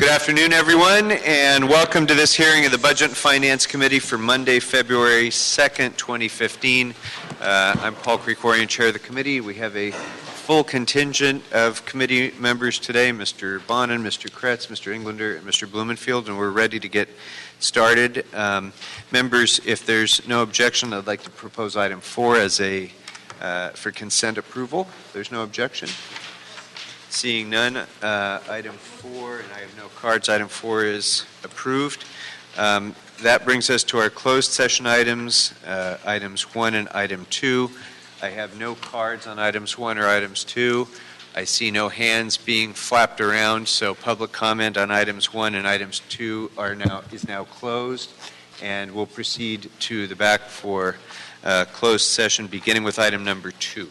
Good afternoon, everyone, and welcome to this hearing of the Budget and Finance Committee for Monday, February 2nd, 2015. I'm Paul Krikorian, Chair of the committee. We have a full contingent of committee members today, Mr. Bonin, Mr. Kretz, Mr. Englander, and Mr. Blumenfield, and we're ready to get started. Members, if there's no objection, I'd like to propose item 4 as for consent approval. There's no objection. Seeing none, item 4, and I have no cards, item 4 is approved. That brings us to our closed session items, items 1 and item 2. I have no cards on items 1 or items 2. I see no hands being flapped around, so public comment on items 1 and items 2 is now closed, and we'll proceed to the back for closed session, beginning with item number 2.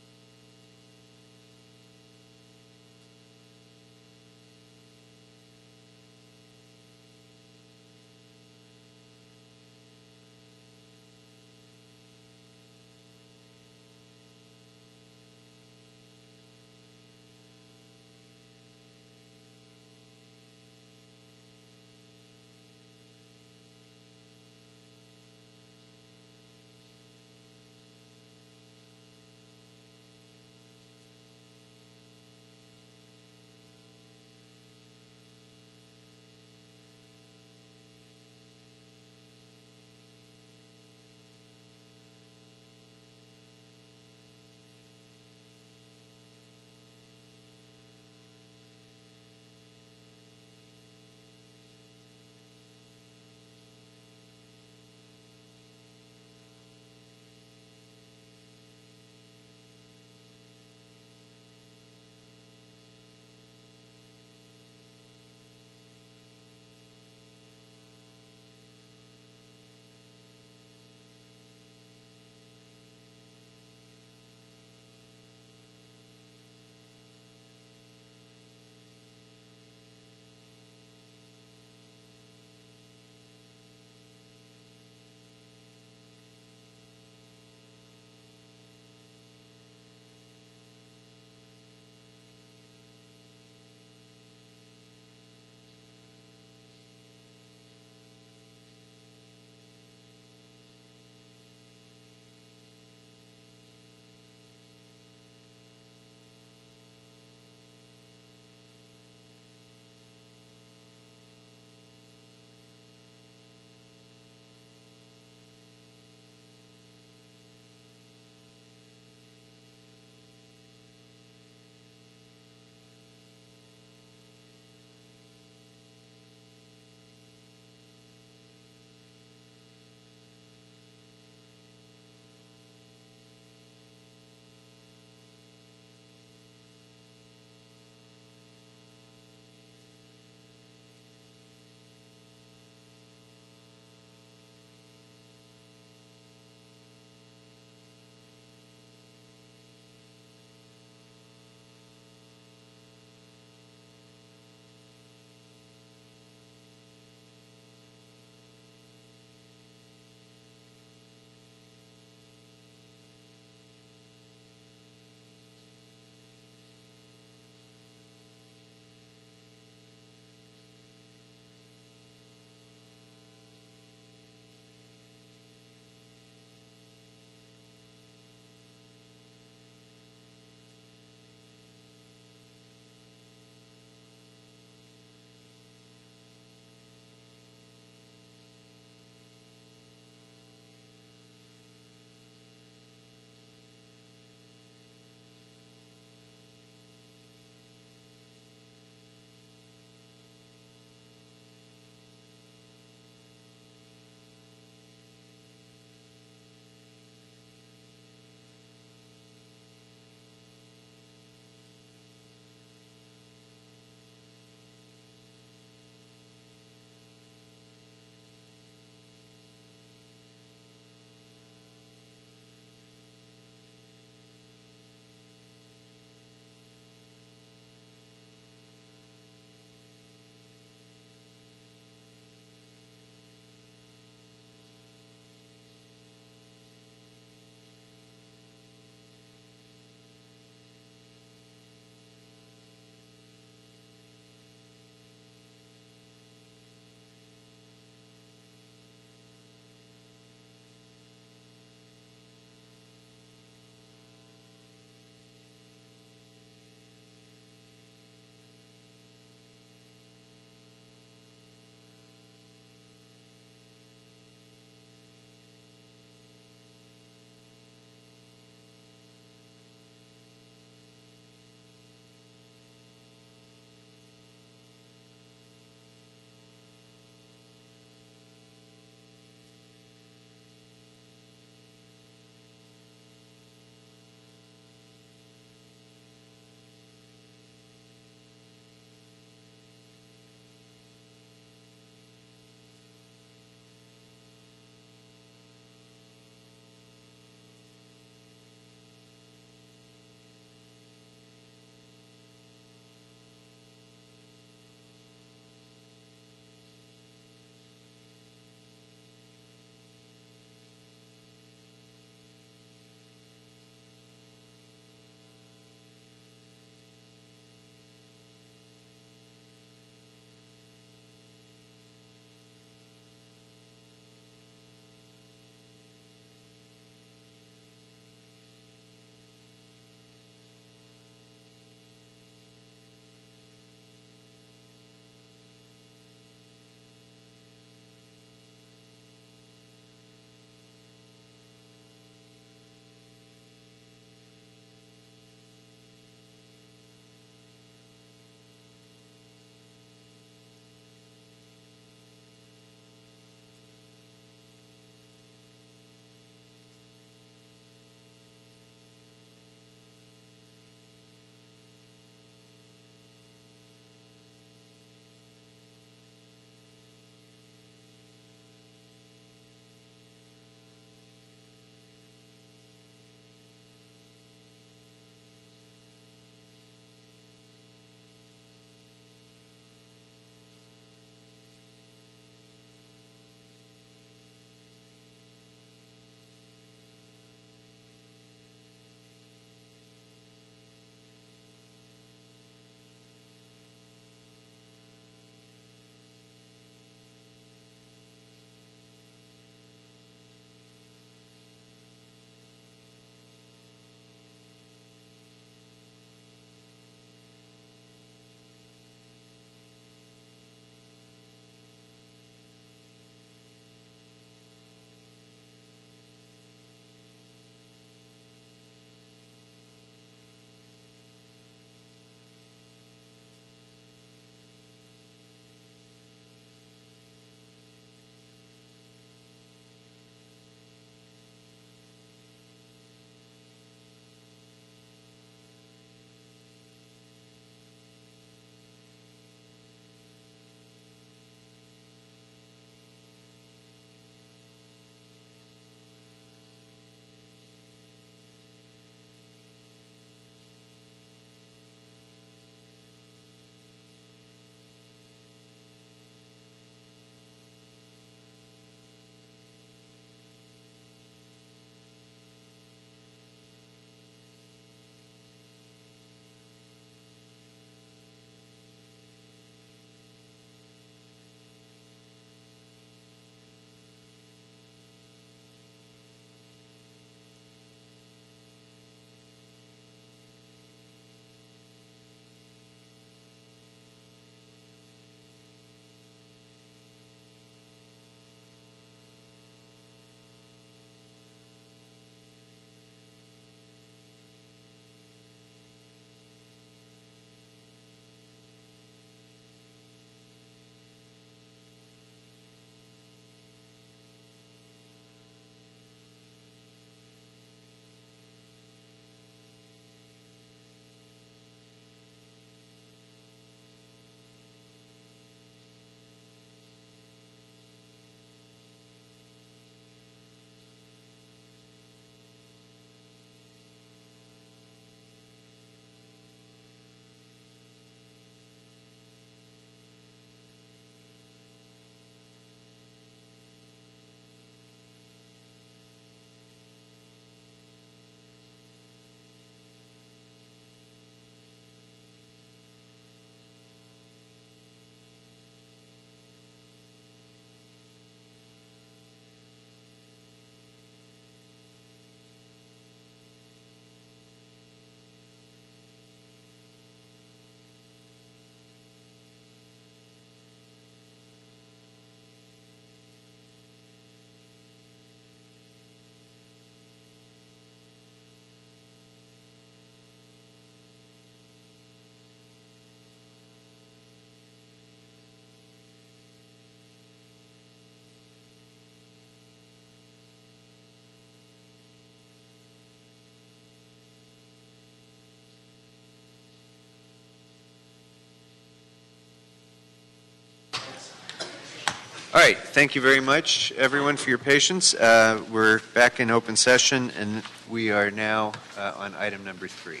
All right, thank you very much, everyone, for your patience. We're back in open session, and we are now on item number 3.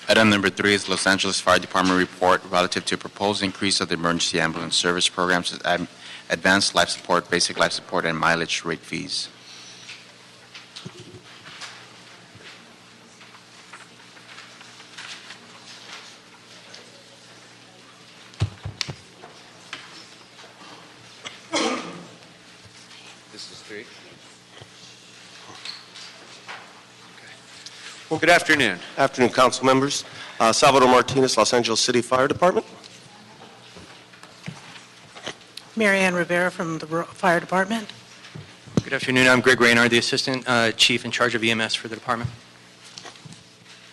Item number 3 is Los Angeles Fire Department report relative to proposed increase of the emergency ambulance service programs, advanced life support, basic life support, and mileage rate fees. This is 3. Well, good afternoon. Afternoon, council members. Salvador Martinez, Los Angeles City Fire Department. Marianne Rivera from the Fire Department. Good afternoon. I'm Greg Raynard, the Assistant Chief in charge of EMS for the department.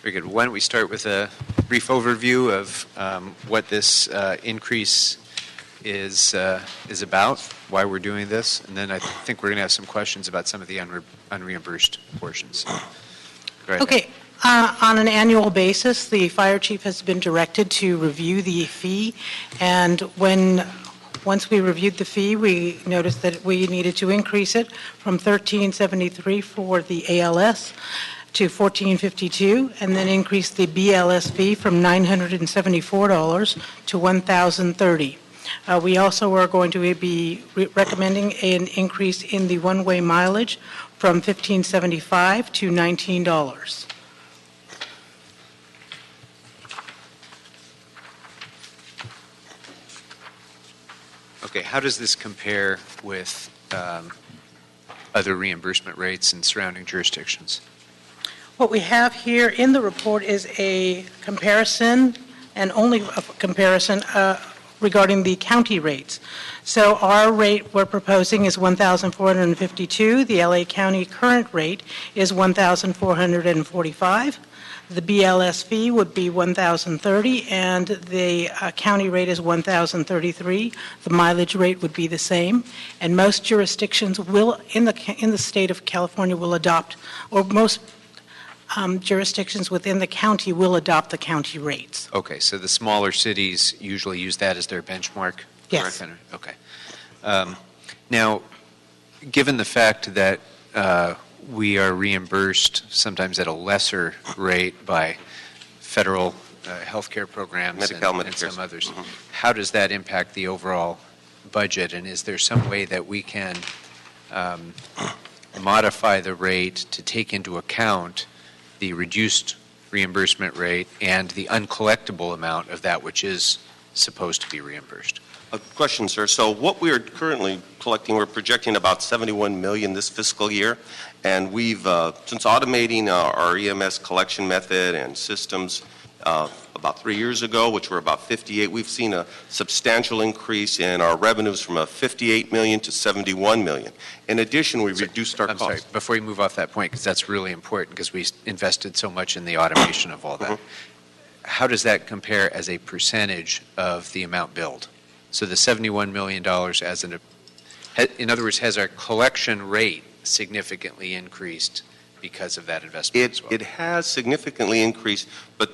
Very good. Why don't we start with a brief overview of what this increase is about, why we're doing this, and then I think we're going to have some questions about some of the unreimbursed portions. Go ahead. Okay. On an annual basis, the fire chief has been directed to review the fee, and once we reviewed the fee, we noticed that we needed to increase it from $13.73 for the ALS to $14.52, and then increase the BLS fee from $974 to $1,030. We also are going to be recommending an increase in the one-way mileage from $15.75 to $19. Okay, how does this compare with other reimbursement rates in surrounding jurisdictions? What we have here in the report is a comparison, and only a comparison, regarding the county rates. So our rate we're proposing is $1,452. The LA County current rate is $1,445. The BLS fee would be $1,030, and the county rate is $1,033. The mileage rate would be the same, and most jurisdictions will, in the state of California, will adopt, or most jurisdictions within the county will adopt the county rates. Okay, so the smaller cities usually use that as their benchmark? Yes. Correct? Okay. Now, given the fact that we are reimbursed sometimes at a lesser rate by federal health care programs and some others, how does that impact the overall budget? And is there some way that we can modify the rate to take into account the reduced reimbursement rate and the uncollectible amount of that which is supposed to be reimbursed? A question, sir. So what we are currently collecting, we're projecting about $71 million this fiscal year, and we've, since automating our EMS collection method and systems about 3 years ago, which were about 58, we've seen a substantial increase in our revenues from $58 million to $71 million. In addition, we reduced our costs. I'm sorry, before you move off that point, because that's really important, because we invested so much in the automation of all that. How does that compare as a percentage of the amount billed? So the $71 million in other words, has our collection rate significantly increased because of that investment as well? It has significantly increased, but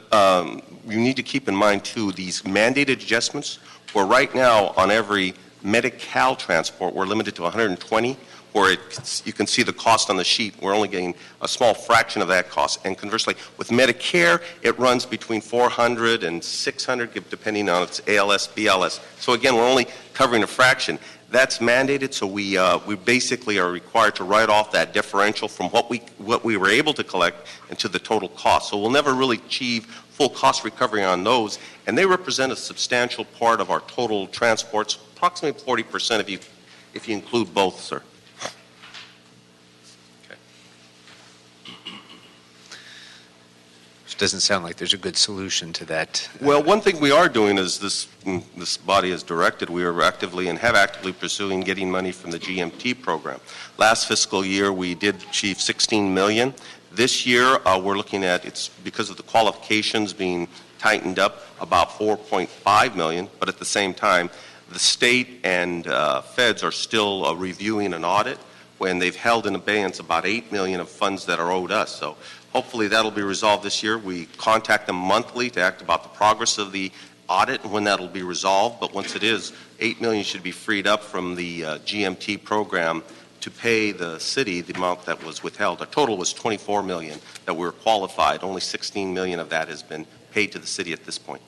you need to keep in mind, too, these mandated adjustments, where right now on every Medi-Cal transport, we're limited to 120, where you can see the cost on the sheet. We're only getting a small fraction of that cost. And conversely, with Medicare, it runs between 400 and 600, depending on its ALS, BLS. So again, we're only covering a fraction. That's mandated, so we basically are required to write off that differential from what we were able to collect into the total cost. So we'll never really achieve full cost recovery on those, and they represent a substantial part of our total transports, approximately 40% if you include both, sir. Doesn't sound like there's a good solution to that. Well, one thing we are doing is this body has directed, we are actively and have actively pursuing getting money from the GMT program. Last fiscal year, we did achieve $16 million. This year, we're looking at, it's because of the qualifications being tightened up, about $4.5 million, but at the same time, the state and feds are still reviewing an audit when they've held in abeyance about $8 million of funds that are owed us. So hopefully that'll be resolved this year. We contact them monthly to act about the progress of the audit and when that'll be resolved, but once it is, $8 million should be freed up from the GMT program to pay the city the amount that was withheld. Our total was $24 million that we were qualified. Only $16 million of that has been paid to the city at this point.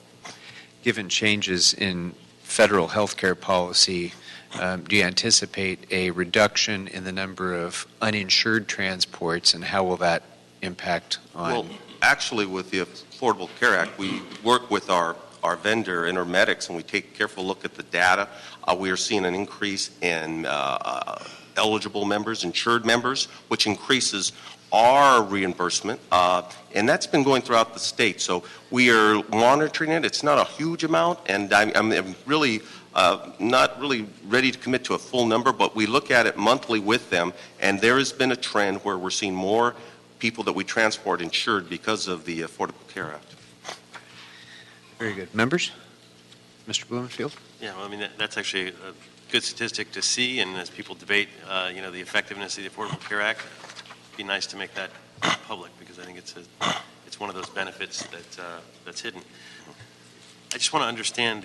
Given changes in federal health care policy, do you anticipate a reduction in the number of uninsured transports, and how will that impact on? Well, actually, with the Affordable Care Act, we work with our vendor, Intermedics, and we take a careful look at the data. We are seeing an increase in eligible members, insured members, which increases our reimbursement, and that's been going throughout the state. So we are monitoring it. It's not a huge amount, and I'm really not really ready to commit to a full number, but we look at it monthly with them, and there has been a trend where we're seeing more people that we transport insured because of the Affordable Care Act. Very good. Members? Mr. Blumenfield? Yeah, well, I mean, that's actually a good statistic to see, and as people debate, the effectiveness of the Affordable Care Act, it'd be nice to make that public, because I think it's one of those benefits that's hidden. I just want to understand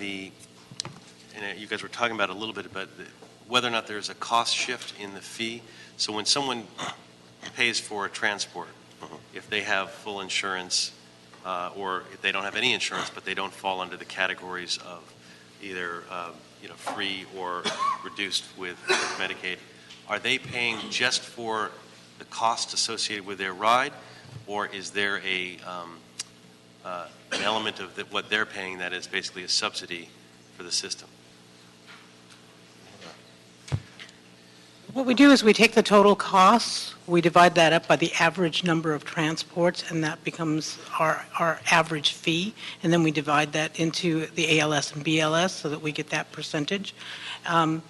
and you guys were talking about a little bit about whether or not there's a cost shift in the fee. So when someone pays for a transport, if they have full insurance, or if they don't have any insurance, but they don't fall under the categories of either free or reduced with Medicaid, are they paying just for the cost associated with their ride, or is there an element of what they're paying that is basically a subsidy for the system? What we do is we take the total costs, we divide that up by the average number of transports, and that becomes our average fee, and then we divide that into the ALS and BLS so that we get that percentage.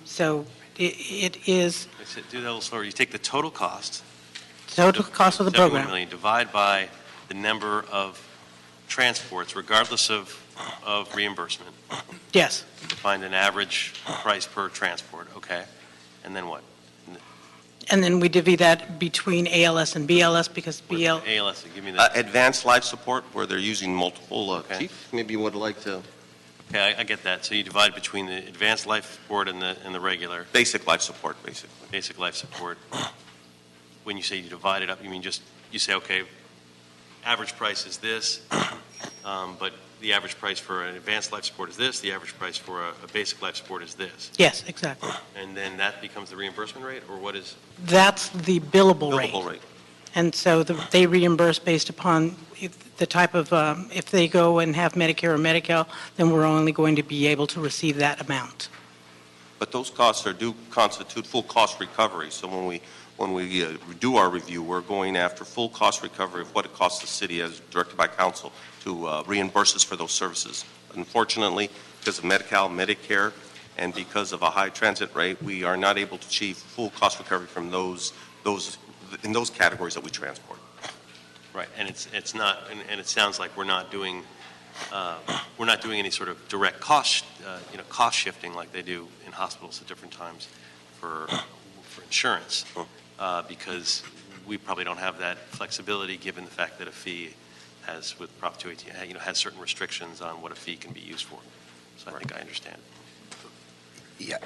So it is... Do that a little slower. You take the total cost. Total cost of the program. $71 million, divide by the number of transports, regardless of reimbursement. Yes. To find an average price per transport, okay. And then what? And then we divvy that between ALS and BLS, because ALS, give me that. Advanced life support, where they're using multiple. Okay. Chief, maybe you would like to. Okay, I get that. So you divide between the advanced life support and the regular. Basic life support, basically. Basic life support. When you say you divide it up, you mean you say, okay, average price is this, but the average price for an advanced life support is this, the average price for a basic life support is this. Yes, exactly. And then that becomes the reimbursement rate, or what is? That's the billable rate. Billable rate. And so they reimburse based upon the type of, if they go and have Medicare or Medi-Cal, then we're only going to be able to receive that amount. But those costs do constitute full cost recovery. So when we do our review, we're going after full cost recovery of what it costs the city, as directed by council, to reimburse us for those services. Unfortunately, because of Medi-Cal, Medicare, and because of a high transit rate, we are not able to achieve full cost recovery from those in those categories that we transport. Right, and it's not, and it sounds like we're not doing any sort of direct cost shifting like they do in hospitals at different times for insurance, because we probably don't have that flexibility given the fact that a fee has, with Prop 218, has certain restrictions on what a fee can be used for. So I think I understand. Yeah,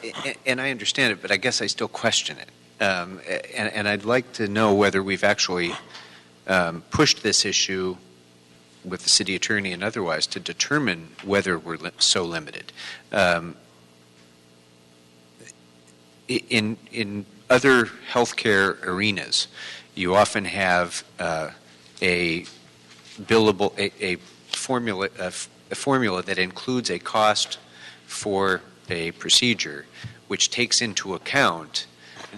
and I understand it, but I guess I still question it. And I'd like to know whether we've actually pushed this issue with the city attorney and otherwise to determine whether we're so limited. In other healthcare arenas, you often have a formula that includes a cost for a procedure, which takes into account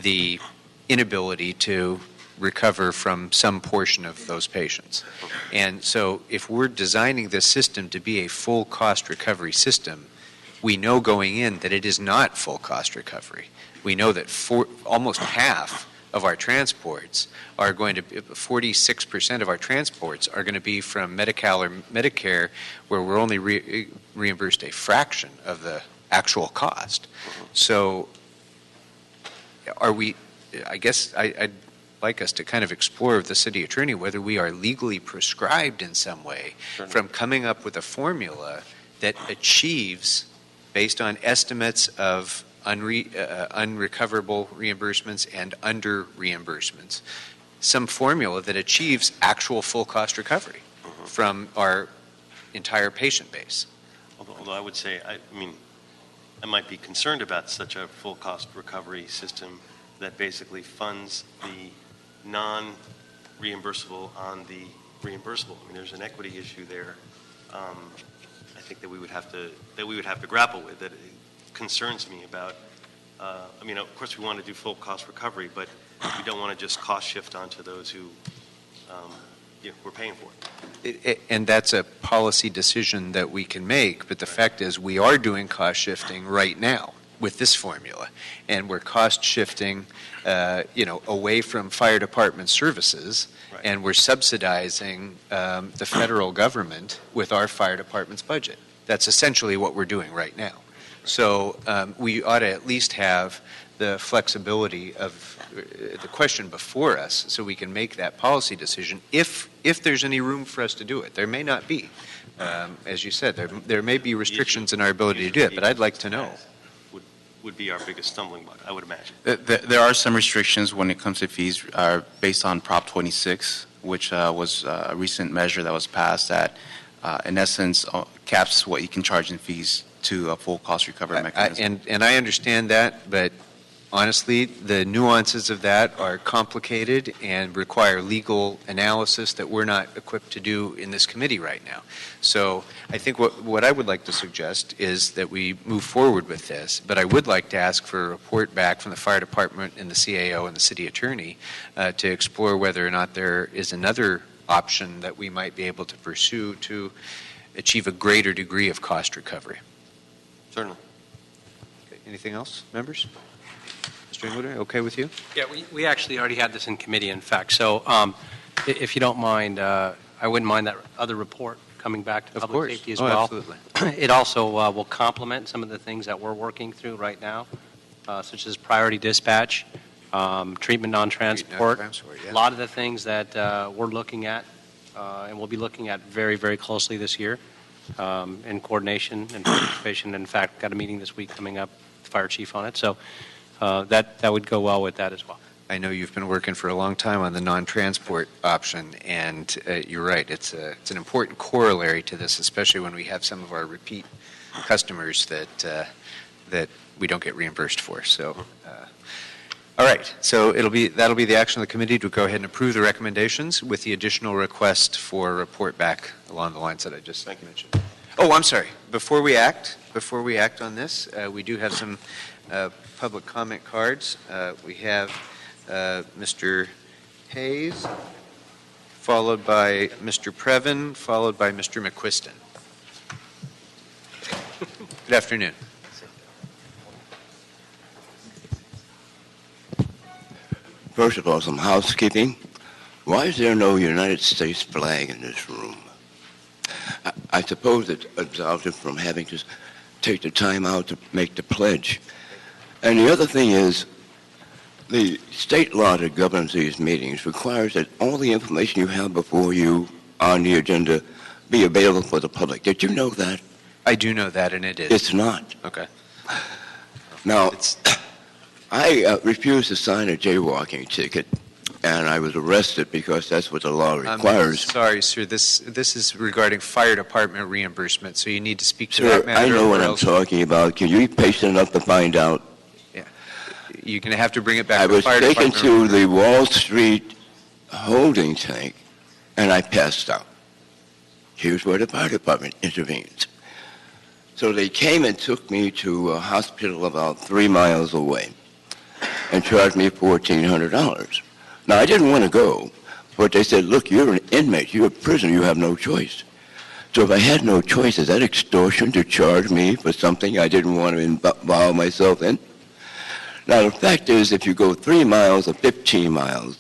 the inability to recover from some portion of those patients. And so if we're designing this system to be a full cost recovery system, we know going in that it is not full cost recovery. We know that almost half of our transports are going to be, 46% of our transports are going to be from Medi-Cal or Medicare, where we're only reimbursed a fraction of the actual cost. So I guess I'd like us to kind of explore with the city attorney whether we are legally prescribed in some way from coming up with a formula that achieves, based on estimates of unrecoverable reimbursements and under reimbursements, some formula that achieves actual full cost recovery from our entire patient base. Although I would say, I mean, I might be concerned about such a full cost recovery system that basically funds the non-reimbursable on the reimbursable. I mean, there's an equity issue there. I think that we would have to grapple with. That it concerns me about. I mean, of course, we want to do full cost recovery, but we don't want to just cost shift onto those who we're paying for it. And that's a policy decision that we can make, but the fact is we are doing cost shifting right now with this formula, and we're cost shifting away from fire department services, right, and we're subsidizing the federal government with our fire department's budget. That's essentially what we're doing right now. So we ought to at least have the flexibility of the question before us so we can make that policy decision if there's any room for us to do it. There may not be. As you said, there may be restrictions in our ability to do it, but I'd like to know. Would be our biggest stumbling block, I would imagine. There are some restrictions when it comes to fees based on Prop 26, which was a recent measure that was passed that, in essence, caps what you can charge in fees to a full cost recovery mechanism. And I understand that, but honestly, the nuances of that are complicated and require legal analysis that we're not equipped to do in this committee right now. So I think what I would like to suggest is that we move forward with this, but I would like to ask for a report back from the fire department and the CAO and the city attorney to explore whether or not there is another option that we might be able to pursue to achieve a greater degree of cost recovery. Certainly. Okay. Anything else, members? Mr. Englander, okay with you? Yeah, we actually already had this in committee, in fact. So if you don't mind, I wouldn't mind that other report coming back to public safety as well. Absolutely. It also will complement some of the things that we're working through right now, such as priority dispatch, treatment non-transport, yeah. a lot of the things that we're looking at and we'll be looking at very, very closely this year in coordination and participation. In fact, got a meeting this week coming up with the fire chief on it. So that would go well with that as well. I know you've been working for a long time on the non-transport option, and you're right. It's an important corollary to this, especially when we have some of our repeat customers that we don't get reimbursed for. So, all right. So that'll be the action of the committee to go ahead and approve the recommendations with the additional request for a report back along the lines that I just mentioned. Oh, I'm sorry. Before we act on this, we do have some public comment cards. We have Mr. Hayes, followed by Mr. Previn, followed by Mr. McQuiston. Good afternoon. First of all, some housekeeping. Why is there no United States flag in this room? I suppose it absolves him from having to take the time out to make the pledge. And the other thing is, the state law that governs these meetings requires that all the information you have before you on the agenda be available for the public. Did you know that? I do know that, and it is. It's not. Okay. Now, I refused to sign a jaywalking ticket, and I was arrested because that's what the law requires. Sorry, sir. This is regarding fire department reimbursement, so you need to speak to Sir, that matter. I know what I'm talking about. Can you be patient enough to find out? Yeah. You're going to have to bring it back I to the was fire taken department. to the Wall Street holding tank, and I passed out. Here's where the fire department intervenes. So they came and took me to a hospital about 3 miles away and charged me $1,400. Now, I didn't want to go, but they said, look, you're an inmate, you're a prisoner, you have no choice. So if I had no choice, is that extortion to charge me for something I didn't want to involve myself in? Now, the fact is, if you go 3 miles or 15 miles,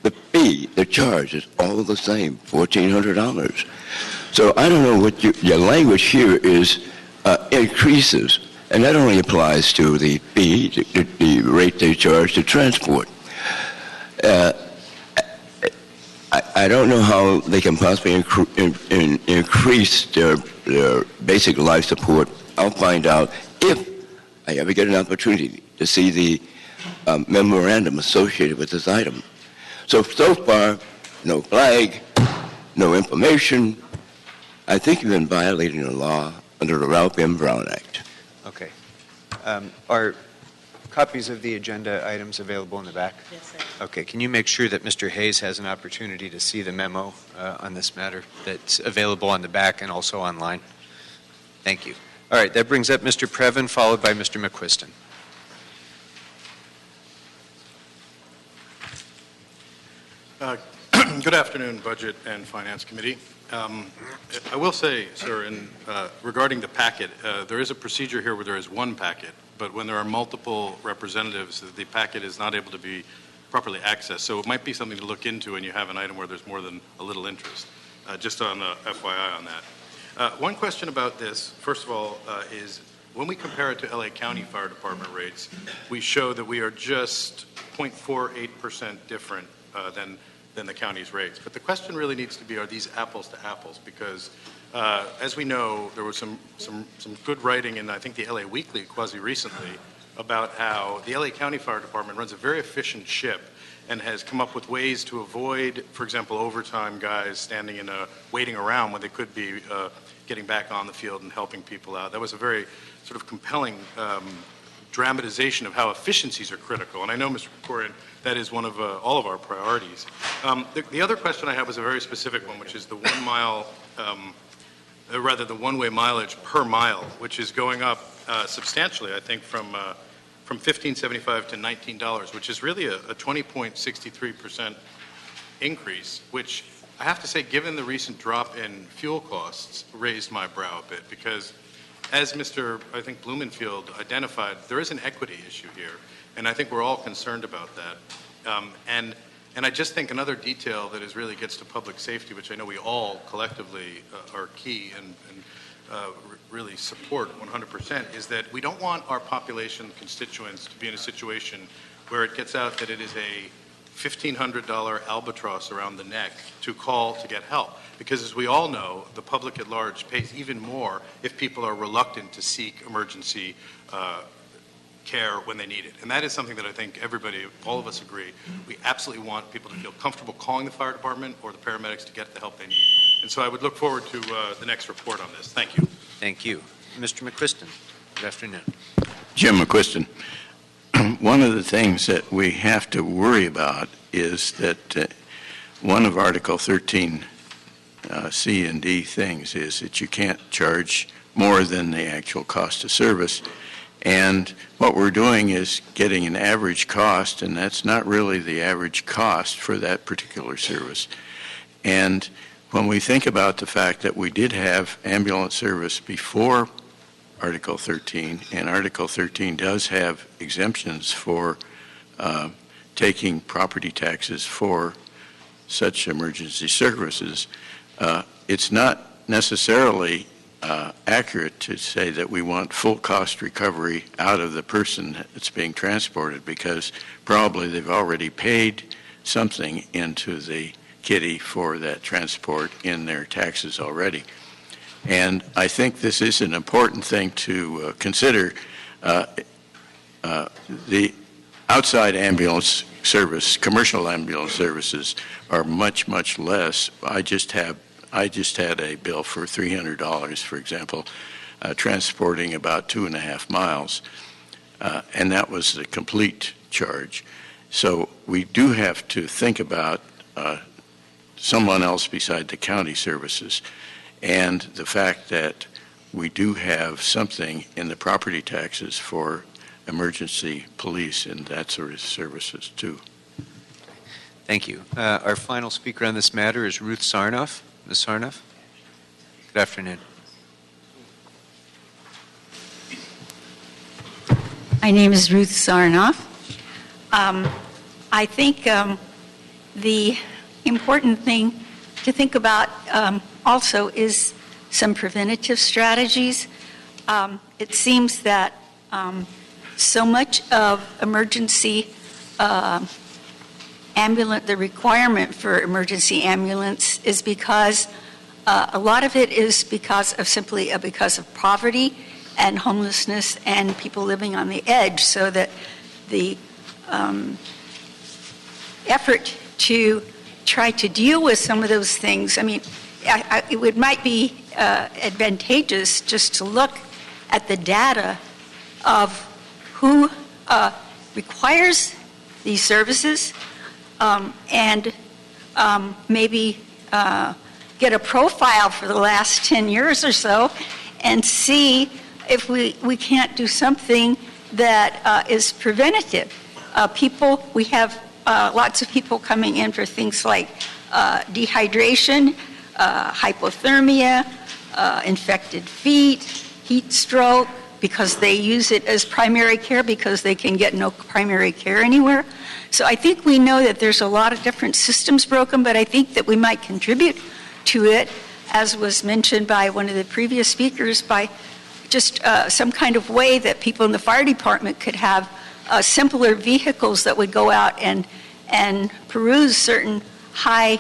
the fee, the charge is all the same, $1,400. So I don't know what your language here is increases, and that only applies to the fee, the rate they charge to transport. I don't know how they can possibly increase their their basic life support. I'll find out if I ever get an opportunity to see the memorandum associated with this item. So far, no flag, no information. I think you've been violating the law under the Ralph M. Brown Act. Okay. Are copies of the agenda items available in the back? Yes, sir. Okay, can you make sure that Mr. Hayes has an opportunity to see the memo on this matter that's available on the back and also online? Thank you. All right, that brings up Mr. Previn, followed by Mr. McQuiston. Good afternoon, Budget and Finance Committee. I will say, sir, regarding the packet, there is a procedure here where there is one packet, but when there are multiple representatives, the packet is not able to be properly accessed. So it might be something to look into when you have an item where there's more than a little interest. Just on the FYI on that. One question about this, first of all, is when we compare it to LA County Fire Department rates, we show that we are just 0.48% different than the county's rates. But the question really needs to be, are these apples to apples? Because as we know, there was some good writing in, I think, the LA Weekly quasi-recently about how the LA County Fire Department runs a very efficient ship and has come up with ways to avoid, for example, overtime guys standing waiting around when they could be getting back on the field and helping people out. That was a very sort of compelling dramatization of how efficiencies are critical. And I know, Mr. Krikorian, that is one of all of our priorities. The other question I have is a very specific one, which is the 1 mile, rather the one-way mileage per mile, which is going up substantially, I think, from $15.75 to $19, which is really a 20.63% increase, which I have to say, given the recent drop in fuel costs, raised my brow a bit, because as Mr. I think Blumenfield identified, there is an equity issue here, and I think we're all concerned about that. And I just think another detail that really gets to public safety, which I know we all collectively are key and really support 100%, is that we don't want our population constituents to be in a situation where it gets out that it is a $1,500 albatross around the neck to call to get help. Because as we all know, the public at large pays even more if people are reluctant to seek emergency care when they need it. And that is something that I think everybody, all of us agree. We absolutely want people to feel comfortable calling the fire department or the paramedics to get the help they need. And so I would look forward to the next report on this. Thank you. Thank you. Mr. McQuiston, good afternoon. Jim McQuiston. One of the things that we have to worry about is that one of Article 13 C and D things is that you can't charge more than the actual cost of service. And what we're doing is getting an average cost, and that's not really the average cost for that particular service. And when we think about the fact that we did have ambulance service before Article 13, and Article 13 does have exemptions for taking property taxes for such emergency services, it's not necessarily accurate to say that we want full cost recovery out of the person that's being transported, because probably they've already paid something into the kitty for that transport in their taxes already. And I think this is an important thing to consider. The outside ambulance service, commercial ambulance services, are much, much less. I just had a bill for $300, for example, transporting about 2.5 miles, and that was the complete charge. So we do have to think about someone else beside the county services, and the fact that we do have something in the property taxes for emergency police and that sort of services too. Thank you. Our final speaker on this matter is Ruth Sarnoff. Ms. Sarnoff, good afternoon. My name is Ruth Sarnoff. I think the important thing to think about also is some preventative strategies. It seems that so much of emergency the requirement for emergency ambulance is because A lot of it is because of poverty and homelessness and people living on the edge, so that the effort to try to deal with some of those things, I mean, it might be advantageous just to look at the data of who requires these services, and maybe get a profile for the last 10 years or so and see if we can't do something that is preventative. We have lots of people coming in for things like dehydration, hypothermia, infected feet, heat stroke, because they use it as primary care because they can get no primary care anywhere. So I think we know that there's a lot of different systems broken, but I think that we might contribute to it, as was mentioned by one of the previous speakers, by just some kind of way that people in the fire department could have simpler vehicles that would go out and peruse certain high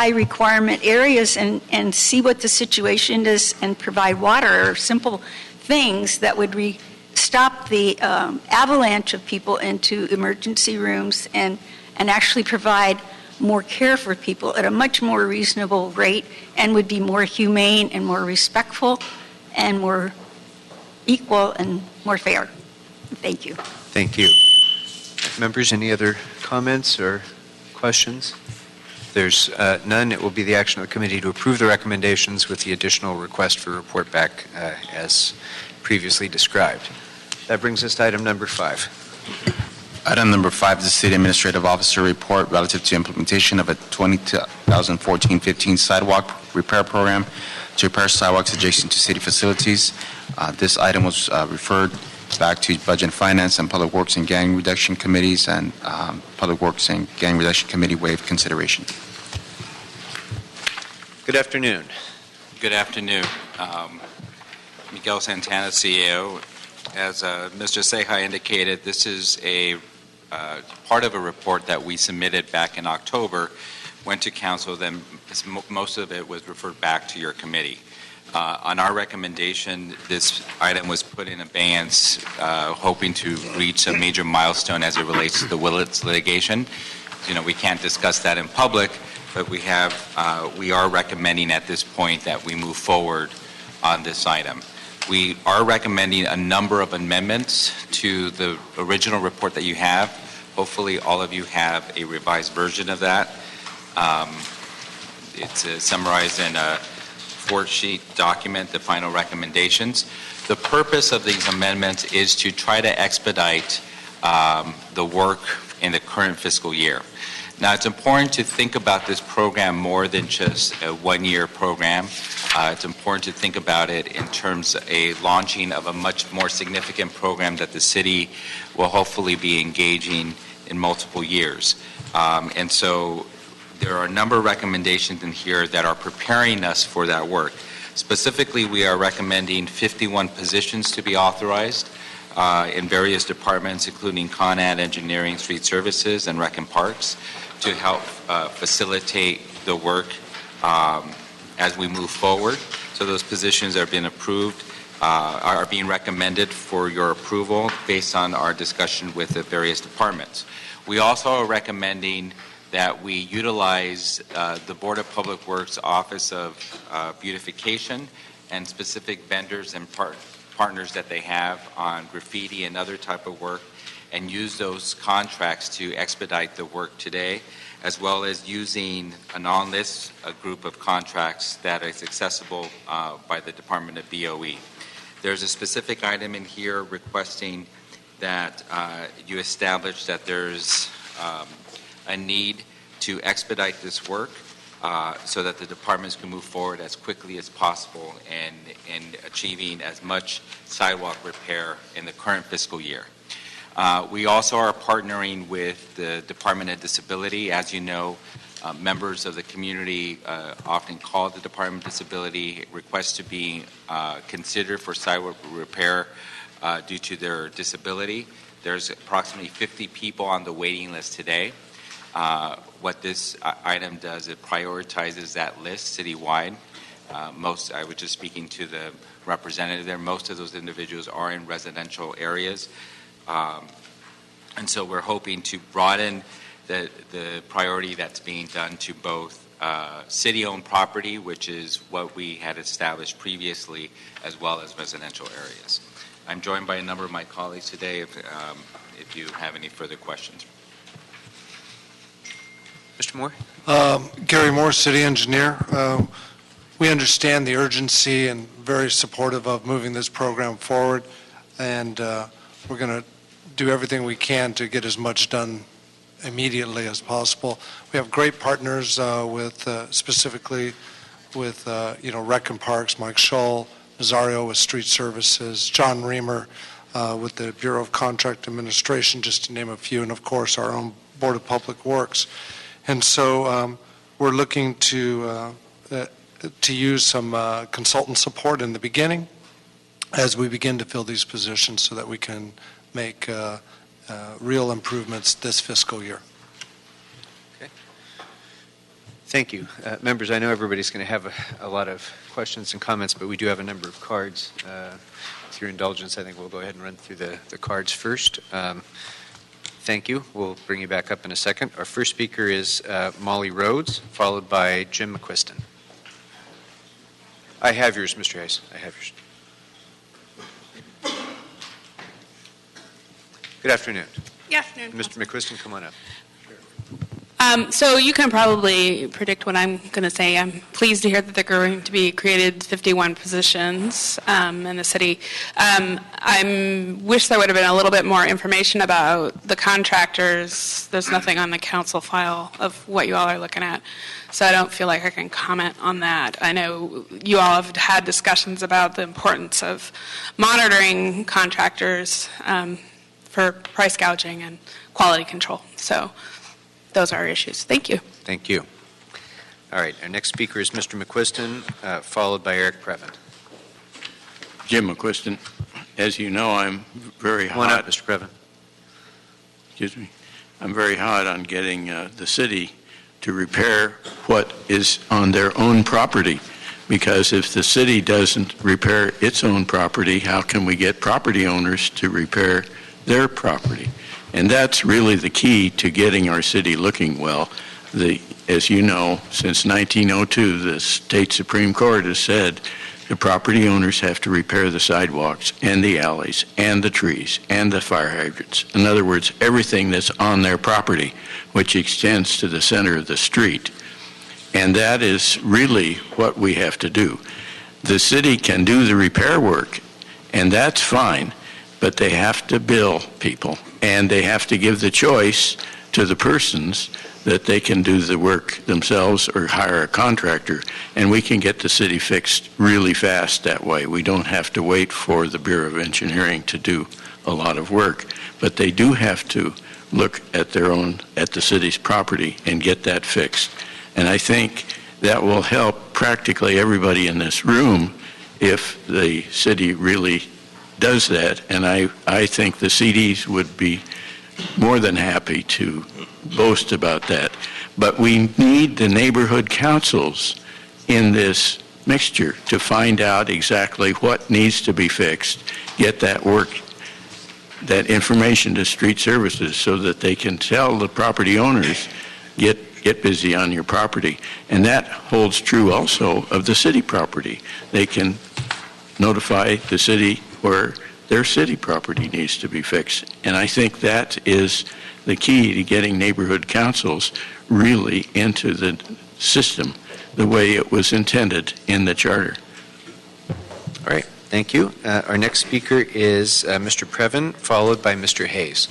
requirement areas and see what the situation is and provide water, or simple things that would stop the avalanche of people into emergency rooms and actually provide more care for people at a much more reasonable rate, and would be more humane and more respectful and more equal and more fair. Thank you. Thank you. Members, any other comments or questions? If there's none, it will be the action of the committee to approve the recommendations with the additional request for report back as previously described. That brings us to item number 5. Item number 5 is the City Administrative Officer report relative to implementation of a 2014-15 sidewalk repair program to repair sidewalks adjacent to city facilities. This item was referred back to Budget and Finance and Public Works and Gang Reduction Committees, and Public Works and Gang Reduction Committee waived consideration. Good afternoon. Good afternoon. Miguel Santana, CEO. As Mr. Ceja indicated, this is a part of a report that we submitted back in October, went to council, then most of it was referred back to your committee. On our recommendation, this item was put in abeyance, hoping to reach a major milestone as it relates to the Willett litigation. You know, we can't discuss that in public, but we are recommending at this point that we move forward on this item. We are recommending a number of amendments to the original report that you have. Hopefully all of you have a revised version of that. It's summarized in a 4-sheet document, the final recommendations. The purpose of these amendments is to try to expedite the work in the current fiscal year. Now, it's important to think about this program more than just a one-year program. It's important to think about it in terms of a launching of a much more significant program that the city will hopefully be engaging in multiple years. And so there are a number of recommendations in here that are preparing us for that work. Specifically, we are recommending 51 positions to be authorized in various departments, including Con Ed, Engineering, Street Services, and Rec and Parks, to help facilitate the work as we move forward. So those positions are being approved, are being recommended for your approval based on our discussion with the various departments. We also are recommending that we utilize the Board of Public Works Office of Beautification and specific vendors and partners that they have on graffiti and other type of work, and use those contracts to expedite the work today, as well as using an on-list group of contracts that is accessible by the Department of BOE. There's a specific item in here requesting that you establish that there's a need to expedite this work so that the departments can move forward as quickly as possible in achieving as much sidewalk repair in the current fiscal year. We also are partnering with the Department of Disability. As you know, members of the community often call the Department of Disability, request to be considered for sidewalk repair due to their disability. There's approximately 50 people on the waiting list today. What this item does, it prioritizes that list citywide. I was just speaking to the representative there. Most of those individuals are in residential areas. And so we're hoping to broaden the priority that's being done to both city-owned property, which is what we had established previously, as well as residential areas. I'm joined by a number of my colleagues today if you have any further questions. Mr. Moore? Gary Moore, City Engineer. We understand the urgency and very supportive of moving this program forward, and we're going to do everything we can to get as much done immediately as possible. We have great partners specifically with Rec and Parks, Mike Scholl, Nazario with Street Services, John Reamer with the Bureau of Contract Administration, just to name a few, and of course our own Board of Public Works. And so we're looking to use some consultant support in the beginning as we begin to fill these positions so that we can make real improvements this fiscal year. Okay. Thank you. Members, I know everybody's going to have a lot of questions and comments, but we do have a number of cards. With your indulgence, I think we'll go ahead and run through the cards first. Thank you. We'll bring you back up in a second. Our first speaker is Molly Rhodes, followed by Jim McQuiston. I have yours, Mr. Hayes. I have yours. Good afternoon. Good afternoon. Mr. McQuiston, come on up. So you can probably predict what I'm going to say. I'm pleased to hear that there are going to be created 51 positions in the city. I wish there would have been a little bit more information about the contractors. There's nothing on the council file of what you all are looking at, so I don't feel like I can comment on that. I know you all have had discussions about the importance of monitoring contractors for price gouging and quality control. So those are our issues. Thank you. Thank you. All right, our next speaker is Mr. McQuiston, followed by Eric Previn. Jim McQuiston, as you know, I'm very hot. Come on up, Mr. Previn. Excuse me. I'm very hot on getting the city to repair what is on their own property, because if the city doesn't repair its own property, how can we get property owners to repair their property? And that's really the key to getting our city looking well. As you know, since 1902, the state Supreme Court has said the property owners have to repair the sidewalks and the alleys and the trees and the fire hydrants. In other words, everything that's on their property, which extends to the center of the street. And that is really what we have to do. The city can do the repair work, and that's fine, but they have to bill people, and they have to give the choice to the persons that they can do the work themselves or hire a contractor, and we can get the city fixed really fast that way. We don't have to wait for the Bureau of Engineering to do a lot of work, but they do have to look at the city's property and get that fixed. And I think that will help practically everybody in this room if the city really does that, and I think the CDs would be more than happy to boast about that. But we need the neighborhood councils in this mixture to find out exactly what needs to be fixed, get that work, that information to street services so that they can tell the property owners, get busy on your property. And that holds true also of the city property. They can notify the city where their city property needs to be fixed. And I think that is the key to getting neighborhood councils really into the system the way it was intended in the charter. All right, thank you. Our next speaker is Mr. Previn, followed by Mr. Hayes.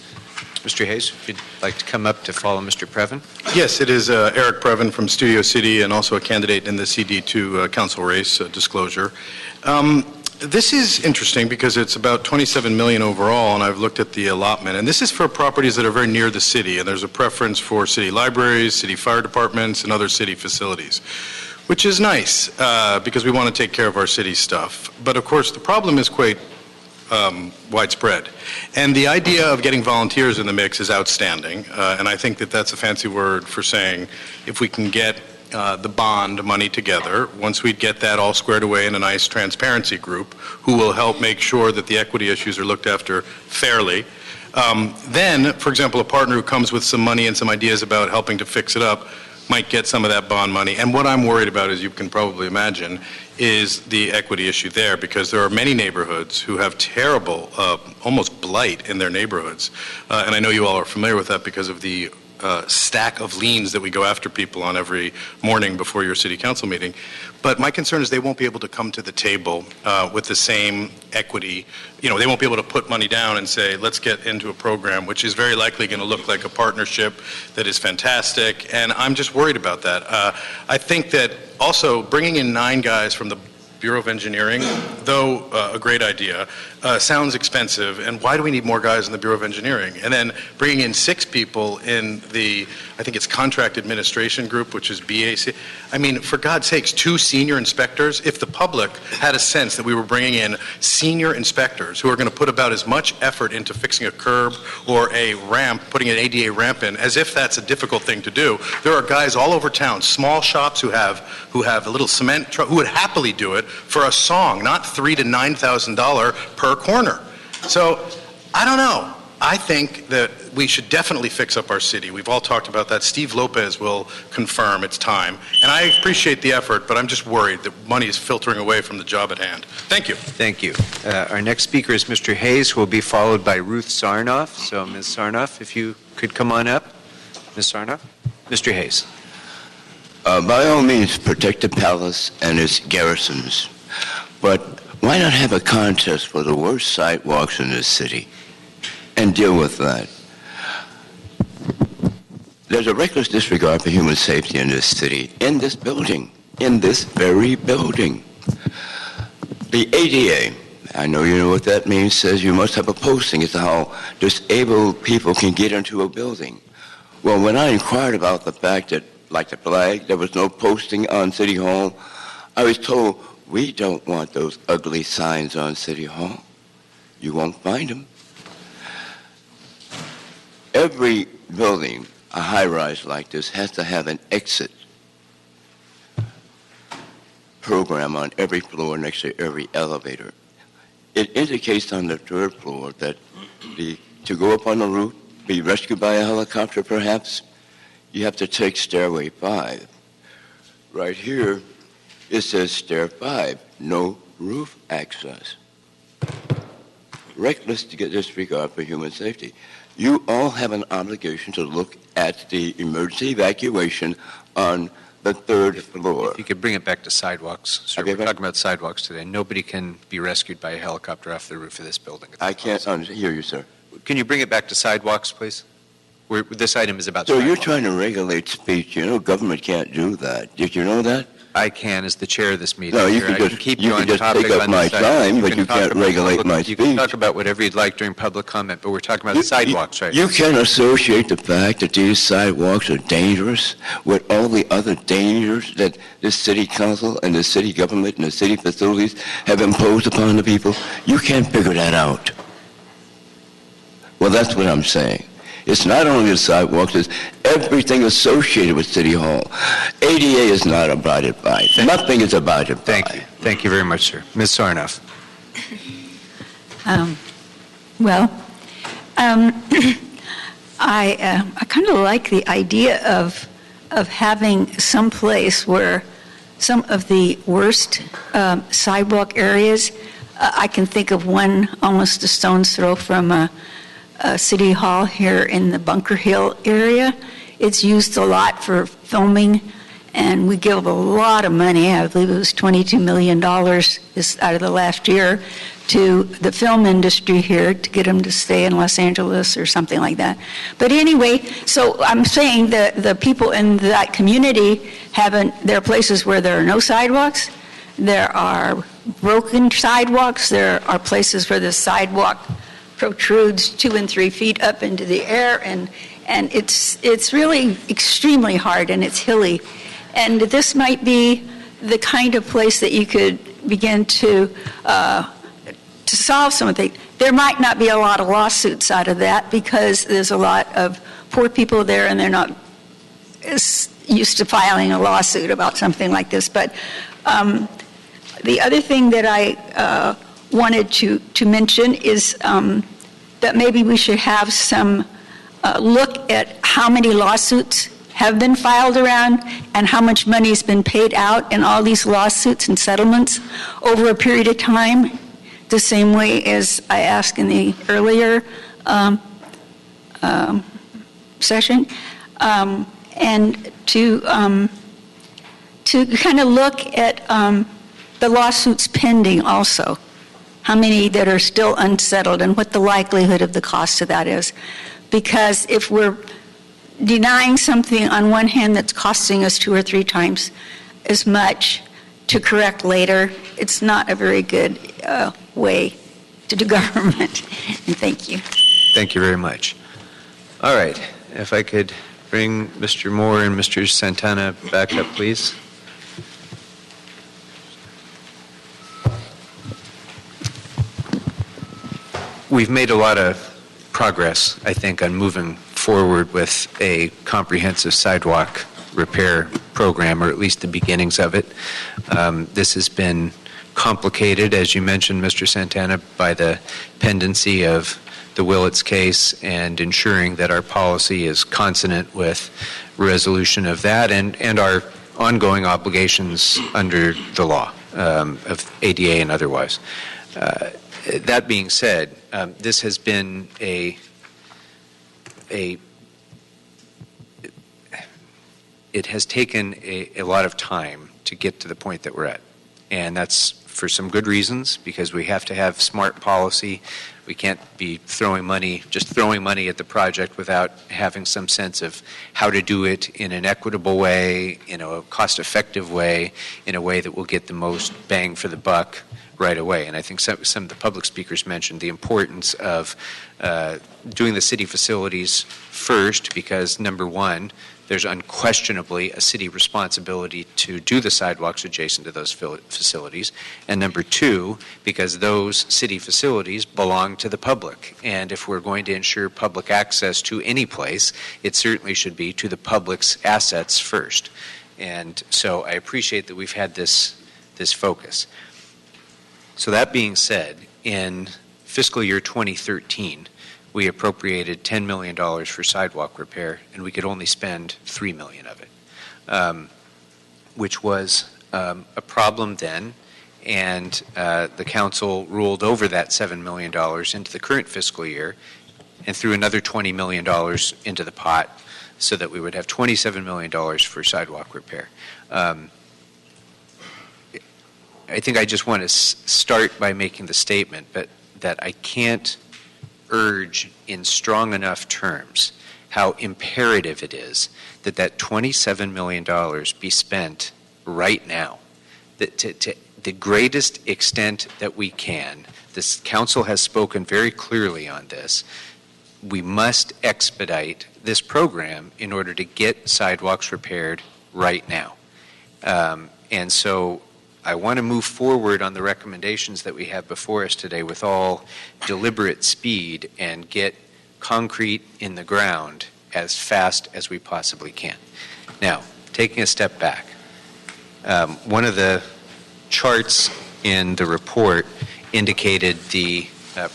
Mr. Hayes, if you'd like to come up to follow Mr. Previn. Yes, it is Eric Previn from Studio City and also a candidate in the CD2 council race, disclosure. This is interesting because it's about $27 million overall, and I've looked at the allotment. And this is for properties that are very near the city, and there's a preference for city libraries, city fire departments, and other city facilities, which is nice because we want to take care of our city stuff. But of course, the problem is quite widespread. And the idea of getting volunteers in the mix is outstanding, and I think that that's a fancy word for saying if we can get the bond money together, once we get that all squared away in a nice transparency group who will help make sure that the equity issues are looked after fairly, then, for example, a partner who comes with some money and some ideas about helping to fix it up might get some of that bond money. And what I'm worried about, as you can probably imagine, is the equity issue there, because there are many neighborhoods who have terrible, almost blight in their neighborhoods. And I know you all are familiar with that because of the stack of liens that we go after people on every morning before your city council meeting. But my concern is they won't be able to come to the table with the same equity. You know, they won't be able to put money down and say, let's get into a program, which is very likely going to look like a partnership that is fantastic. And I'm just worried about that. I think that also bringing in 9 guys from the Bureau of Engineering, though a great idea, sounds expensive. And why do we need more guys in the Bureau of Engineering? And then bringing in 6 people in the, I think it's Contract Administration Group, which is BAC. I mean, for God's sakes, 2 senior inspectors. If the public had a sense that we were bringing in senior inspectors who are going to put about as much effort into fixing a curb or a ramp, putting an ADA ramp in, as if that's a difficult thing to do. There are guys all over town, small shops who have a little cement truck, who would happily do it for a song, not $3,000 to $9,000 per corner. So, I don't know. I think that we should definitely fix up our city. We've all talked about that. Steve Lopez will confirm it's time. And I appreciate the effort, but I'm just worried that money is filtering away from the job at hand. Thank you. Thank you. Our next speaker is Mr. Hayes, who will be followed by Ruth Sarnoff. So, Ms. Sarnoff, if you could come on up. Ms. Sarnoff? Mr. Hayes. By all means, protect the palace and its garrisons. But why not have a contest for the worst sidewalks in this city and deal with that? There's a reckless disregard for human safety in this city, in this building, in this very building. The ADA, I know you know what that means, says you must have a posting as to how disabled people can get into a building. Well, when I inquired about the fact that, like the flag, there was no posting on City Hall, I was told, we don't want those ugly signs on City Hall. You won't find them. Every building, a high-rise like this, has to have an exit program on every floor next to every elevator. It indicates on the 3rd floor that to go up on the roof, be rescued by a helicopter perhaps, you have to take stairway 5. Right here, it says stair 5, no roof access. Reckless disregard for human safety. You all have an obligation to look at the emergency evacuation on the 3rd floor. If you could bring it back to sidewalks. Sir, we're talking about sidewalks today. Nobody can be rescued by a helicopter off the roof of this building. I can't hear you, sir. Can you bring it back to sidewalks, please? This item is about So sidewalks. you're trying to regulate speech. You know, government can't do that. Did you know that? I can, as the chair of this meeting. No, you Sir, can I just, keep you on can just topic take up on my this item. time, but you can't regulate my You can speech. talk about whatever you'd like during public comment, but we're talking about sidewalks right now. You can associate the fact that these sidewalks are dangerous with all the other dangers that the city council and the city government and the city facilities have imposed upon the people. You can't figure that out. Well, that's what I'm saying. It's not only the sidewalks, it's everything associated with City Hall. ADA is not abided by. Nothing is abided by. Thank you. Thank you very much, sir. Ms. Sarnoff. I kind of like the idea of having some place where some of the worst sidewalk areas, I can think of one almost a stone's throw from City Hall here in the Bunker Hill area. It's used a lot for filming, and we give a lot of money, I believe it was $22 million out of the last year, to the film industry here to get them to stay in Los Angeles or something like that. But anyway, so I'm saying that the people in that community there are places where there are no sidewalks, there are broken sidewalks, there are places where the sidewalk protrudes 2 and 3 feet up into the air, and it's really extremely hard, and it's hilly. And this might be the kind of place that you could begin to solve some of the. there might not be a lot of lawsuits out of that because there's a lot of poor people there and they're not as used to filing a lawsuit about something like this. But the other thing that I wanted to mention is that maybe we should have some look at how many lawsuits have been filed around and how much money has been paid out in all these lawsuits and settlements over a period of time, the same way as I asked in the earlier session, and to kind of look at the lawsuits pending also, how many that are still unsettled and what the likelihood of the cost of that is. Because if we're denying something on one hand that's costing us 2 or 3 times as much to correct later, it's not a very good way to do government. And thank you. Thank you very much. All right, if I could bring Mr. Moore and Mr. Santana back up, please. We've made a lot of progress, I think, on moving forward with a comprehensive sidewalk repair program, or at least the beginnings of it. This has been complicated, as you mentioned, Mr. Santana, by the pendency of the Willett's case and ensuring that our policy is consonant with resolution of that and our ongoing obligations under the law of ADA and otherwise. That being said, this has been it has taken a lot of time to get to the point that we're at. And that's for some good reasons, because we have to have smart policy. We can't be just throwing money at the project without having some sense of how to do it in an equitable way, in a cost-effective way, in a way that will get the most bang for the buck right away. And I think some of the public speakers mentioned the importance of doing the city facilities first, because number one, there's unquestionably a city responsibility to do the sidewalks adjacent to those facilities. And number two, because those city facilities belong to the public. And if we're going to ensure public access to any place, it certainly should be to the public's assets first. And so I appreciate that we've had this focus. So that being said, in fiscal year 2013, we appropriated $10 million for sidewalk repair, and we could only spend $3 million of it, which was a problem then, and the council ruled over that $7 million into the current fiscal year and threw another $20 million into the pot so that we would have $27 million for sidewalk repair. I think I just want to start by making the statement that I can't urge in strong enough terms how imperative it is that $27 million be spent right now, that to the greatest extent that we can. This council has spoken very clearly on this. We must expedite this program in order to get sidewalks repaired right now. And so I want to move forward on the recommendations that we have before us today with all deliberate speed and get concrete in the ground as fast as we possibly can. Now, taking a step back, one of the charts in the report indicated the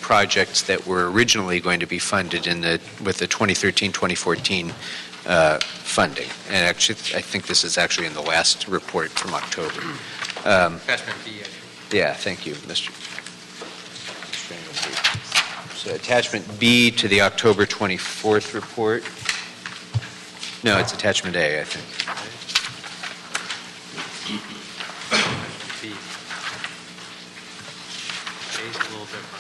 projects that were originally going to be funded with the 2013-2014 funding. And actually, I think this is actually in the last report from October. Attachment B. Yeah, thank you, Mr. So attachment B to the October 24th report. No, it's attachment A, I think. B. A's a little different.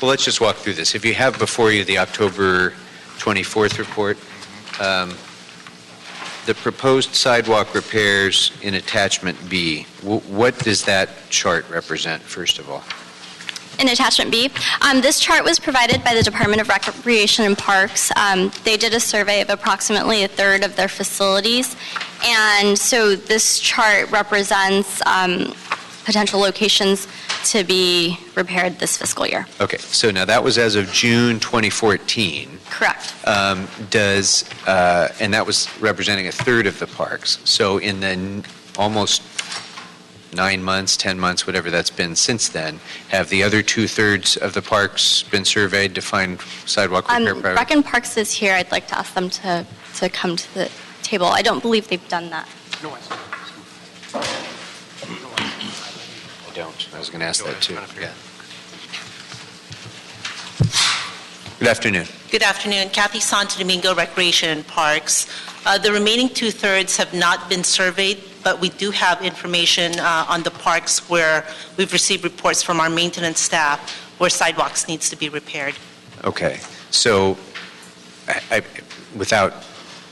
Well, let's just walk through this. If you have before you the October 24th report, the proposed sidewalk repairs in attachment B, what does that chart represent, first of all? In attachment B, this chart was provided by the Department of Recreation and Parks. They did a survey of approximately a third of their facilities, and so this chart represents potential locations to be repaired this fiscal year. Okay, so now that was as of June 2014. Correct. And that was representing a third of the parks. So in the almost 9 months, 10 months, whatever that's been since then, have the other 2/3 of the parks been surveyed to find sidewalk repair priorities? Rec and Parks is here. I'd like to ask them to come to the table. I don't believe they've done that. I don't. I was going to ask that too. Yeah. Good afternoon. Good afternoon. Kathy Santo Domingo, Recreation and Parks. The remaining 2/3 have not been surveyed, but we do have information on the parks where we've received reports from our maintenance staff where sidewalks needs to be repaired. Okay. So without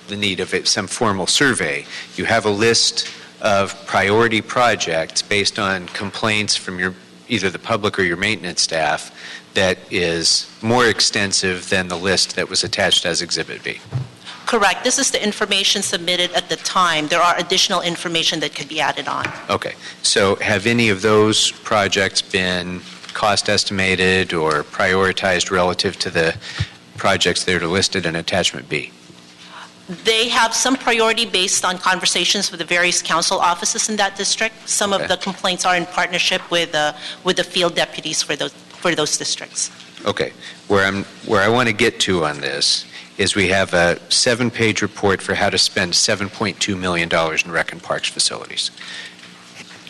the need of some formal survey, you have a list of priority projects based on complaints from either the public or your maintenance staff that is more extensive than the list that was attached as Exhibit B. Correct. This is the information submitted at the time. There are additional information that could be added on. Okay. So have any of those projects been cost estimated or prioritized relative to the projects that are listed in Attachment B? They have some priority based on conversations with the various council offices in that district. Some of the complaints are in partnership with the field deputies for those districts. Okay. Where I want to get to on this is we have a 7-page report for how to spend $7.2 million in Rec and Parks facilities.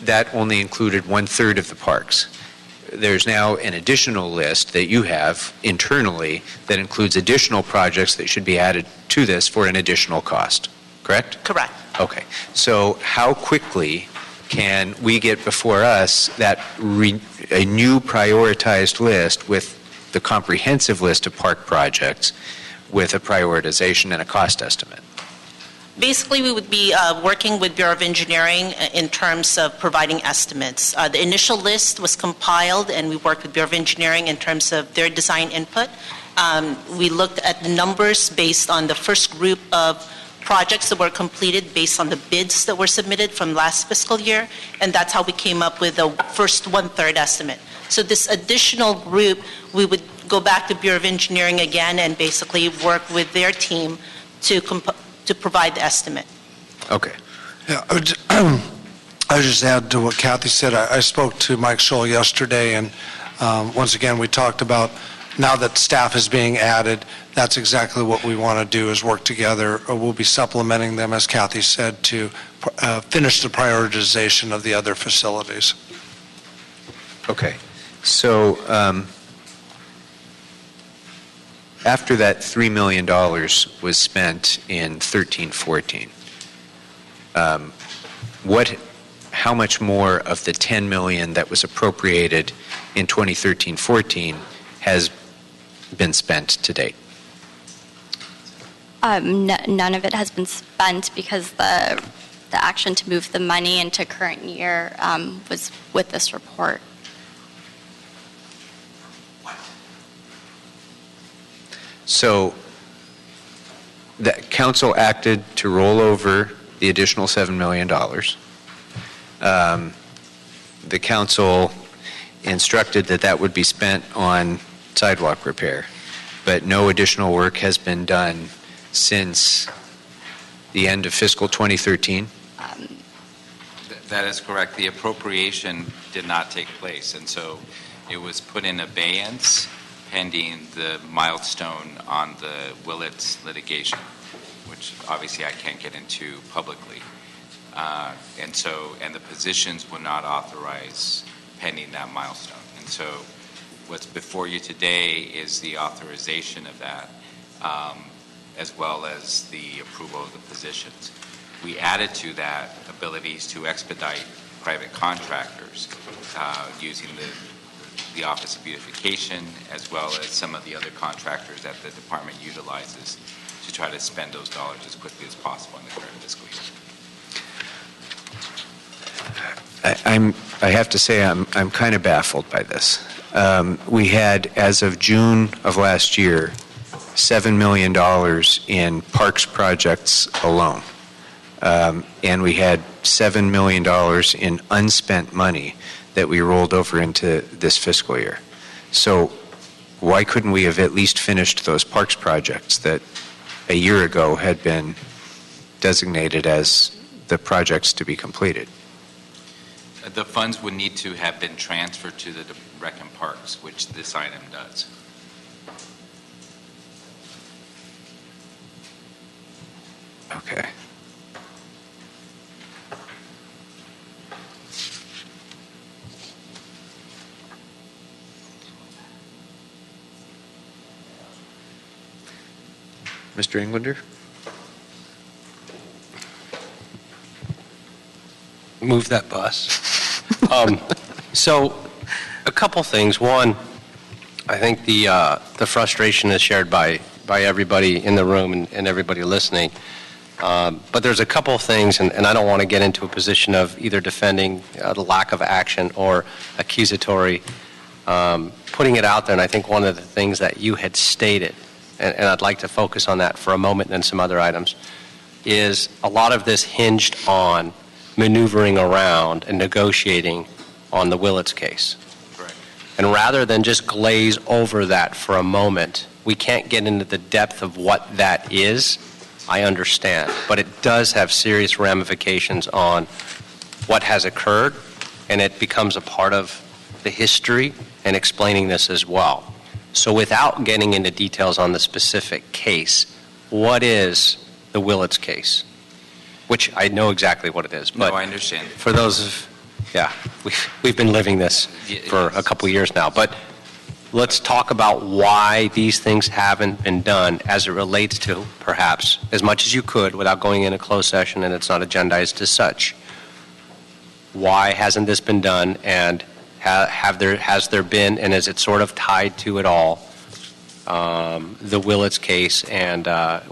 That only included 1/3 of the parks. There's now an additional list that you have internally that includes additional projects that should be added to this for an additional cost, correct? Correct. Okay. So how quickly can we get before us a new prioritized list with the comprehensive list of park projects with a prioritization and a cost estimate? Basically, we would be working with Bureau of Engineering in terms of providing estimates. The initial list was compiled, and we worked with Bureau of Engineering in terms of their design input. We looked at the numbers based on the first group of projects that were completed based on the bids that were submitted from last fiscal year, and that's how we came up with the first 1/3 estimate. So this additional group, we would go back to Bureau of Engineering again and basically work with their team to provide the estimate. Okay. Yeah, I would just add to what Kathy said. I spoke to Mike Scholl yesterday, and once again, we talked about now that staff is being added, that's exactly what we want to do is work together. We'll be supplementing them, as Kathy said, to finish the prioritization of the other facilities. Okay. So after that $3 million was spent in 13-14, how much more of the $10 million that was appropriated in 2013-14 has been spent to date? None of it has been spent because the action to move the money into current year was with this report. So the council acted to roll over the additional $7 million. The council instructed that would be spent on sidewalk repair, but no additional work has been done since the end of fiscal 2013? That is correct. The appropriation did not take place, and so it was put in abeyance pending the milestone on the Willett litigation, which obviously I can't get into publicly. And the positions were not authorized pending that milestone. And so what's before you today is the authorization of that, as well as the approval of the positions. We added to that abilities to expedite private contractors using the Office of Beautification, as well as some of the other contractors that the department utilizes to try to spend those dollars as quickly as possible in the current fiscal year. I have to say I'm kind of baffled by this. We had, as of June of last year, $7 million in parks projects alone. and we had $7 million in unspent money that we rolled over into this fiscal year. So why couldn't we have at least finished those parks projects that a year ago had been designated as the projects to be completed? The funds would need to have been transferred to the Rec and Parks, which this item does. Okay. Mr. Englander? Move that bus. So, a couple things. One, I think the frustration is shared by everybody in the room and everybody listening. But there's a couple of things, and I don't want to get into a position of either defending the lack of action or accusatory, putting it out there. And I think one of the things that you had stated, and I'd like to focus on that for a moment and then some other items, is a lot of this hinged on maneuvering around and negotiating on the Willett's case. Correct. And rather than just glaze over that for a moment, we can't get into the depth of what that is. I understand, but it does have serious ramifications on what has occurred, and it becomes a part of the history and explaining this as well. So without getting into details on the specific case, what is the Willett's case? Which I know exactly what it is, but no, I understand. For those of, we've been living this for a couple of years now, but let's talk about why these things haven't been done as it relates to, perhaps, as much as you could without going in a closed session and it's not agendized as such. Why hasn't this been done, and has there been, and is it sort of tied to it all, the Willett's case, and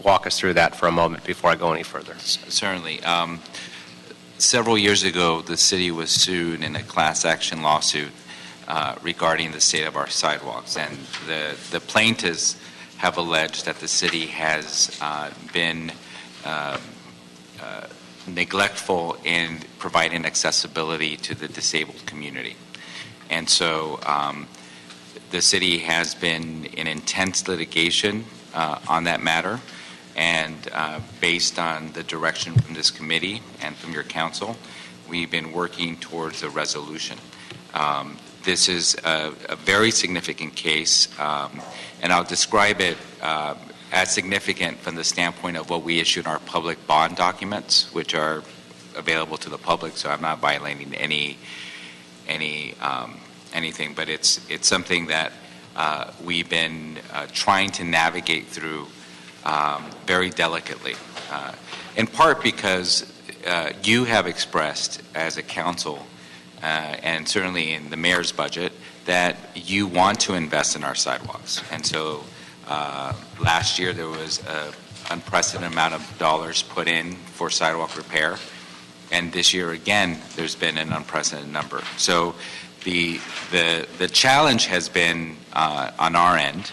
walk us through that for a moment before I go any further. Certainly. Several years ago, the city was sued in a class action lawsuit regarding the state of our sidewalks, and the plaintiffs have alleged that the city has been neglectful in providing accessibility to the disabled community. And so the city has been in intense litigation on that matter, and based on the direction from this committee and from your council, we've been working towards a resolution. This is a very significant case, and I'll describe it as significant from the standpoint of what we issue in our public bond documents, which are available to the public, so I'm not violating anything, but it's something that we've been trying to navigate through very delicately, in part because you have expressed as a council, and certainly in the mayor's budget, that you want to invest in our sidewalks. And so last year there was an unprecedented amount of dollars put in for sidewalk repair, and this year again there's been an unprecedented number. So the challenge has been on our end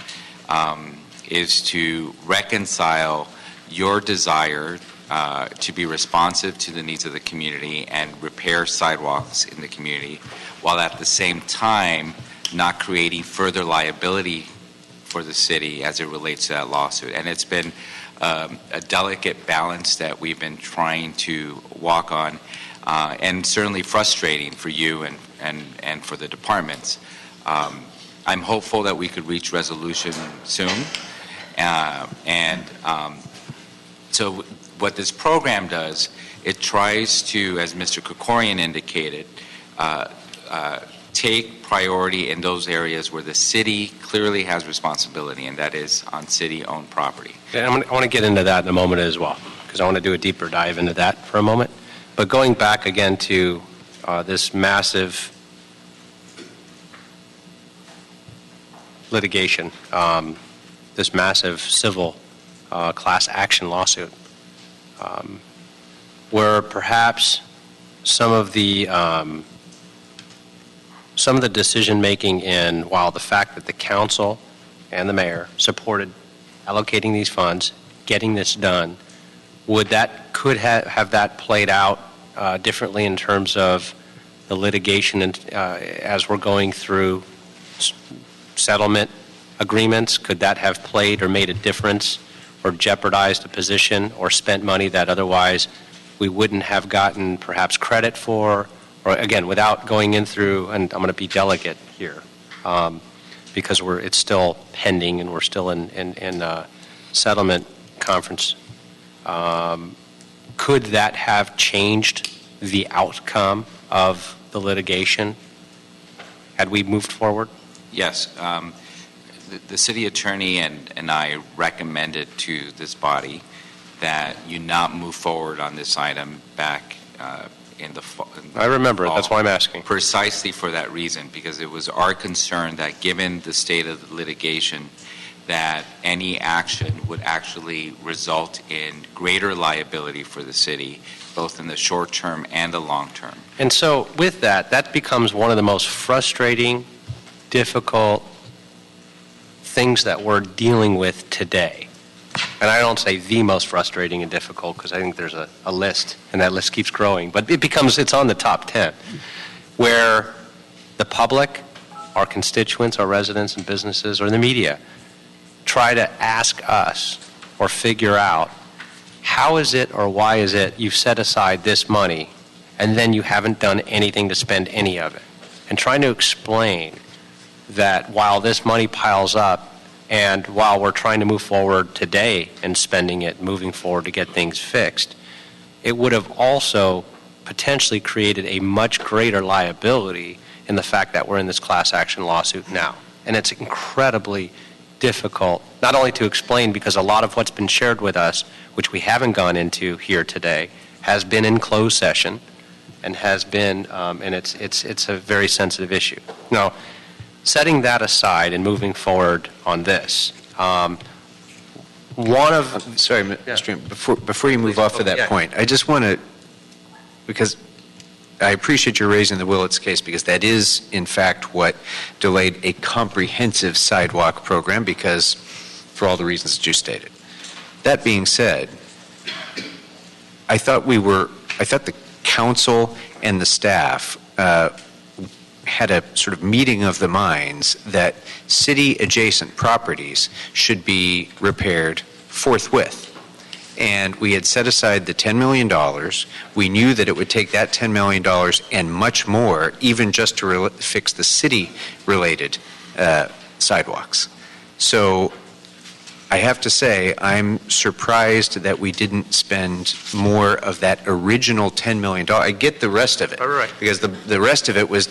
is to reconcile your desire to be responsive to the needs of the community and repair sidewalks in the community, while at the same time not creating further liability for the city as it relates to that lawsuit. And it's been a delicate balance that we've been trying to walk on, and certainly frustrating for you and for the departments. I'm hopeful that we could reach resolution soon. So what this program does, it tries to, as Mr. Krikorian indicated, take priority in those areas where the city clearly has responsibility, and that is on city-owned property. Yeah, I want to get into that in a moment as well, because I want to do a deeper dive into that for a moment. But going back again to this massive litigation, this massive civil class action lawsuit, where perhaps some of the decision making in, while the fact that the council and the mayor supported allocating these funds, getting this done, could have that played out differently in terms of the litigation and as we're going through settlement agreements? Could that have played or made a difference or jeopardized a position or spent money that otherwise we wouldn't have gotten perhaps credit for? Or again, without going in through, and I'm going to be delicate here, because it's still pending and we're still in settlement conference. Could that have changed the outcome of the litigation had we moved forward? Yes. The city attorney and I recommended to this body that you not move forward on this item back in the fall. I remember it. That's why I'm asking. Precisely for that reason, because it was our concern that given the state of the litigation, that any action would actually result in greater liability for the city, both in the short term and the long term. And so with that becomes one of the most frustrating, difficult things that we're dealing with today. And I don't say the most frustrating and difficult because I think there's a list, and that list keeps growing. But it's on the top 10, where the public, our constituents, our residents and businesses, or the media try to ask us or figure out how is it or why is it you've set aside this money and then you haven't done anything to spend any of it. And trying to explain that while this money piles up and while we're trying to move forward today and spending it, moving forward to get things fixed, it would have also potentially created a much greater liability in the fact that we're in this class action lawsuit now. And it's incredibly difficult, not only to explain, because a lot of what's been shared with us, which we haven't gone into here today, has been in closed session and has been, and it's a very sensitive issue. Now, setting that aside and moving forward on this, Sorry, Mr. Before you move off of that point, I just want to, because I appreciate you raising the Willett's case, because that is, in fact, what delayed a comprehensive sidewalk program, because for all the reasons that you stated. That being said, I thought the council and the staff had a sort of meeting of the minds that city-adjacent properties should be repaired forthwith. And we had set aside the $10 million. We knew that it would take that $10 million and much more, even just to fix the city-related sidewalks. So I have to say, I'm surprised that we didn't spend more of that original $10 million. I get the rest of it, because the rest of it was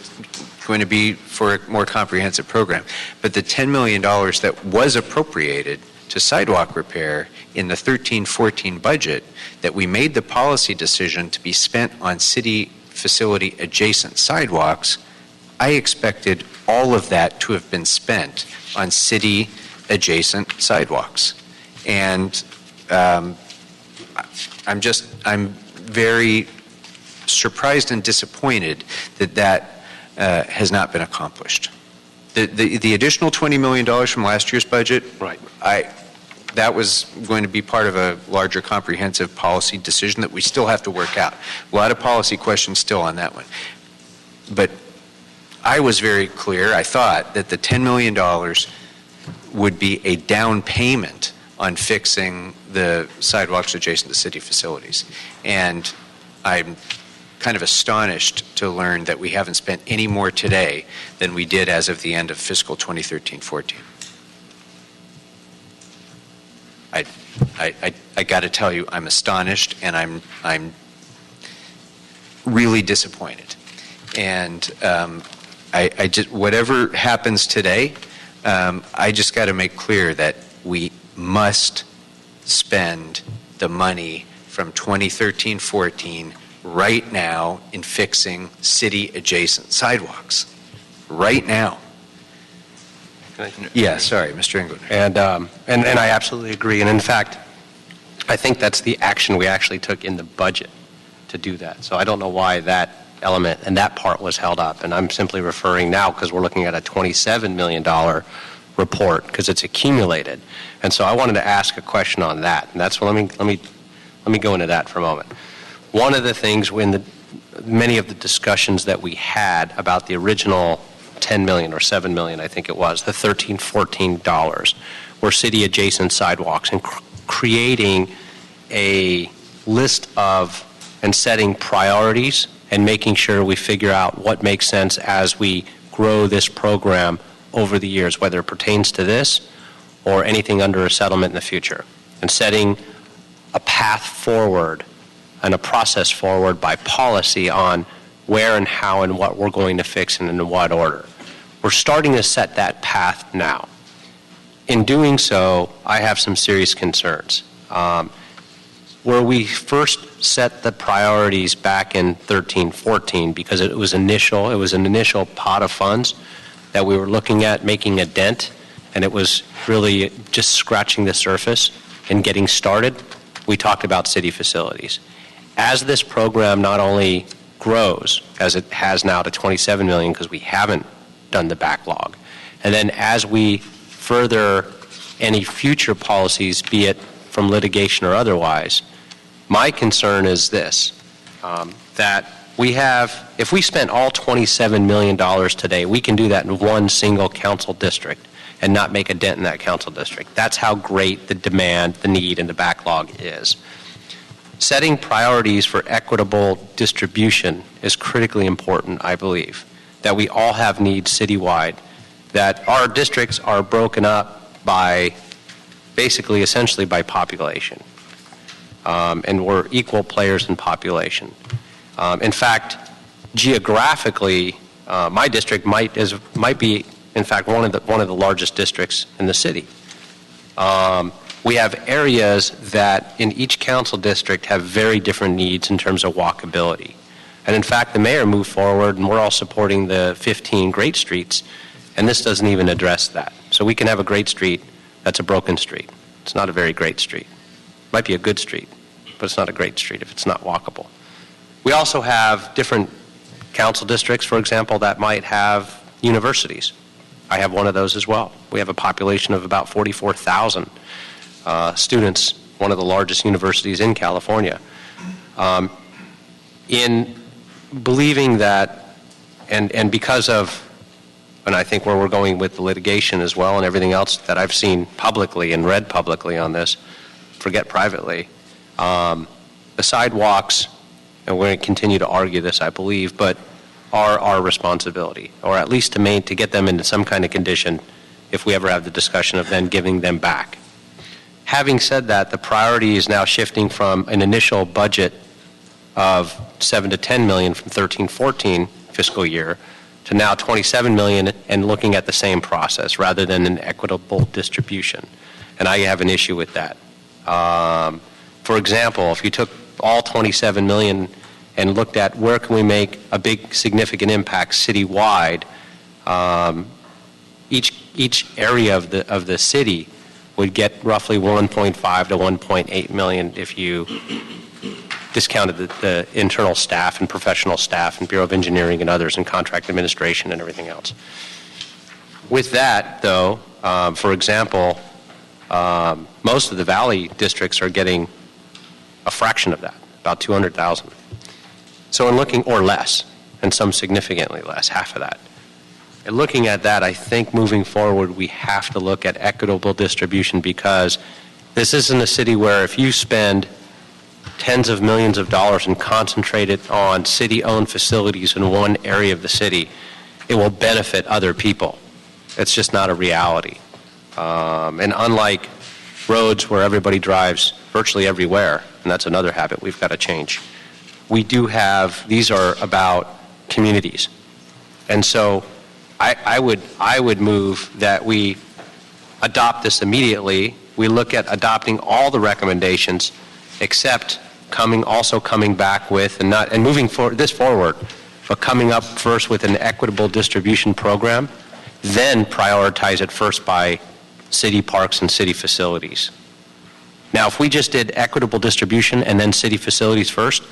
going to be for a more comprehensive program. But the $10 million that was appropriated to sidewalk repair in the 13-14 budget, that we made the policy decision to be spent on city facility adjacent sidewalks, I expected all of that to have been spent on city adjacent sidewalks. And I'm very surprised and disappointed that has not been accomplished. The additional $20 million from last year's budget, that was going to be part of a larger comprehensive policy decision that we still have to work out. A lot of policy questions still on that one. But I was very clear, I thought, that the $10 million would be a down payment on fixing the sidewalks adjacent to city facilities. And I'm kind of astonished to learn that we haven't spent any more today than we did as of the end of fiscal 2013-14. I got to tell you, I'm astonished, and I'm really disappointed. And I just, whatever happens today, I just got to make clear that we must spend the money from 2013-14 right now in fixing city-adjacent sidewalks. Right now. Yeah, sorry, Mr. England. And I absolutely agree. And in fact, I think that's the action we actually took in the budget to do that. So I don't know why that element and that part was held up. And I'm simply referring now because we're looking at a $27 million report because it's accumulated. And so I wanted to ask a question on that. And that's what let let me go into that for a moment. One of the things when many of the discussions that we had about the original 10 million or 7 million, I think it was, the $13, $14 were city adjacent sidewalks, and creating a list of and setting priorities and making sure we figure out what makes sense as we grow this program over the years, whether it pertains to this or anything under a settlement in the future, and setting a path forward and a process forward by policy on where and how and what we're going to fix and in what order. We're starting to set that path now. In doing so, I have some serious concerns. Where we first set the priorities back in 13, 14, because it was an initial pot of funds that we were looking at making a dent, and it was really just scratching the surface and getting started, we talked about city facilities. As this program not only grows, as it has now to 27 million because we haven't done the backlog, and then as we further any future policies, be it from litigation or otherwise, my concern is this, that we have, if we spent all $27 million today, we can do that in one single council district and not make a dent in that council district. That's how great the demand, the need, and the backlog is. Setting priorities for equitable distribution is critically important, I believe, that we all have needs citywide, that our districts are broken up by basically, essentially by population. And we're equal players in population. In fact, geographically, my district might be, in fact, one of the largest districts in the city. We have areas that in each council district have very different needs in terms of walkability. And in fact, the mayor moved forward, and we're all supporting the 15 great streets, and this doesn't even address that. So we can have a great street that's a broken street. It's not a very great street. It might be a good street, but it's not a great street if it's not walkable. We also have different council districts, for example, that might have universities. I have one of those as well. We have a population of about 44,000 students, one of the largest universities in California. In believing that, and because of, and I think where we're going with the litigation as well and everything else that I've seen publicly and read publicly on this, forget privately, the sidewalks, and we're going to continue to argue this, I believe, but are our responsibility, or at least to get them into some kind of condition if we ever have the discussion of then giving them back. Having said that, the priority is now shifting from an initial budget of 7 to 10 million from 13-14 fiscal year to now 27 million and looking at the same process rather than an equitable distribution. And I have an issue with that. For example, if you took all 27 million and looked at where can we make a big significant impact citywide, each area of the city would get roughly 1.5 to 1.8 million if you discounted the internal staff and professional staff and Bureau of Engineering and others and contract administration and everything else. With that, though, for example, most of the valley districts are getting a fraction of that, about 200,000. So in looking, or less, and some significantly less, half of that. And looking at that, I think moving forward, we have to look at equitable distribution because this isn't a city where if you spend tens of millions of dollars and concentrate it on city-owned facilities in one area of the city, it will benefit other people. It's just not a reality. And unlike roads where everybody drives virtually everywhere, and that's another habit we've got to change, we do have, these are about communities. And so I would move that we adopt this immediately. We look at adopting all the recommendations except also coming back with, and moving this forward, but coming up first with an equitable distribution program, then prioritize it first by city parks and city facilities. Now, if we just did equitable distribution and then city facilities first,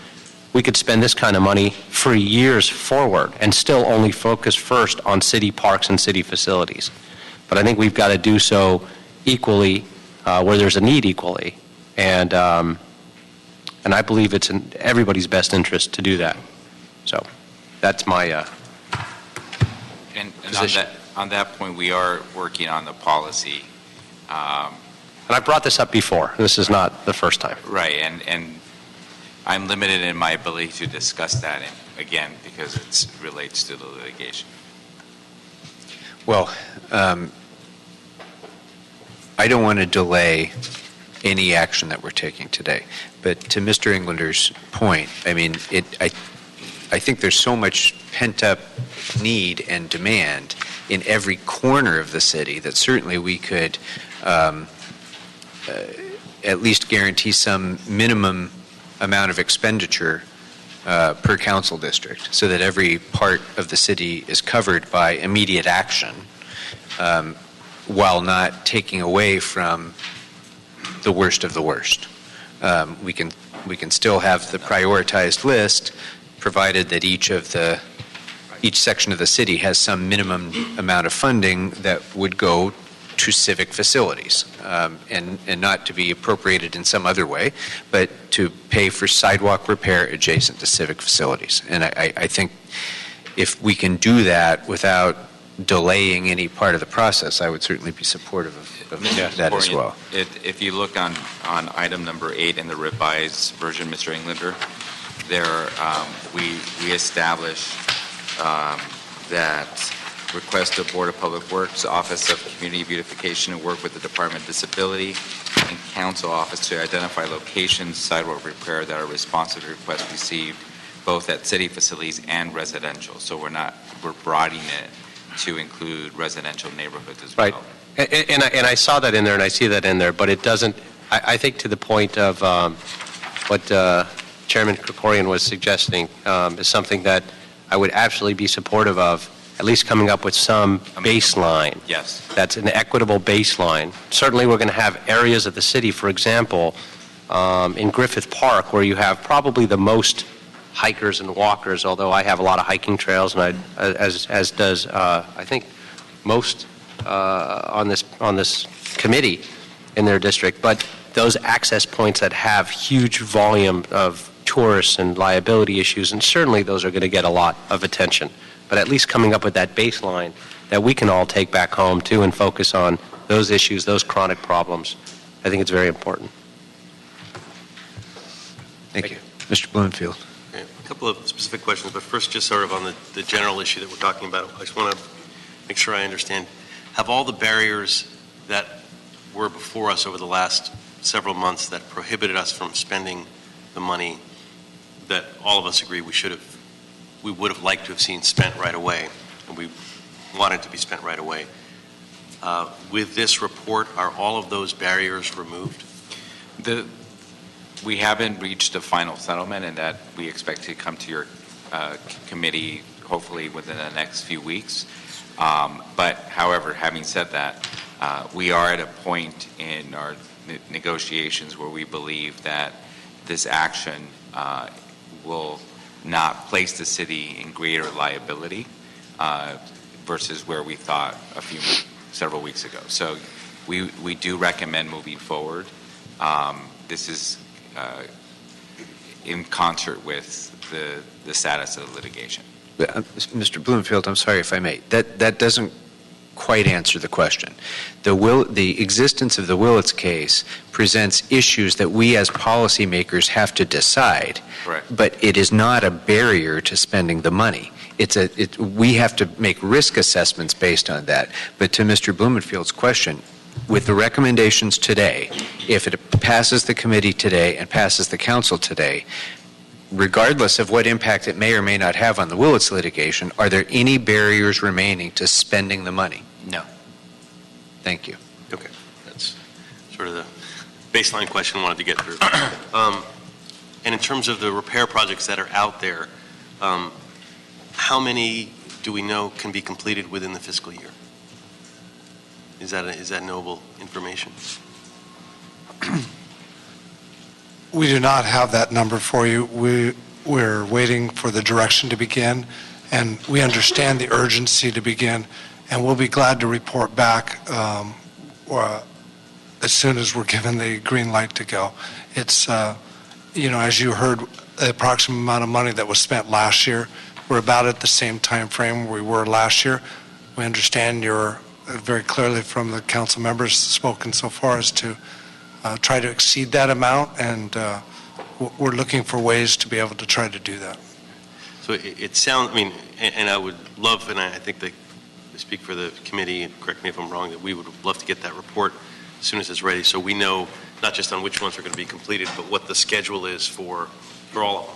we could spend this kind of money for years forward and still only focus first on city parks and city facilities. But I think we've got to do so equally where there's a need equally. And and I believe it's in everybody's best interest to do that. So that's my And position. on that point, we are working on the policy. And I brought this up before. This is not the first time. Right, and I'm limited in my ability to discuss that, again, because it relates to the litigation. Well, I don't want to delay any action that we're taking today. But to Mr. Englander's point, I mean, I think there's so much pent-up need and demand in every corner of the city that certainly we could at least guarantee some minimum amount of expenditure per council district so that every part of the city is covered by immediate action while not taking away from the worst of the worst. We can still have the prioritized list provided that each section of the city has some minimum amount of funding that would go to civic facilities and not to be appropriated in some other way, but to pay for sidewalk repair adjacent to civic facilities. And I think if we can do that without delaying any part of the process, I would certainly be supportive of that as well. If you look on item number 8 in the revised version, Mr. Englander, there we established that request of Board of Public Works, Office of Community Beautification, and work with the Department of Disability and Council Office to identify locations, sidewalk repair that are responsive to requests received both at city facilities and residential. So we're broadening it to include residential neighborhoods as well. Right. And I saw that in there, and I see that in there, but it doesn't, I think to the point of what Chairman Krikorian was suggesting is something that I would absolutely be supportive of, at least coming up with some baseline. Yes. That's an equitable baseline. Certainly we're going to have areas of the city, for example, in Griffith Park, where you have probably the most hikers and walkers, although I have a lot of hiking trails, and as does I think most on this committee in their district. But those access points that have huge volume of tourists and liability issues, and certainly those are going to get a lot of attention. But at least coming up with that baseline that we can all take back home too and focus on those issues, those chronic problems, I think it's very important. Thank you. Mr. Bloomfield. A couple of specific questions, but first just sort of on the general issue that we're talking about. I just want to make sure I understand. Have all the barriers that were before us over the last several months that prohibited us from spending the money that all of us agree we would have liked to have seen spent right away, and we wanted to be spent right away. With this report, are all of those barriers removed? We haven't reached a final settlement, and that we expect to come to your committee hopefully within the next few weeks. But however, having said that, we are at a point in our negotiations where we believe that this action will not place the city in greater liability versus where we thought several weeks ago. So we do recommend moving forward. This is in concert with the status of the litigation. Mr. Bloomfield, I'm sorry if I may. That doesn't quite answer the question. The existence of the Willett's case presents issues that we as policymakers have to decide. Correct. But it is not a barrier to spending the money. We have to make risk assessments based on that. But to Mr. Bloomfield's question, with the recommendations today, if it passes the committee today and passes the council today, regardless of what impact it may or may not have on the Willett's litigation, are there any barriers remaining to spending the money? No. Thank you. Okay. That's sort of the baseline question I wanted to get through. And in terms of the repair projects that are out there, how many do we know can be completed within the fiscal year? Is that knowable information? We do not have that number for you. We're waiting for the direction to begin, and we understand the urgency to begin, and we'll be glad to report back as soon as we're given the green light to go. as you heard, the approximate amount of money that was spent last year, we're about at the same time frame we were last year. We understand you're very clearly from the council members spoken so far as to try to exceed that amount, and we're looking for ways to be able to try to do that. So it sounds, I mean, and I would love, and I think that I speak for the committee, and correct me if I'm wrong, that we would love to get that report as soon as it's ready, so we know not just on which ones are going to be completed, but what the schedule is for all of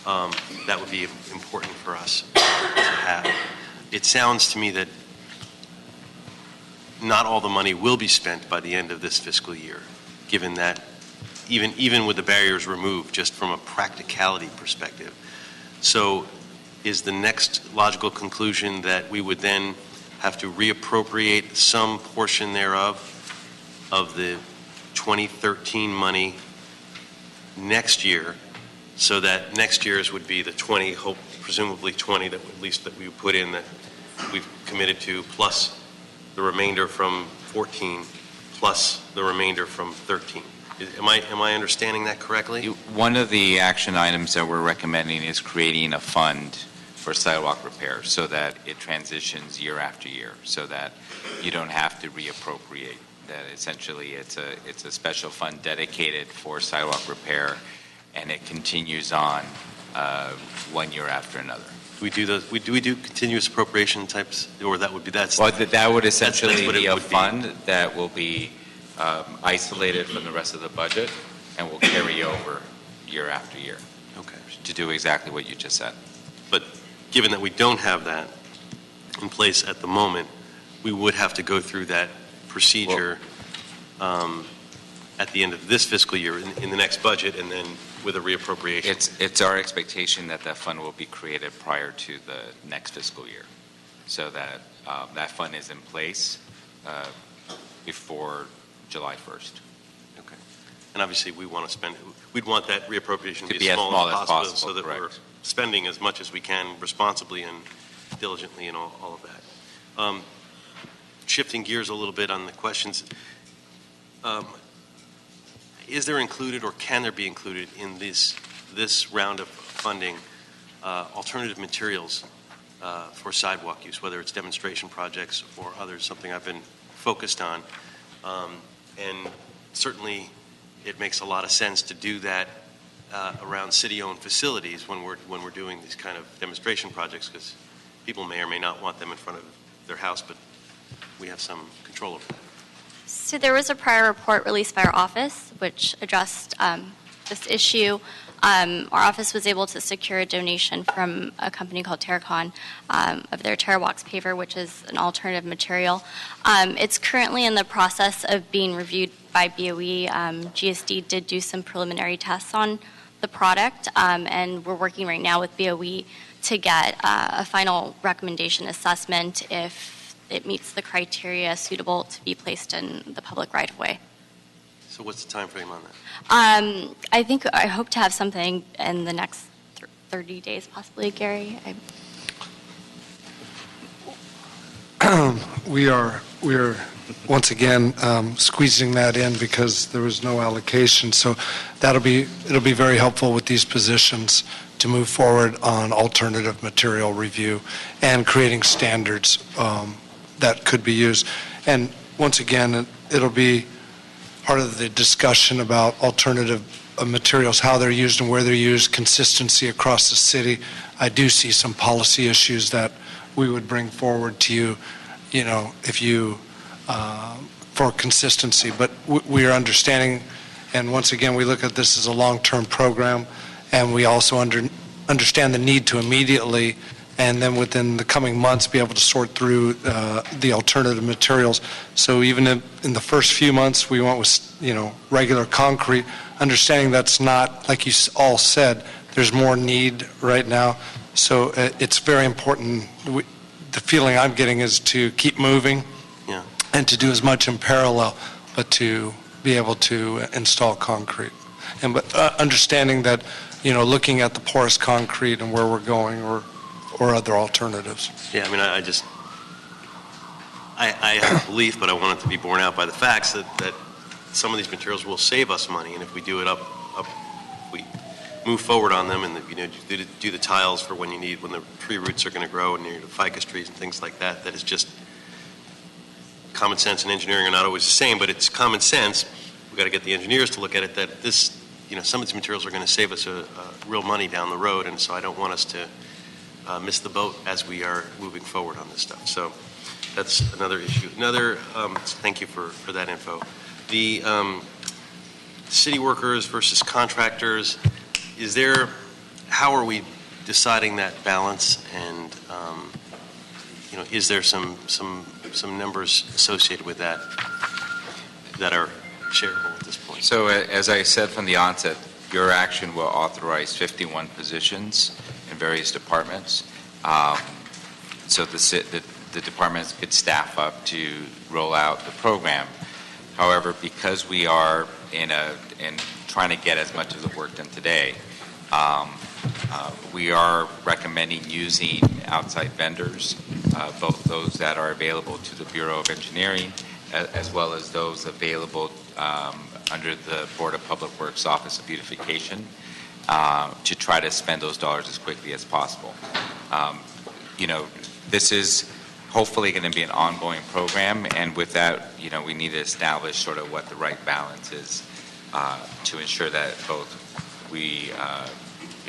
them. That would be important for us to have. It sounds to me that not all the money will be spent by the end of this fiscal year, given that even with the barriers removed, just from a practicality perspective. So is the next logical conclusion that we would then have to reappropriate some portion thereof of the 2013 money next year, so that next year's would be the 20, presumably 20 that at least that we put in that we've committed to, plus the remainder from 14, plus the remainder from 13. Am I understanding that correctly? One of the action items that we're recommending is creating a fund for sidewalk repairs so that it transitions year after year, so that you don't have to reappropriate. That essentially it's a special fund dedicated for sidewalk repair, and it continues on 1 year after another. Do we do continuous appropriation types, or that would be that would essentially be a fund that will be isolated from the rest of the budget and will carry over year after year. Okay. To do exactly what you just said. But given that we don't have that in place at the moment, we would have to go through that procedure at the end of this fiscal year in the next budget, and then with a reappropriation. It's our expectation that that fund will be created prior to the next fiscal year, so that that fund is in place before July 1st. Okay. And obviously we want to spend, we'd want that reappropriation to be as small as possible, so that correct. we're spending as much as we can responsibly and diligently and all of that. Shifting gears a little bit on the questions, is there included or can there be included in this round of funding alternative materials for sidewalk use, whether it's demonstration projects or others, something I've been focused on? And certainly it makes a lot of sense to do that around city-owned facilities when we're doing these kind of demonstration projects, because people may or may not want them in front of their house, but we have some control over that. So there was a prior report released by our office which addressed this issue. Our office was able to secure a donation from a company called Terracon of their Sidewalks paver, which is an alternative material. It's currently in the process of being reviewed by BOE. GSD did do some preliminary tests on the product, and we're working right now with BOE to get a final recommendation assessment if it meets the criteria suitable to be placed in the public right-of-way. So what's the time frame on that? I hope to have something in the next 30 days, possibly, Gary. We are once again squeezing that in because there was no allocation. So it'll be very helpful with these positions to move forward on alternative material review and creating standards that could be used. And once again, it'll be part of the discussion about alternative materials, how they're used and where they're used, consistency across the city. I do see some policy issues that we would bring forward to you, if you, for consistency. But we are understanding, and once again, we look at this as a long-term program, and we also understand the need to immediately, and then within the coming months, be able to sort through the alternative materials. So even in the first few months, we went with, regular concrete, understanding that's not, like you all said, there's more need right now. So it's very important. The feeling I'm getting is to keep moving and to do as much in parallel, but to be able to install concrete. And but understanding that, looking at the porous concrete and where we're going, or other alternatives. Yeah, I mean, I have a belief, but I want it to be borne out by the facts that some of these materials will save us money, and if we do it move forward on them and, do the tiles for when the tree roots are going to grow near the ficus trees and things like that. That is just common sense and engineering are not always the same, but it's common sense. We've got to get the engineers to look at it that this, some of these materials are going to save us a real money down the road, and so I don't want us to miss the boat as we are moving forward on this stuff. So that's another issue. Thank you for that info. The city workers versus contractors, how are we deciding that balance, and is there some numbers associated with that are shareable at this point? So as I said from the onset, your action will authorize 51 positions in various departments. So the departments could staff up to roll out the program. However, because we are in trying to get as much of the work done today, we are recommending using outside vendors, both those that are available to the Bureau of Engineering, as well as those available under the Board of Public Works Office of Beautification, to try to spend those dollars as quickly as possible. This is hopefully going to be an ongoing program, and with that, we need to establish sort of what the right balance is to ensure that both we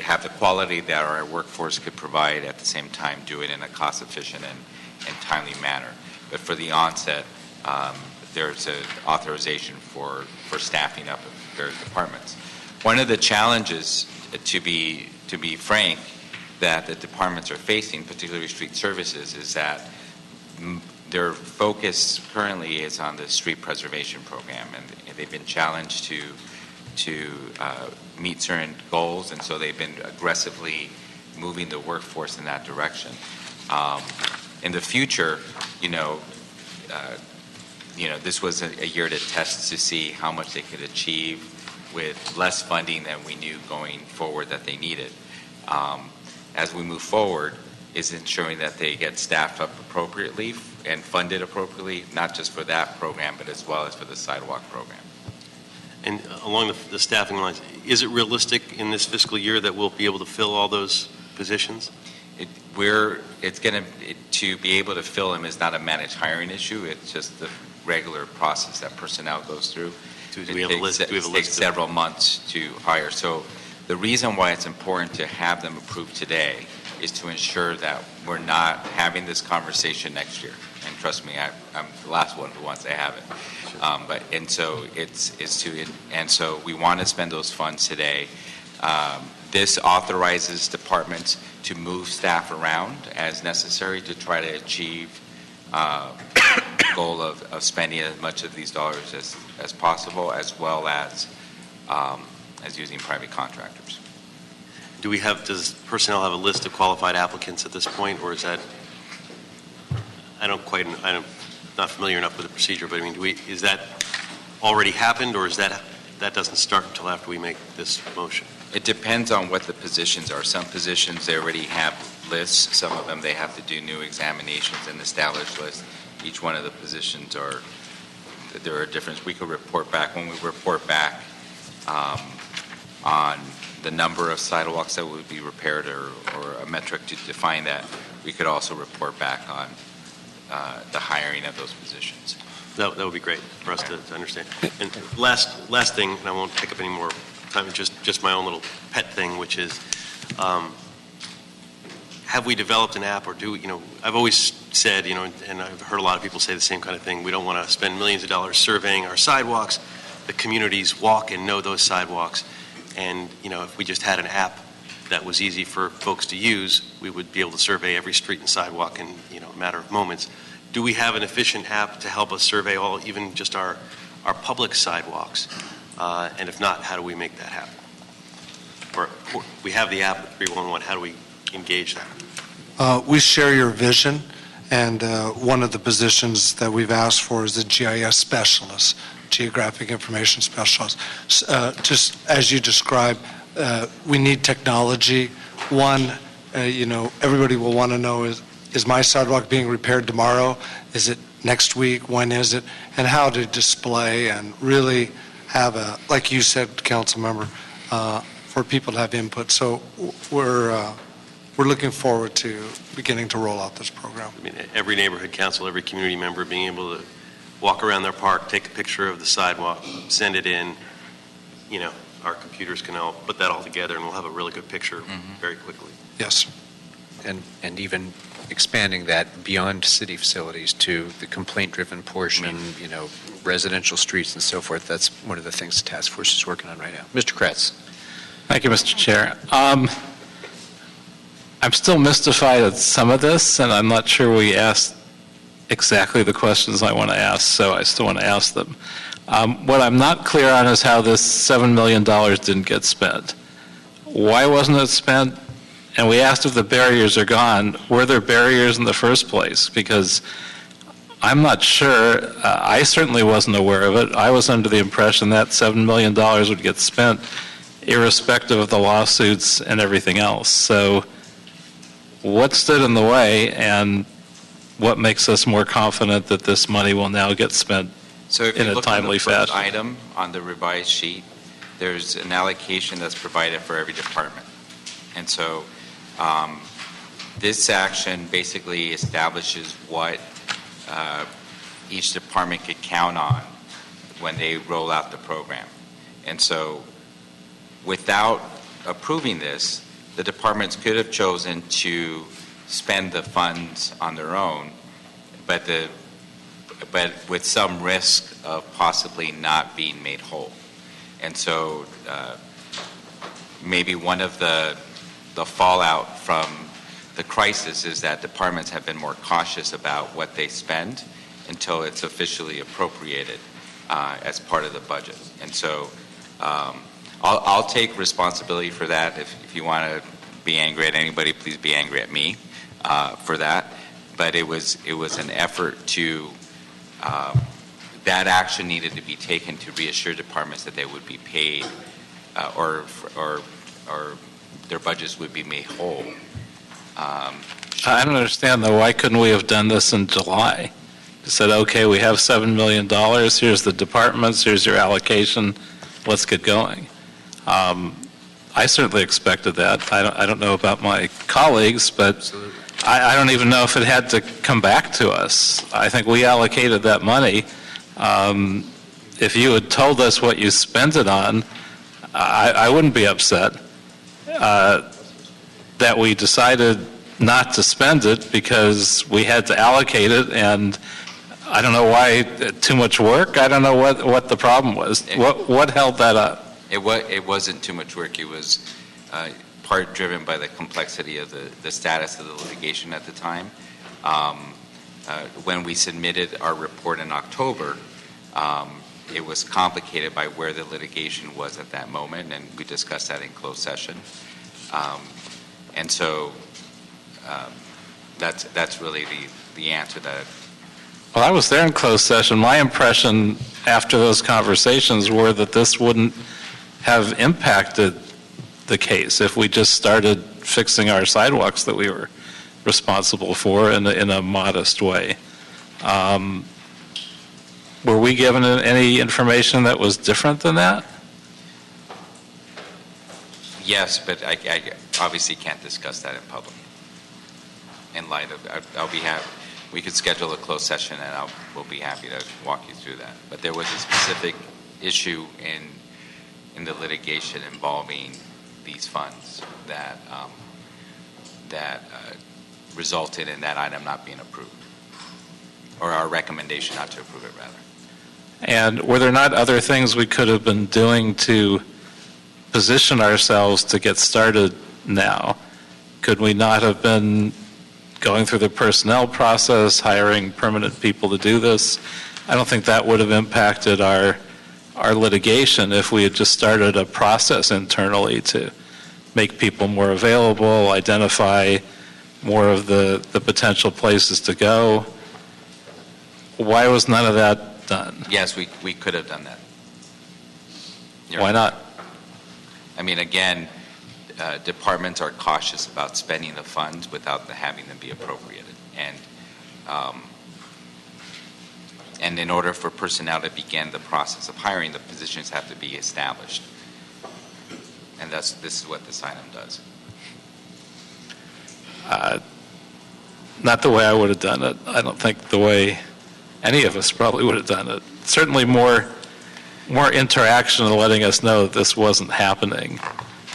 have the quality that our workforce could provide, at the same time do it in a cost-efficient and timely manner. But for the onset, there's an authorization for staffing up various departments. One of the challenges, to be frank, that the departments are facing, particularly street services, is that their focus currently is on the street preservation program, and they've been challenged to meet certain goals, and so they've been aggressively moving the workforce in that direction. In the future, this was a year to test to see how much they could achieve with less funding than we knew going forward that they needed. As we move forward, is ensuring that they get staffed up appropriately and funded appropriately, not just for that program, but as well as for the Sidewalk program. And along the staffing lines, is it realistic in this fiscal year that we'll be able to fill all those positions? To be able to fill them is not a managed hiring issue. It's just the regular process that personnel goes through. It takes several months to hire. So the reason why it's important to have them approved today is to ensure that we're not having this conversation next year. And trust me, I'm the last one who wants to have it. So we want to spend those funds today. This authorizes departments to move staff around as necessary to try to achieve the goal of spending as much of these dollars as possible, as well as using private contractors. Does personnel have a list of qualified applicants at this point, or is that, I'm not familiar enough with the procedure, but is that already happened, or is that doesn't start until after we make this motion? It depends on what the positions are. Some positions, they already have lists. Some of them, they have to do new examinations and establish lists. Each one of the positions there are differences. We could report back. When we report back on the number of sidewalks that would be repaired, or a metric to define that, we could also report back on the hiring of those positions. That would be great for us to understand. And last thing, and I won't take up any more time, just my own little pet thing, which is, have we developed an app, or I've always said, and I've heard a lot of people say the same kind of thing, we don't want to spend millions of dollars surveying our sidewalks. The communities walk and know those sidewalks. And, if we just had an app that was easy for folks to use, we would be able to survey every street and sidewalk in, a matter of moments. Do we have an efficient app to help us survey even just our public sidewalks? And if not, how do we make that happen? Or we have the app at 311, how do we engage that? We share your vision, and one of the positions that we've asked for is a GIS specialist, Geographic Information Specialist. Just as you described, we need technology. One, everybody will want to know is my sidewalk being repaired tomorrow? Is it next week? When is it? And how to display and really have like you said, council member, for people to have input. So we're looking forward to beginning to roll out this program. I mean, every neighborhood council, every community member being able to walk around their park, take a picture of the sidewalk, send it in, you know, our computers can all put that all together and we'll have a really good picture very quickly. Yes. And even expanding that beyond city facilities to the complaint-driven portion, you know, residential streets and so forth. That's one of the things the task force is working on right now. Mr. Kretz. Thank you, Mr. Chair. I'm still mystified at some of this, and I'm not sure we asked exactly the questions I want to ask, so I still want to ask them. What I'm not clear on is how this $7 million didn't get spent. Why wasn't it spent? And we asked if the barriers are gone. Were there barriers in the first place? Because I'm not sure. I certainly wasn't aware of it. I was under the impression that $7 million would get spent irrespective of the lawsuits and everything else. So what stood in the way, and what makes us more confident that this money will now get spent So if in you a look on timely the first fashion? item on the revised sheet, there's an allocation that's provided for every department. And so this action basically establishes what each department could count on when they roll out the program. And so without approving this, the departments could have chosen to spend the funds on their own, but with some risk of possibly not being made whole. And so maybe one of the fallout from the crisis is that departments have been more cautious about what they spend until it's officially appropriated as part of the budget. And so I'll take responsibility for that. If you want to be angry at anybody, please be angry at me for that. But it was an effort to that action needed to be taken to reassure departments that they would be paid or their budgets would be made whole. I don't understand, though. Why couldn't we have done this in July? Said, okay, we have $7 million. Here's the departments. Here's your allocation. Let's get going. I certainly expected that. I don't know about my colleagues, but I don't even know if it had to come back to us. I think we allocated that money. If you had told us what you spent it on, I wouldn't be upset. That we decided not to spend it because we had to allocate it, and I don't know why, too much work. I don't know what the problem was. What held that up? It wasn't too much work. It was part driven by the complexity of the status of the litigation at the time. When we submitted our report in October, it was complicated by where the litigation was at that moment, and we discussed that in closed session. And so that's really the answer to that. Well, I was there in closed session. My impression after those conversations were that this wouldn't have impacted the case if we just started fixing our sidewalks that we were responsible for in a modest way. Were we given any information that was different than that? Yes, but I obviously can't discuss that in public. In light of, I'll be happy. We could schedule a closed session, and we'll be happy to walk you through that. But there was a specific issue in the litigation involving these funds that resulted in that item not being approved, or our recommendation not to approve it, rather. And were there not other things we could have been doing to position ourselves to get started now? Could we not have been going through the personnel process, hiring permanent people to do this? I don't think that would have impacted our litigation if we had just started a process internally to make people more available, identify more of the potential places to go. Why was none of that done? Yes, we could have done that. Why not? I mean, again, departments are cautious about spending the funds without having them be appropriated. And in order for personnel to begin the process of hiring, the positions have to be established. And this is what this item does. Not the way I would have done it. I don't think the way any of us probably would have done it. Certainly more interaction and letting us know that this wasn't happening,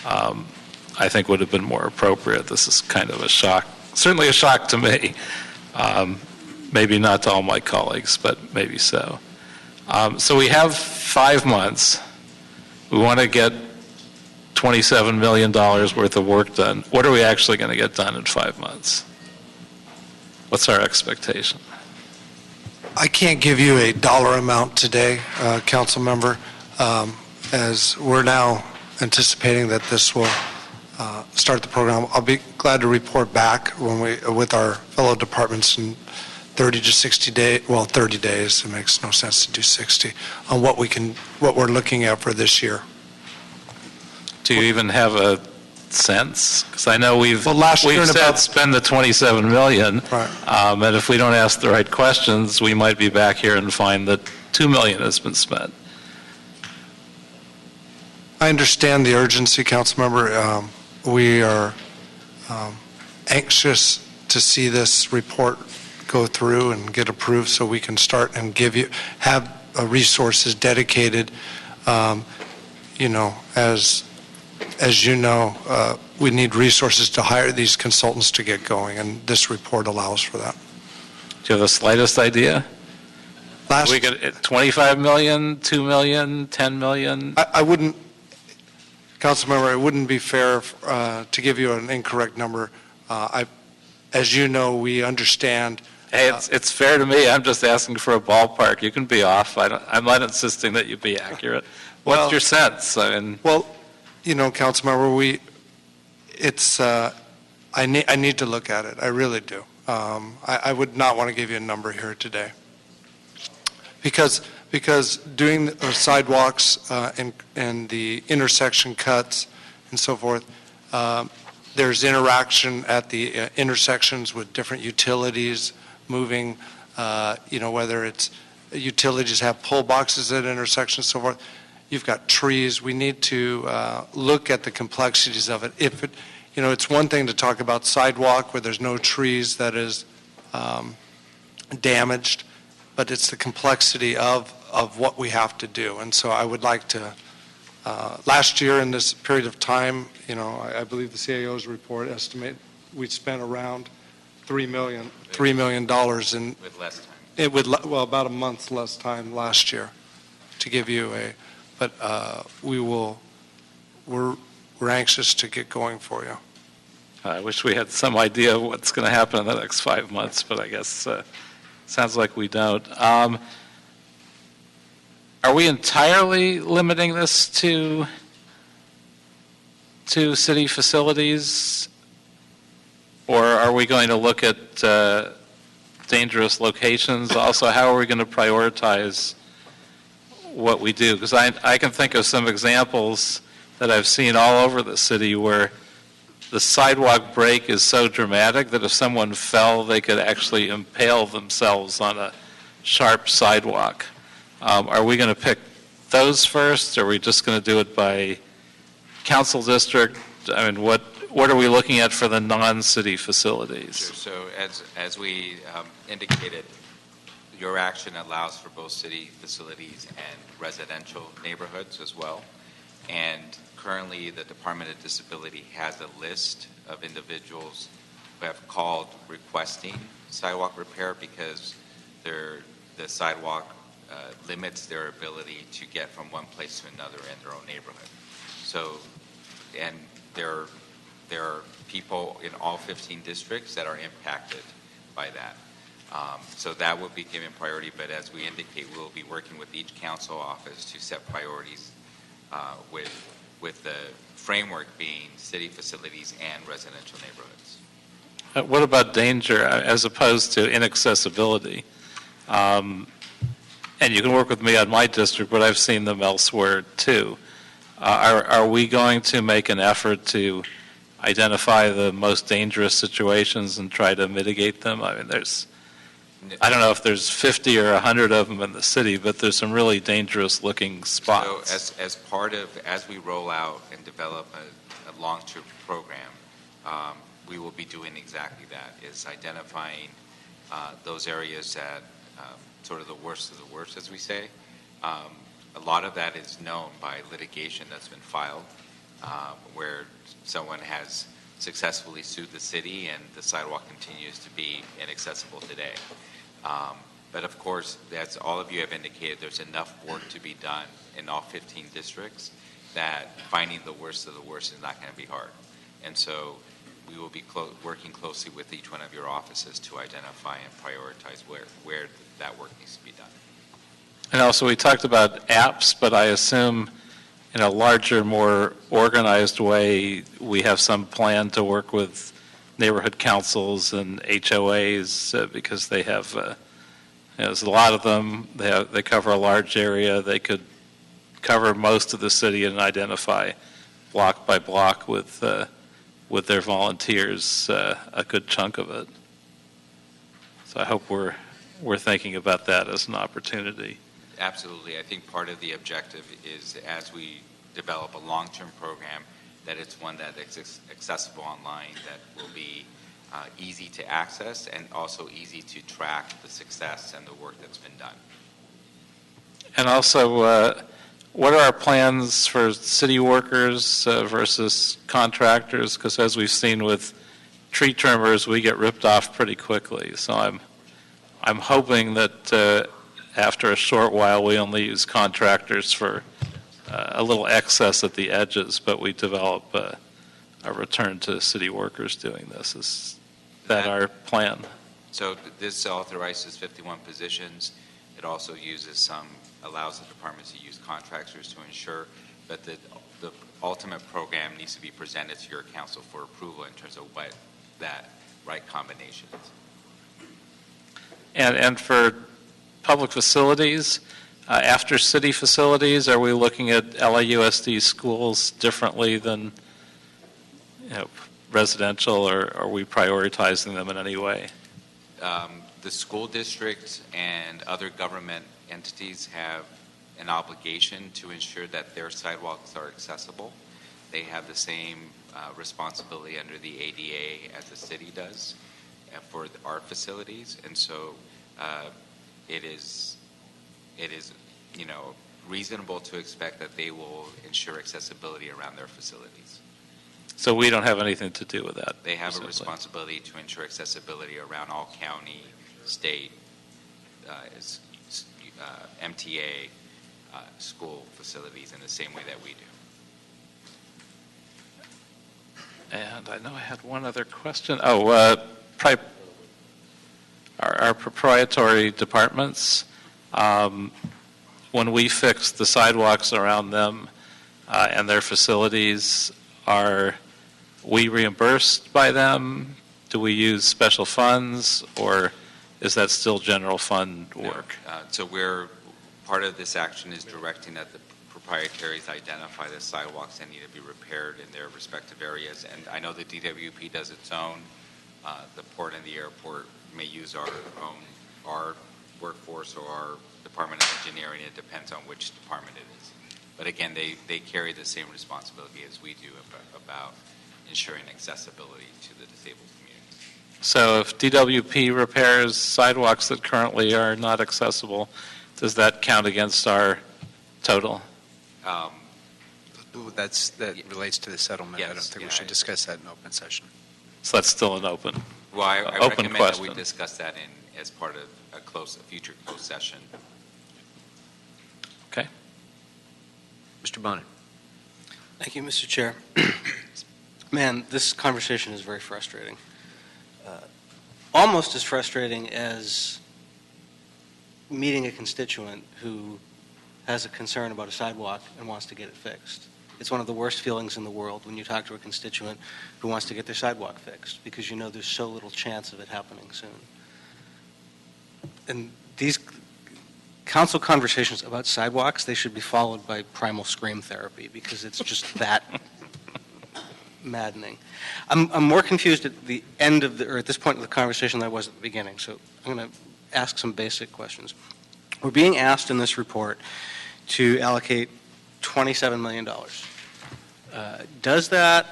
I think would have been more appropriate. This is kind of a shock, certainly a shock to me. Maybe not to all my colleagues, but maybe so. So we have 5 months. We want to get $27 million worth of work done. What are we actually going to get done in 5 months? What's our expectation? I can't give you a dollar amount today, council member, as we're now anticipating that this will start the program. I'll be glad to report back when with our fellow departments in 30 to 60 days, well, 30 days, it makes no sense to do 60, on what we're looking at for this year. Do you even have a sense? Because I know we've said spend the $27 million, right. And if we don't ask the right questions, we might be back here and find that $2 million has been spent. I understand the urgency, council member. We are anxious to see this report go through and get approved so we can start and have resources dedicated. As you know, we need resources to hire these consultants to get going, and this report allows for that. Do you have the slightest idea? We get $25 million, $2 million, $10 million? I wouldn't, council member, it wouldn't be fair to give you an incorrect number. As you know, we understand. Hey, it's fair to me. I'm just asking for a ballpark. You can be off. I'm not insisting that you be accurate. What's your sense? Council member, I need to look at it. I really do. I would not want to give you a number here today. Because doing the sidewalks and the intersection cuts and so forth, there's interaction at the intersections with different utilities moving, whether it's utilities have pull boxes at intersections and so forth. You've got trees. We need to look at the complexities of it. It's one thing to talk about sidewalk where there's no trees that is damaged, but it's the complexity of what we have to do. And so I would like to, last year in this period of time, I believe the CAO's report estimate we'd spent around $3 million in. With less time. About a month less time last year to give you but we're anxious to get going for you. I wish we had some idea of what's going to happen in the next 5 months, but I guess sounds like we don't. Are we entirely limiting this to city facilities, or are we going to look at dangerous locations? Also, how are we going to prioritize what we do? Because I can think of some examples that I've seen all over the city where the sidewalk break is so dramatic that if someone fell, they could actually impale themselves on a sharp sidewalk. Are we going to pick those first, or are we just going to do it by council district? I mean, what are we looking at for the non-city facilities? Sure. So as we indicated, your action allows for both city facilities and residential neighborhoods as well. And currently, the Department of Disability has a list of individuals who have called requesting sidewalk repair because the sidewalk limits their ability to get from one place to another in their own neighborhood. So, and there are people in all 15 districts that are impacted by that. So that will be given priority, but as we indicate, we'll be working with each council office to set priorities with the framework being city facilities and residential neighborhoods. What about danger as opposed to inaccessibility? And you can work with me on my district, but I've seen them elsewhere too. Are we going to make an effort to identify the most dangerous situations and try to mitigate them? I mean, I don't know if there's 50 or 100 of them in the city, but there's some really dangerous looking spots. So as part of, as we roll out and develop a long-term program, we will be doing exactly that, is identifying those areas that sort of the worst of the worst, as we say. A lot of that is known by litigation that's been filed, where someone has successfully sued the city and the sidewalk continues to be inaccessible today. But of course, as all of you have indicated, there's enough work to be done in all 15 districts that finding the worst of the worst is not going to be hard. And so we will be working closely with each one of your offices to identify and prioritize where that work needs to be done. And also, we talked about apps, but I assume in a larger, more organized way, we have some plan to work with neighborhood councils and HOAs because they have, there's a lot of them. They cover a large area. They could cover most of the city and identify block by block with their volunteers a good chunk of it. So I hope we're thinking about that as an opportunity. Absolutely. I think part of the objective is, as we develop a long-term program, that it's one that is accessible online, that will be easy to access and also easy to track the success and the work that's been done. And also, what are our plans for city workers versus contractors? Because as we've seen with tree trimmers, we get ripped off pretty quickly. So I'm hoping that after a short while, we only use contractors for a little excess at the edges, but we develop a return to city workers doing this. Is that our plan? So this authorizes 51 positions. It also allows the departments to use contractors to ensure that the ultimate program needs to be presented to your council for approval in terms of what that right combination is. And for public facilities, after city facilities, are we looking at LAUSD schools differently than residential, or are we prioritizing them in any way? The school district and other government entities have an obligation to ensure that their sidewalks are accessible. They have the same responsibility under the ADA as the city does for our facilities, and so it is reasonable to expect that they will ensure accessibility around their facilities. So we don't have anything to do with that? They have a responsibility to ensure accessibility around all county, state, MTA, school facilities in the same way that we do. And I know I had one other question. Our proprietary departments, when we fix the sidewalks around them and their facilities, are we reimbursed by them? Do we use special funds, or is that still general fund work? No. So part of this action is directing that the proprietaries identify the sidewalks that need to be repaired in their respective areas. And I know the DWP does its own. The port and the airport may use our workforce or our Department of Engineering. It depends on which department it is. But again, they carry the same responsibility as we do about ensuring accessibility to the disabled community. So if DWP repairs sidewalks that currently are not accessible, does that count against our total? That relates to the settlement. Yes, I don't think we should discuss that in open session. So that's still an open Well, I open recommend question. that we discuss that as part of a future closed session. Okay. Mr. Bonin. Thank you, Mr. Chair. Man, this conversation is very frustrating. Almost as frustrating as meeting a constituent who has a concern about a sidewalk and wants to get it fixed. It's one of the worst feelings in the world when you talk to a constituent who wants to get their sidewalk fixed, because you know there's so little chance of it happening soon. And these council conversations about sidewalks, they should be followed by primal scream therapy, because it's just that maddening. I'm more confused at the end of or at this point of the conversation than I was at the beginning, so I'm going to ask some basic questions. We're being asked in this report to allocate $27 million. Does that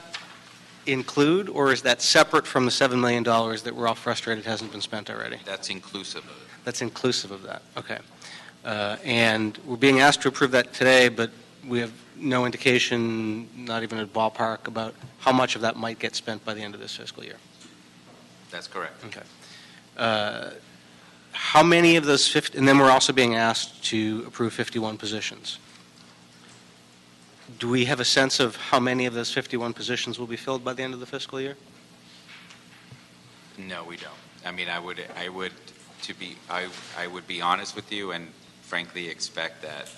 include, or is that separate from the $7 million that we're all frustrated hasn't been spent already? That's inclusive of it. That's inclusive of that, okay. And we're being asked to approve that today, but we have no indication, not even a ballpark, about how much of that might get spent by the end of this fiscal year. That's correct. Okay. How many of those 50, and then we're also being asked to approve 51 positions. Do we have a sense of how many of those 51 positions will be filled by the end of the fiscal year? No, we don't. I mean, I would be honest with you and frankly expect that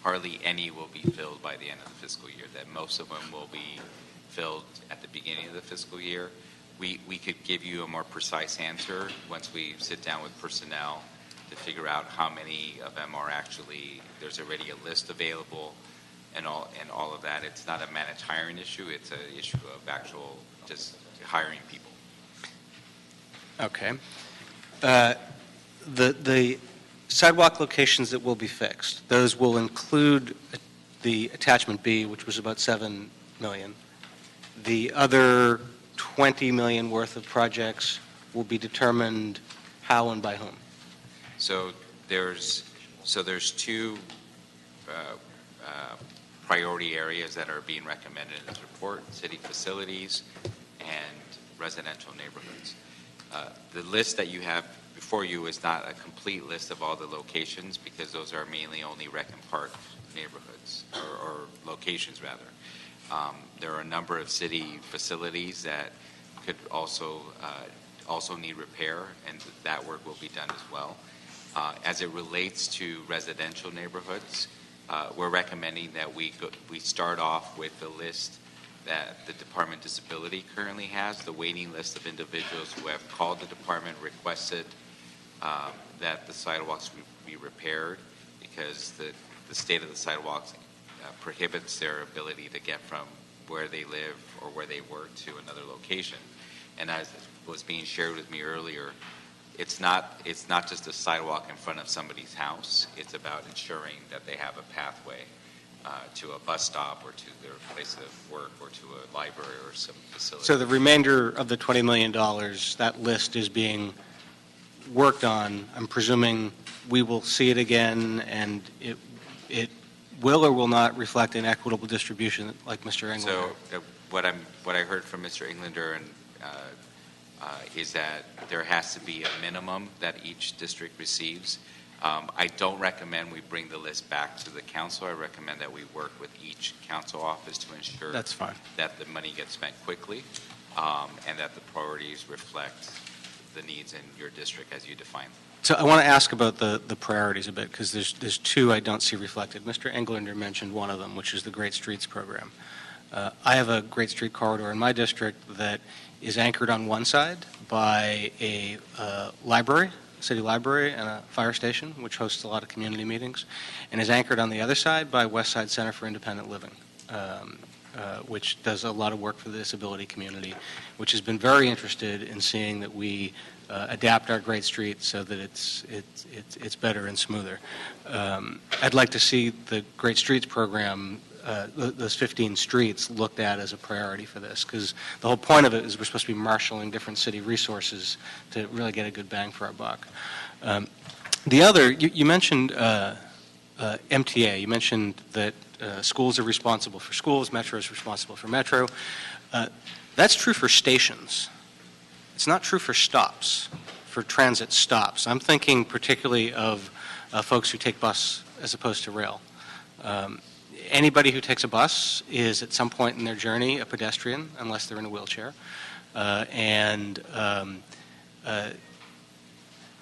hardly any will be filled by the end of the fiscal year, that most of them will be filled at the beginning of the fiscal year. We could give you a more precise answer once we sit down with personnel to figure out how many of them are actually, there's already a list available and all of that. It's not a managed hiring issue, it's an issue of actual just hiring people. Okay. The sidewalk locations that will be fixed, those will include the attachment B, which was about $7 million. The other $20 million worth of projects will be determined how and by whom. So there's two priority areas that are being recommended in this report: city facilities and residential neighborhoods. The list that you have before you is not a complete list of all the locations, because those are mainly only rec and park neighborhoods, or locations rather. There are a number of city facilities that could also need repair, and that work will be done as well. As it relates to residential neighborhoods, we're recommending that we start off with the list that the Department of Disability currently has, the waiting list of individuals who have called the department, requested that the sidewalks be repaired, because the state of the sidewalks prohibits their ability to get from where they live or where they work to another location. And as was being shared with me earlier, it's not just a sidewalk in front of somebody's house. It's about ensuring that they have a pathway to a bus stop or to their place of work or to a library or some facility. So the remainder of the $20 million, that list is being worked on. I'm presuming we will see it again, and it will or will not reflect an equitable distribution like Mr. Englander. So what I heard from Mr. Englander and is that there has to be a minimum that each district receives. I don't recommend we bring the list back to the council. I recommend that we work with each council office to ensure That's fine. that the money gets spent quickly, and that the priorities reflect the needs in your district as you define them. So I want to ask about the priorities a bit, because there's two I don't see reflected. Mr. Englander mentioned one of them, which is the Great Streets program. I have a Great Street corridor in my district that is anchored on one side by a library, city library, and a fire station, which hosts a lot of community meetings, and is anchored on the other side by West Side Center for Independent Living, which does a lot of work for the disability community, which has been very interested in seeing that we adapt our Great Street so that it's better and smoother. I'd like to see the Great Streets program, those 15 streets, looked at as a priority for this, because the whole point of it is we're supposed to be marshaling different city resources to really get a good bang for our buck. The other, you mentioned MTA. You mentioned that schools are responsible for schools, Metro is responsible for Metro. That's true for stations. It's not true for stops, for transit stops. I'm thinking particularly of folks who take bus as opposed to rail. Anybody who takes a bus is at some point in their journey a pedestrian, unless they're in a wheelchair.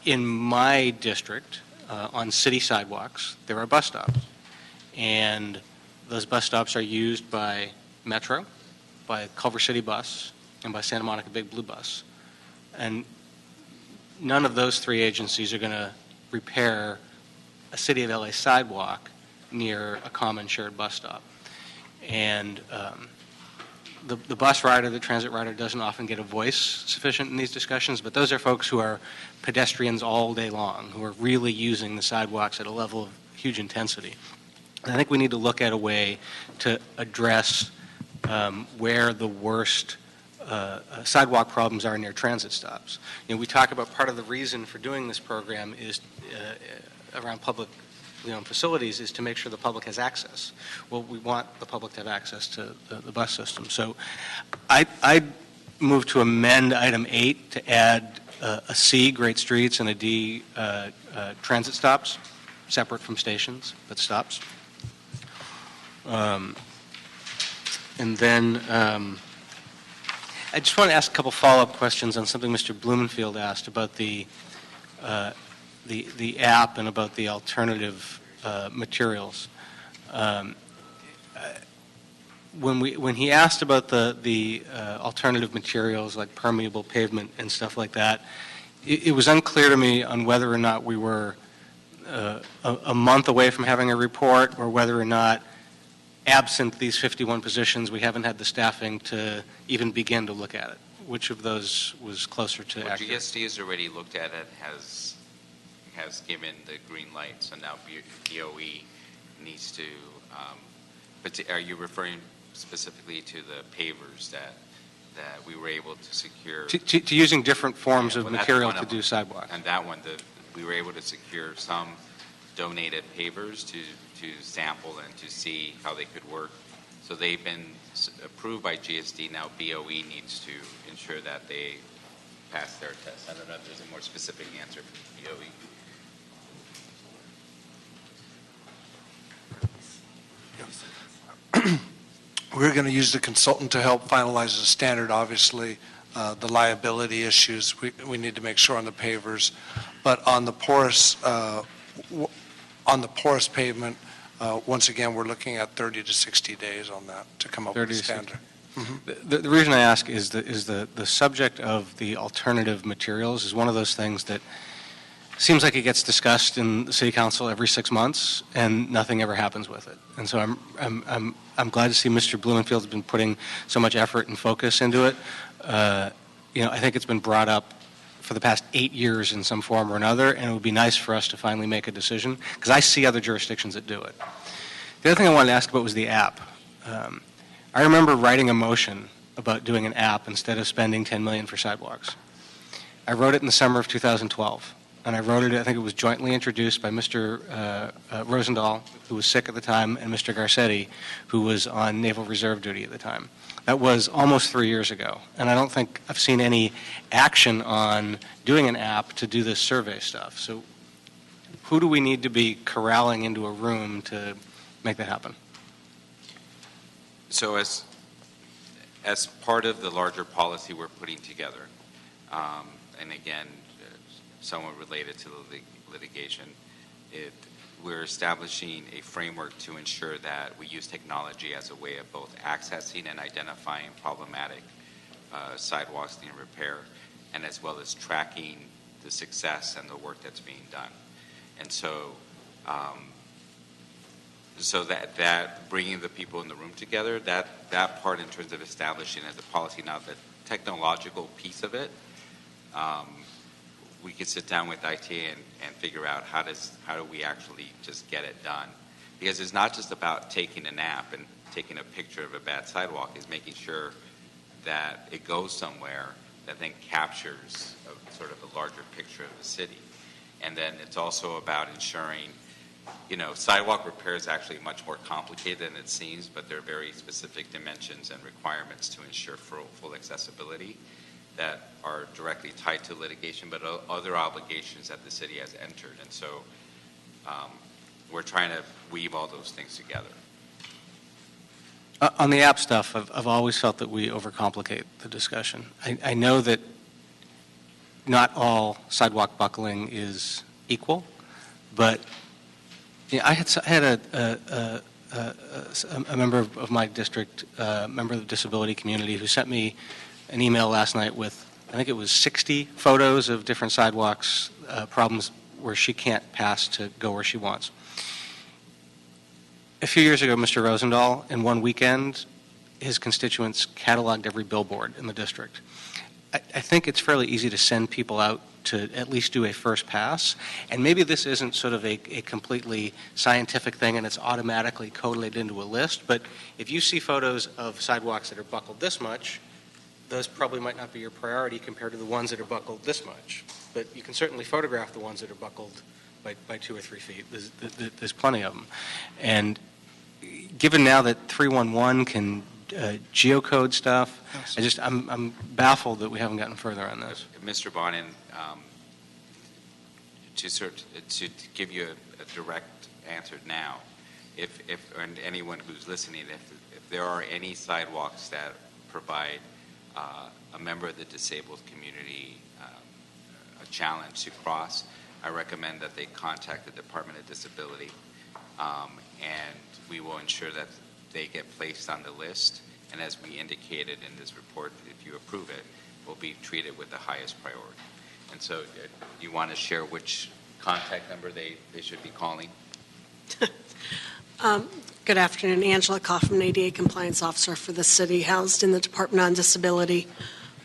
In my district, on city sidewalks, there are bus stops. And those bus stops are used by Metro, by Culver City Bus, and by Santa Monica Big Blue Bus. And none of those three agencies are going to repair a City of LA sidewalk near a common shared bus stop. And the bus rider, the transit rider doesn't often get a voice sufficient in these discussions, but those are folks who are pedestrians all day long, who are really using the sidewalks at a level of huge intensity. And I think we need to look at a way to address where the worst sidewalk problems are near transit stops. You know, we talk about part of the reason for doing this program is around public facilities is to make sure the public has access. Well, we want the public to have access to the bus system. So I move to amend item 8 to add a C, great streets, and a D, transit stops, separate from stations, but stops. And then I just want to ask a couple follow-up questions on something Mr. Blumenfield asked about the app and about the alternative materials. When he asked about the alternative materials like permeable pavement and stuff like that, it was unclear to me on whether or not we were a month away from having a report, or whether or not, absent these 51 positions, we haven't had the staffing to even begin to look at it. Which of those was closer to accurate? GSD has already looked at it, has given the green light, so now DOE needs to, but are you referring specifically to the pavers that we were able to secure? To using different forms of material to do sidewalks. And that one, we were able to secure some donated pavers to sample and to see how they could work. So they've been approved by GSD. Now BOE needs to ensure that they pass their test. I don't know if there's a more specific answer from BOE. We're going to use the consultant to help finalize the standard. Obviously, the liability issues we need to make sure on the pavers, but on the porous pavement, once again, we're looking at 30 to 60 days on that to come up with a standard. Mm-hmm. The reason I ask is the subject of the alternative materials is one of those things that seems like it gets discussed in the city council every 6 months and nothing ever happens with it. And so I'm glad to see Mr. Blumenfield has been putting so much effort and focus into it. I think it's been brought up for the past 8 years in some form or another, and it would be nice for us to finally make a decision, because I see other jurisdictions that do it. The other thing I wanted to ask about was the app. I remember writing a motion about doing an app instead of spending $10 million for sidewalks. I wrote it in the summer of 2012, and I wrote it, I think it was jointly introduced by Mr. Rosendahl, who was sick at the time, and Mr. Garcetti, who was on Naval Reserve duty at the time. That was almost 3 years ago, and I don't think I've seen any action on doing an app to do this survey stuff. So who do we need to be corralling into a room to make that happen? So as part of the larger policy we're putting together, and again, somewhat related to the litigation, we're establishing a framework to ensure that we use technology as a way of both accessing and identifying problematic sidewalks needing repair, and as well as tracking the success and the work that's being done. And so that bringing the people in the room together, that part in terms of establishing as a policy, now the technological piece of it, we could sit down with IT and figure out how do we actually just get it done. Because it's not just about taking a nap and taking a picture of a bad sidewalk, it's making sure that it goes somewhere that then captures sort of a larger picture of the city. And then it's also about ensuring, sidewalk repair is actually much more complicated than it seems, but there are very specific dimensions and requirements to ensure full accessibility that are directly tied to litigation, but other obligations that the city has entered. And so we're trying to weave all those things together. On the app stuff, I've always felt that we overcomplicate the discussion. I know that not all sidewalk buckling is equal, but I had a member of my district, member of the disability community, who sent me an email last night with, I think it was 60 photos of different sidewalks, problems where she can't pass to go where she wants. A few years ago, Mr. Rosendahl, in one weekend, his constituents cataloged every billboard in the district. I think it's fairly easy to send people out to at least do a first pass. And maybe this isn't sort of a completely scientific thing and it's automatically collated into a list, but if you see photos of sidewalks that are buckled this much, those probably might not be your priority compared to the ones that are buckled this much. But you can certainly photograph the ones that are buckled by 2 or 3 feet. There's plenty of them. And given now that 311 can geocode stuff, I'm baffled that we haven't gotten further on this. Mr. Bonin, to give you a direct answer now, and anyone who's listening, if there are any sidewalks that provide a member of the disabled community a challenge to cross, I recommend that they contact the Department of Disability, and we will ensure that they get placed on the list. And as we indicated in this report, if you approve it, will be treated with the highest priority. And so you want to share which contact number they should be calling? Good afternoon. Angela Kaufman, ADA Compliance Officer for the city, housed in the Department on Disability.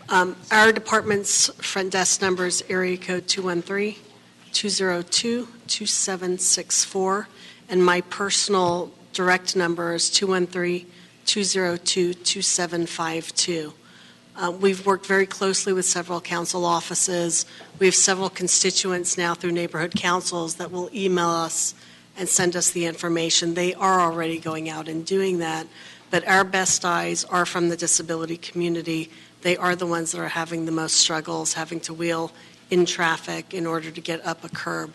Our department's front desk number is area code 213-202-2764, and my personal direct number is 213-202-2752. We've worked very closely with several council offices. We have several constituents now through neighborhood councils that will email us and send us the information. They are already going out and doing that, but our best eyes are from the disability community. They are the ones that are having the most struggles, having to wheel in traffic in order to get up a curb.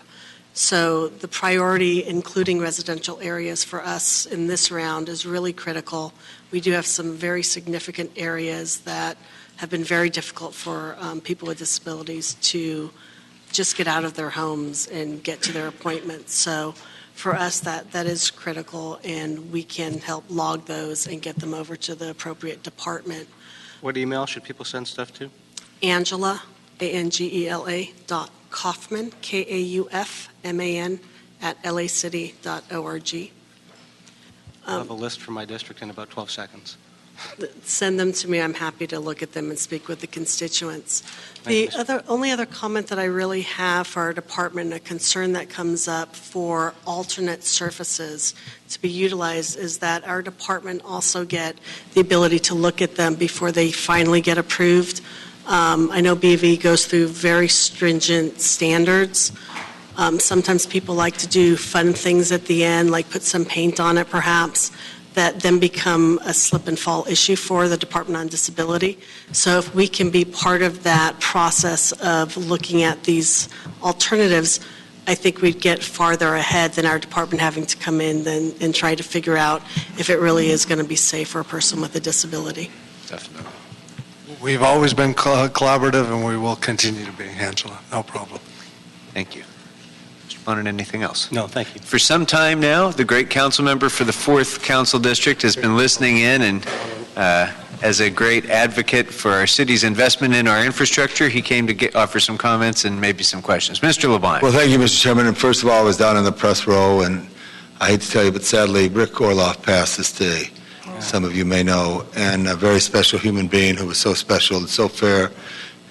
So the priority, including residential areas for us in this round, is really critical. We do have some very significant areas that have been very difficult for people with disabilities to just get out of their homes and get to their appointments. So for us, that is critical, and we can help log those and get them over to the appropriate department. What email should people send stuff to? Angela, ANGELA, Kaufman, KAUFMAN, @lacity.org. I'll have a list for my district in about 12 seconds. Send them to me. I'm happy to look at them and speak with the constituents. Thank The only other comment that I really have for our department, a concern that comes up for alternate surfaces to be utilized, is that our department also get the ability to look at them before they finally get approved. I know BV goes through very stringent standards. Sometimes people like to do fun things at the end, like put some paint on it perhaps, that then become a slip and fall issue for the Department on Disability. So if we can be part of that process of looking at these alternatives, I think we'd get farther ahead than our department having to come in and try to figure out if it really is going to be safe for a person with a disability. Definitely. We've always been collaborative, and we will continue to be, Angela. No problem. Thank you. Mr. Bonin, anything else? No, thank you. For some time now, the great council member for the 4th Council District has been listening in, and as a great advocate for our city's investment in our infrastructure, he came to offer some comments and maybe some questions. Mr. LeBlanc. Well, thank you, Mr. Chairman. And first of all, I was down in the press row, and I hate to tell you, but sadly, Rick Orloff passed this day. Some of you may know, and a very special human being who was so special and so fair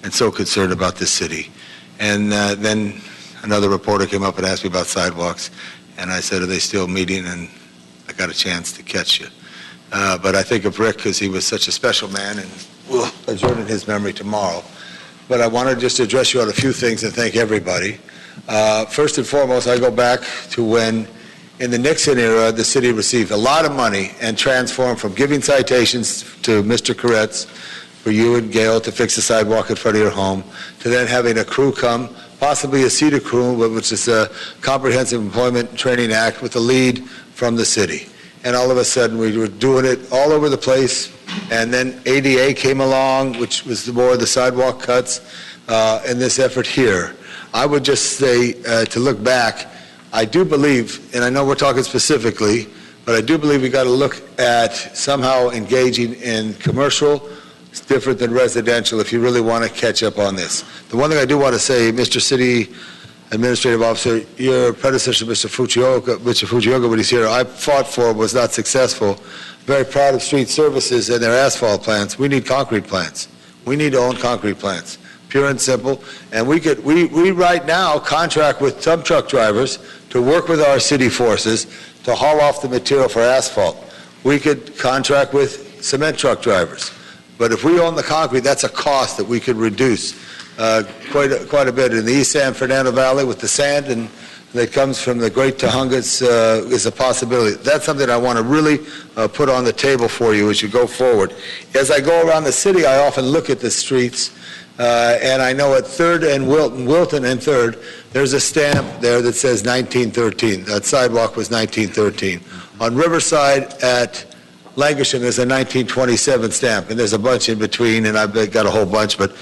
and so concerned about this city. And then another reporter came up and asked me about sidewalks, and I said, are they still meeting? And I got a chance to catch you. But I think of Rick because he was such a special man, and we'll adjourn in his memory tomorrow. But I wanted just to address you on a few things and thank everybody. First and foremost, I go back to when in the Nixon era, the city received a lot of money and transformed from giving citations to Mr. Koretz for you and Gail to fix the sidewalk in front of your home, to then having a crew come, possibly a CETA crew, which is a Comprehensive Employment Training Act with a lead from the city. And all of a sudden, we were doing it all over the place. And then ADA came along, which was more of the sidewalk cuts, and this effort here. I would just say, to look back, I do believe, and I know we're talking specifically, but I do believe we got to look at somehow engaging in commercial. It's different than residential if you really want to catch up on this. The one thing I do want to say, Mr. City Administrative Officer, your predecessor, Mr. Fujioka, when he's here, I fought for was not successful, very proud of street services and their asphalt plants. We need concrete plants. We need to own concrete plants, pure and simple. And we right now contract with some truck drivers to work with our city forces to haul off the material for asphalt. We could contract with cement truck drivers. But if we own the concrete, that's a cost that we could reduce quite a bit. In the East San Fernando Valley with the sand and that comes from the Great Tahungas is a possibility. That's something I want to really put on the table for you as you go forward. As I go around the city, I often look at the streets, and I know at 3rd and Wilton and 3rd, there's a stamp there that says 1913. That sidewalk was 1913. On Riverside at Lankershim, there's a 1927 stamp, and there's a bunch in between, and I've got a whole bunch, but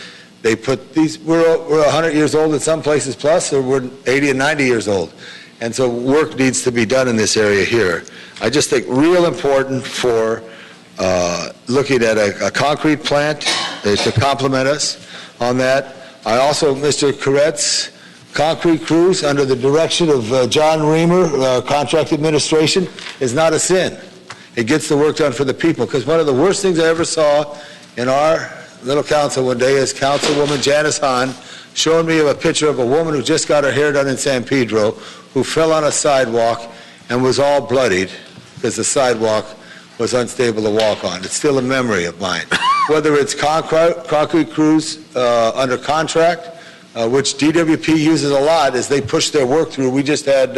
they put these, we're 100 years old in some places plus, or we're 80 and 90 years old. And so work needs to be done in this area here. I just think real important for looking at a concrete plant to complement us on that. I also, Mr. Corrett's concrete crews under the direction of John Reamer, contract administration, is not a sin. It gets the work done for the people, because one of the worst things I ever saw in our little council one day is Councilwoman Janice Hahn showing me a picture of a woman who just got her hair done in San Pedro, who fell on a sidewalk and was all bloodied because the sidewalk was unstable to walk on. It's still a memory of mine. Whether it's concrete crews under contract, which DWP uses a lot as they push their work through. We just had,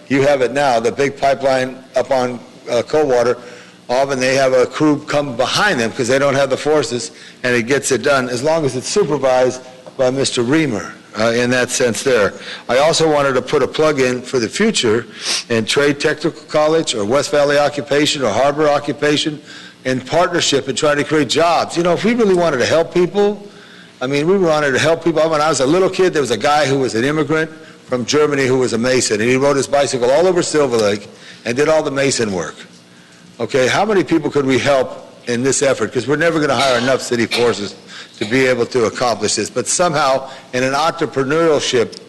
you have it now, the big pipeline up on Coldwater. Often they have a crew come behind them because they don't have the forces, and it gets it done as long as it's supervised by Mr. Reamer in that sense there. I also wanted to put a plug in for the future in Trade Technical College or West Valley Occupation or Harbor Occupation in partnership and trying to create jobs. You know, if we really wanted to help people, I mean, we wanted to help people. When I was a little kid, there was a guy who was an immigrant from Germany who was a mason, and he rode his bicycle all over Silver Lake and did all the mason work. Okay, how many people could we help in this effort? Because we're never going to hire enough city forces to be able to accomplish this. But somehow, in an entrepreneurship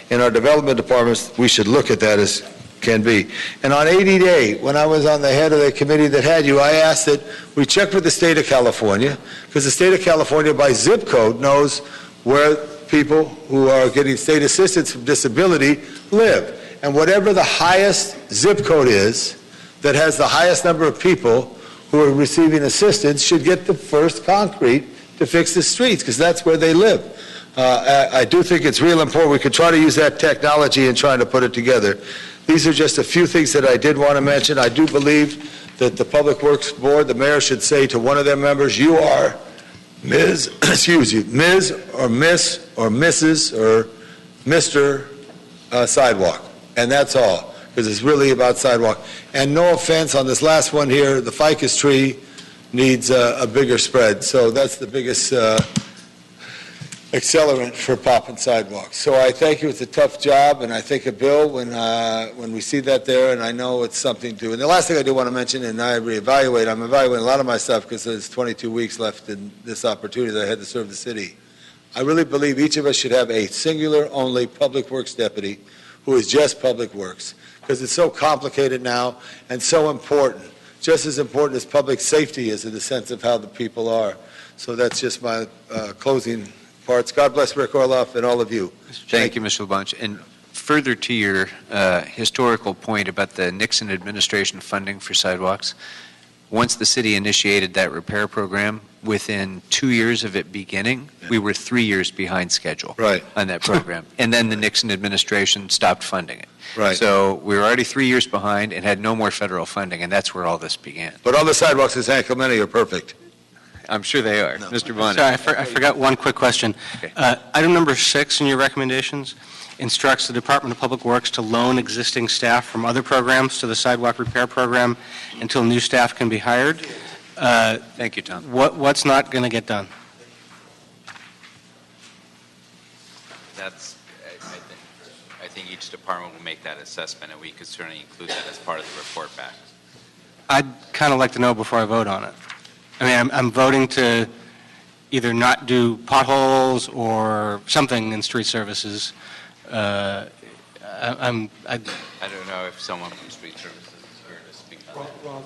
in our development departments, we should look at that as can be. And on 80-day, when I was on the head of the committee that had you, I asked that we check with the state of California, because the state of California, by zip code, knows where people who are getting state assistance from disability live. And whatever the highest zip code is, that has the highest number of people who are receiving assistance should get the first concrete to fix the streets, because that's where they live. I do think it's real important. We could try to use that technology in trying to put it together. These are just a few things that I did want to mention. I do believe that the Public Works Board, the mayor should say to one of their members, you are Ms. Ms. or Miss or Mrs. or Mr. Sidewalk. And that's all, because it's really about sidewalk. And no offense on this last one here, the ficus tree needs a bigger spread. So that's the biggest accelerant for popping sidewalks. So I thank you. It's a tough job, and I think of Bill when we see that there, and I know it's something to. And the last thing I do want to mention, and I'm evaluating a lot of my stuff because there's 22 weeks left in this opportunity that I had to serve the city. I really believe each of us should have a singular only public works deputy who is just public works, because it's so complicated now and so important, just as important as public safety is in the sense of how the people are. So that's just my closing parts. God bless Rick Orloff and all of you. Thank you, Mr. LeBlanc. And further to your historical point about the Nixon administration funding for sidewalks, once the city initiated that repair program, within 2 years of it beginning, we were 3 years behind schedule on that program. And then the Nixon administration stopped funding it. Right. So we were already 3 years behind and had no more federal funding, and that's where all this began. But all the sidewalks in San Clemente are perfect. I'm sure they are. No. Mr. Bonnet. Sorry, I forgot one quick question. Okay. Item number 6 in your recommendations instructs the Department of Public Works to loan existing staff from other programs to the sidewalk repair program until new staff can be hired. Thank you, Tom. What's not going to get done? I think each department will make that assessment, and we could certainly include that as part of the report back. I'd kind of like to know before I vote on it. I mean, I'm voting to either not do potholes or something in street services. I don't know if someone from street services is here to speak on that.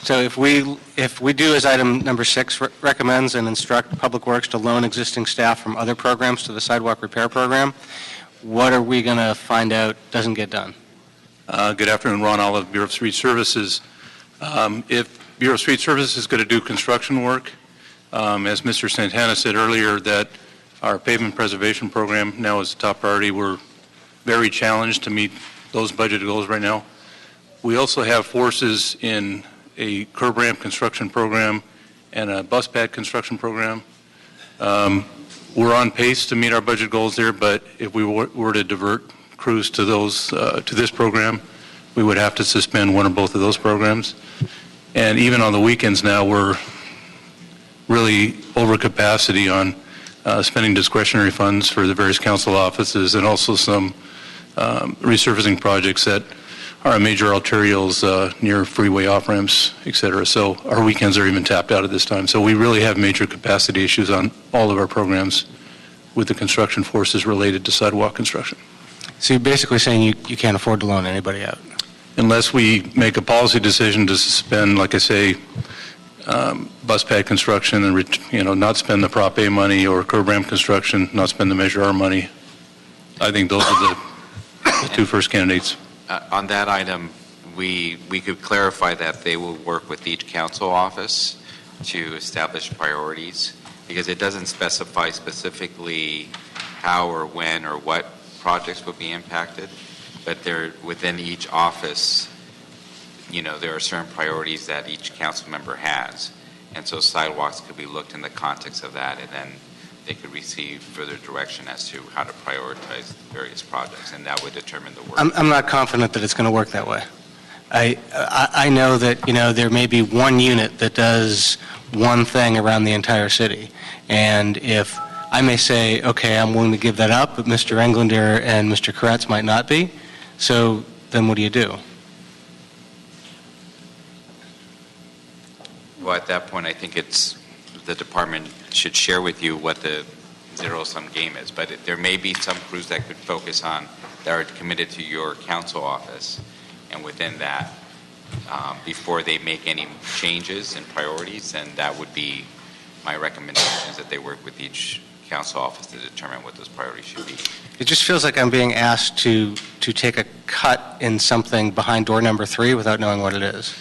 So if we do as item number 6 recommends and instruct Public Works to loan existing staff from other programs to the sidewalk repair program, what are we going to find out doesn't get done? Good afternoon, Ron Olive, Bureau of Street Services. If Bureau of Street Services is going to do construction work, as Mr. Santana said earlier, that our pavement preservation program now is a top priority. We're very challenged to meet those budget goals right now. We also have forces in a curb ramp construction program and a bus pad construction program. We're on pace to meet our budget goals there, but if we were to divert crews to those to this program, we would have to suspend one or both of those programs. And even on the weekends now, we're really over capacity on spending discretionary funds for the various council offices and also some resurfacing projects that are major arterials near freeway off-ramps, et cetera. So our weekends are even tapped out at this time. So we really have major capacity issues on all of our programs with the construction forces related to sidewalk construction. So you're basically saying you can't afford to loan anybody out? Unless we make a policy decision to suspend, like I say, bus pad construction and not spend the Prop A money, or curb ramp construction, not spend the Measure R money. I think those are the two first candidates. On that item, we could clarify that they will work with each council office to establish priorities, because it doesn't specify specifically how or when or what projects will be impacted, but they're within each office. There are certain priorities that each council member has, and so sidewalks could be looked in the context of that, and then they could receive further direction as to how to prioritize various projects, and that would determine the work. I'm not confident that it's going to work that way. I know that there may be one unit that does one thing around the entire city, and if I may say, okay, I'm willing to give that up, but Mr. Englander and Mr. Koretz might not be, so then what do you do? Well, at that point, I think the department should share with you what the zero-sum game is. But there may be some crews that could focus on, that are committed to your council office. And within that, before they make any changes and priorities, then that would be my recommendation, is that they work with each council office to determine what those priorities should be. It just feels like I'm being asked to take a cut in something behind door number 3 without knowing what it is.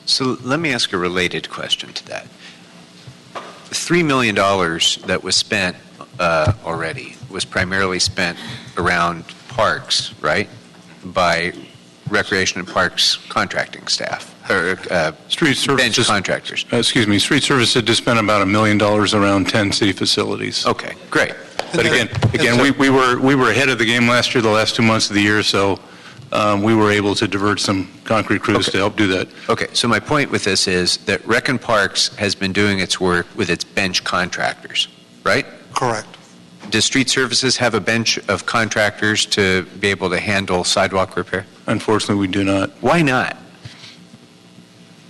So let me ask a related question to that. The $3 million that was spent already was primarily spent around parks, right? By Recreation and Parks contracting staff, or Street Service bench contractors. Street Service had to spend about $1 million around 10 city facilities. Okay, great. But again, we were ahead of the game last year, the last 2 months of the year, so we were able to divert some concrete crews to help do that. Okay, so my point with this is that Rec and Parks has been doing its work with its bench contractors, right? Correct. Does Street Services have a bench of contractors to be able to handle sidewalk repair? Unfortunately, we do not. Why not?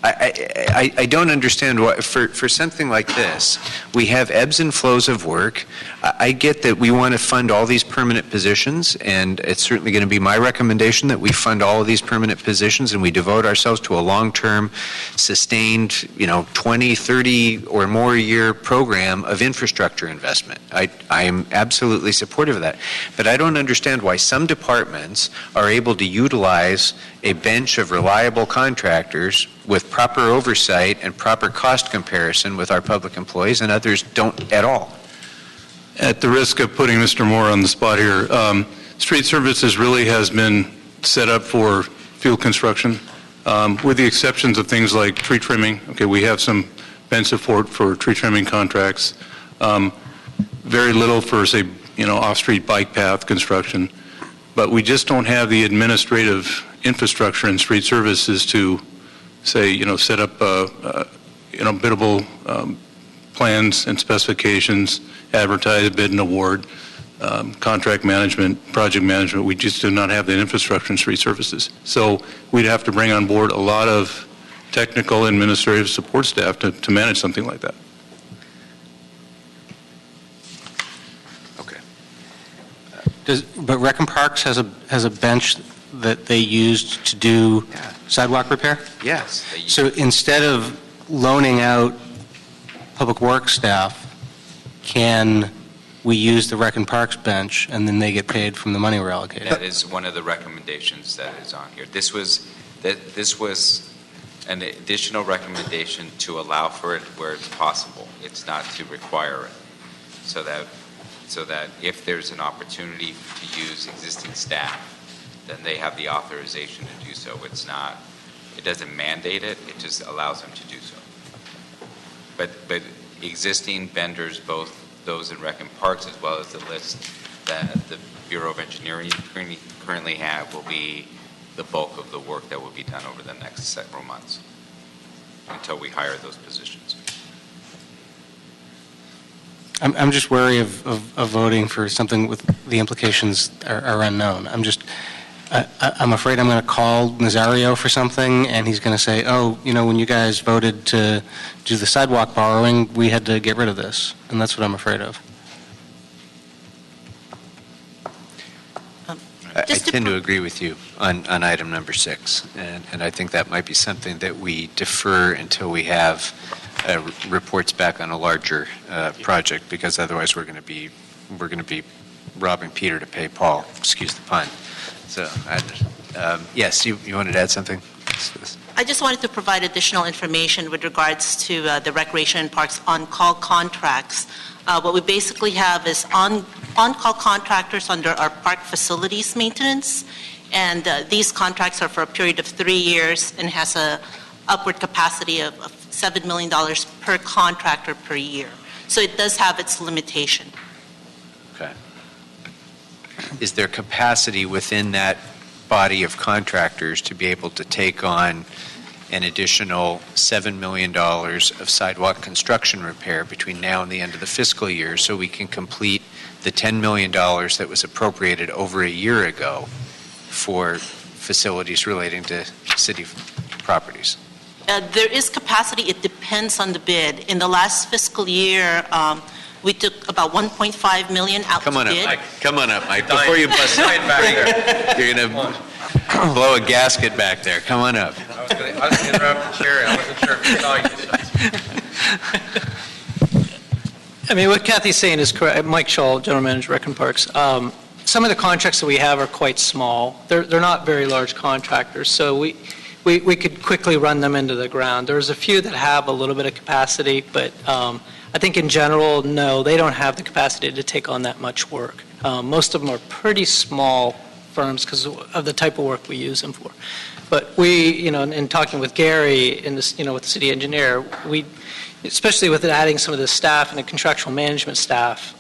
I don't understand why, for something like this, we have ebbs and flows of work. I get that we want to fund all these permanent positions, and it's certainly going to be my recommendation that we fund all of these permanent positions and we devote ourselves to a long-term, sustained, 20, 30 or more year program of infrastructure investment. I am absolutely supportive of that. But I don't understand why some departments are able to utilize a bench of reliable contractors with proper oversight and proper cost comparison with our public employees, and others don't at all. At the risk of putting Mr. Moore on the spot here, Street Services really has been set up for field construction, with the exceptions of things like tree trimming. Okay, we have some bench support for tree trimming contracts, very little for, say, off-street bike path construction, but we just don't have the administrative infrastructure in Street Services to, say, set up, biddable plans and specifications, advertise, bid, and award, contract management, project management. We just do not have that infrastructure in Street Services. So we'd have to bring on board a lot of technical administrative support staff to manage something like that. Okay. But Rec and Parks has a bench that they used to do sidewalk repair? Yes. So instead of loaning out public works staff, can we use the Rec and Parks bench and then they get paid from the money we're allocated? That is one of the recommendations that is on here. This was an additional recommendation to allow for it where it's possible. It's not to require it. So that if there's an opportunity to use existing staff, then they have the authorization to do so. It doesn't mandate it, it just allows them to do so. But existing vendors, both those in Rec and Parks as well as the list that the Bureau of Engineering currently have, will be the bulk of the work that will be done over the next several months until we hire those positions. I'm just wary of voting for something with the implications are unknown. I'm afraid I'm going to call Nazario for something, and he's going to say, oh, when you guys voted to do the sidewalk borrowing, we had to get rid of this. And that's what I'm afraid of. I tend to agree with you on item number 6, and I think that might be something that we defer until we have reports back on a larger project, because otherwise we're going to be robbing Peter to pay Paul. Excuse the pun. So, yes, you wanted to add something? I just wanted to provide additional information with regards to the Recreation and Parks on-call contracts. What we basically have is on-call contractors under our park facilities maintenance, and these contracts are for a period of 3 years and has a upward capacity of $7 million per contractor per year. So it does have its limitation. Okay. Is there capacity within that body of contractors to be able to take on an additional $7 million of sidewalk construction repair between now and the end of the fiscal year, so we can complete the $10 million that was appropriated over a year ago for facilities relating to city properties? There is capacity. It depends on the bid. In the last fiscal year, we took about $1.5 million out to bid. Come on up, Mike. Before you bust it back there, you're going to blow a gasket back there. Come on up. I was going to interrupt the chair. I wasn't sure if you saw you. I mean, what Kathy's saying is correct. Mike Shaw, General Manager, Rec and Parks. Some of the contracts that we have are quite small. They're not very large contractors, so we could quickly run them into the ground. There's a few that have a little bit of capacity, but I think in general, no, they don't have the capacity to take on that much work. Most of them are pretty small firms because of the type of work we use them for. But we, in talking with Gary and this, with the city engineer, especially with adding some of the staff and the contractual management staff,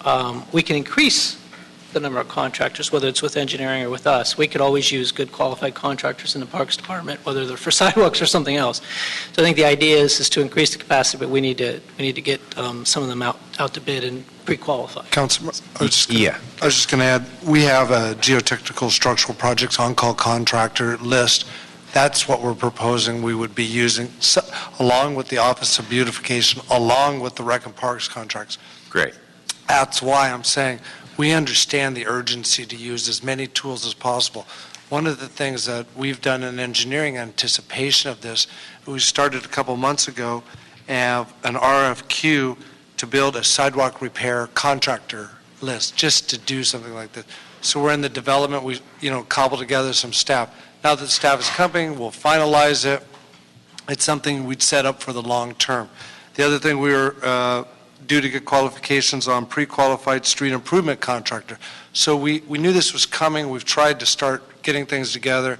we can increase the number of contractors, whether it's with engineering or with us. We could always use good qualified contractors in the Parks Department, whether they're for sidewalks or something else. So I think the idea is to increase the capacity, but we need to get some of them out to bid and pre-qualify. Councilman, I was just going to add, we have a geotechnical structural projects on-call contractor list. That's what we're proposing we would be using, along with the Office of Beautification, along with the Rec and Parks contracts. Great. That's why I'm saying we understand the urgency to use as many tools as possible. One of the things that we've done in engineering anticipation of this, we started a couple months ago, an RFQ to build a sidewalk repair contractor list, just to do something like this. So we're in the development, we cobbled together some staff. Now that the staff is coming, we'll finalize it. It's something we'd set up for the long term. The other thing we were due to get qualifications on pre-qualified street improvement contractor. So we knew this was coming. We've tried to start getting things together. It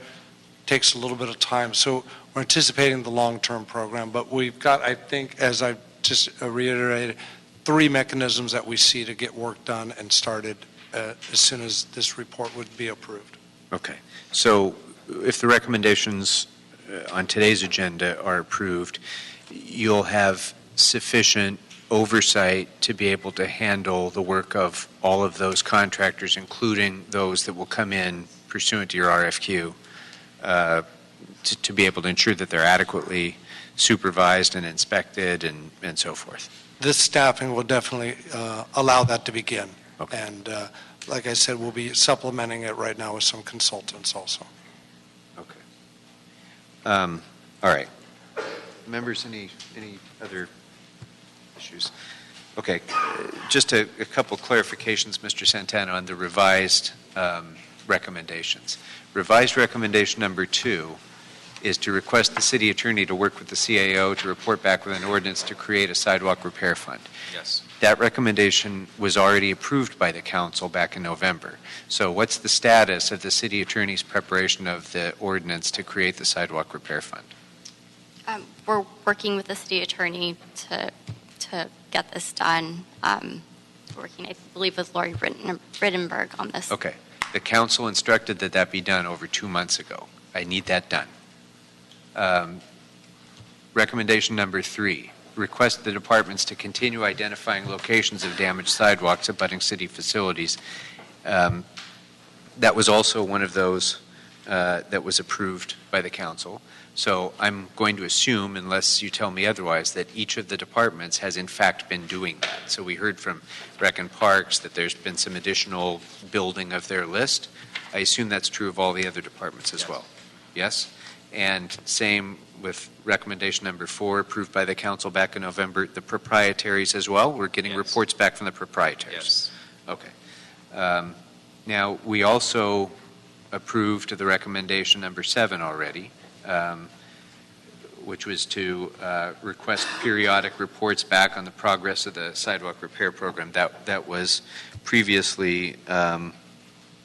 takes a little bit of time. So we're anticipating the long-term program, but we've got, I think, as I just reiterated, 3 mechanisms that we see to get work done and started as soon as this report would be approved. Okay. So if the recommendations on today's agenda are approved, you'll have sufficient oversight to be able to handle the work of all of those contractors, including those that will come in pursuant to your RFQ, to be able to ensure that they're adequately supervised and inspected and so forth. This staffing will definitely allow that to begin. Okay. And like I said, we'll be supplementing it right now with some consultants also. All right. Members, any other issues? Okay, just a couple clarifications, Mr. Santana, on the revised recommendations. Revised recommendation number 2 is to request the city attorney to work with the CAO to report back with an ordinance to create a sidewalk repair fund. Yes. That recommendation was already approved by the council back in November. So what's the status of the city attorney's preparation of the ordinance to create the sidewalk repair fund? We're working with the city attorney to get this done. Working, I believe, with Lori Rittenberg on this. Okay. The council instructed that that be done over 2 months ago. I need that done. Recommendation number 3, request the departments to continue identifying locations of damaged sidewalks abutting city facilities. That was also one of those that was approved by the council. So I'm going to assume, unless you tell me otherwise, that each of the departments has in fact been doing that. So we heard from Rec and Parks that there's been some additional building of their list. I assume that's true of all the other departments as well. Yes? And same with recommendation number 4, approved by the council back in November, the proprietaries as well? We're getting reports back from the proprietaries? Yes. Okay. Now, we also approved the recommendation number 7 already, which was to request periodic reports back on the progress of the sidewalk repair program. That was previously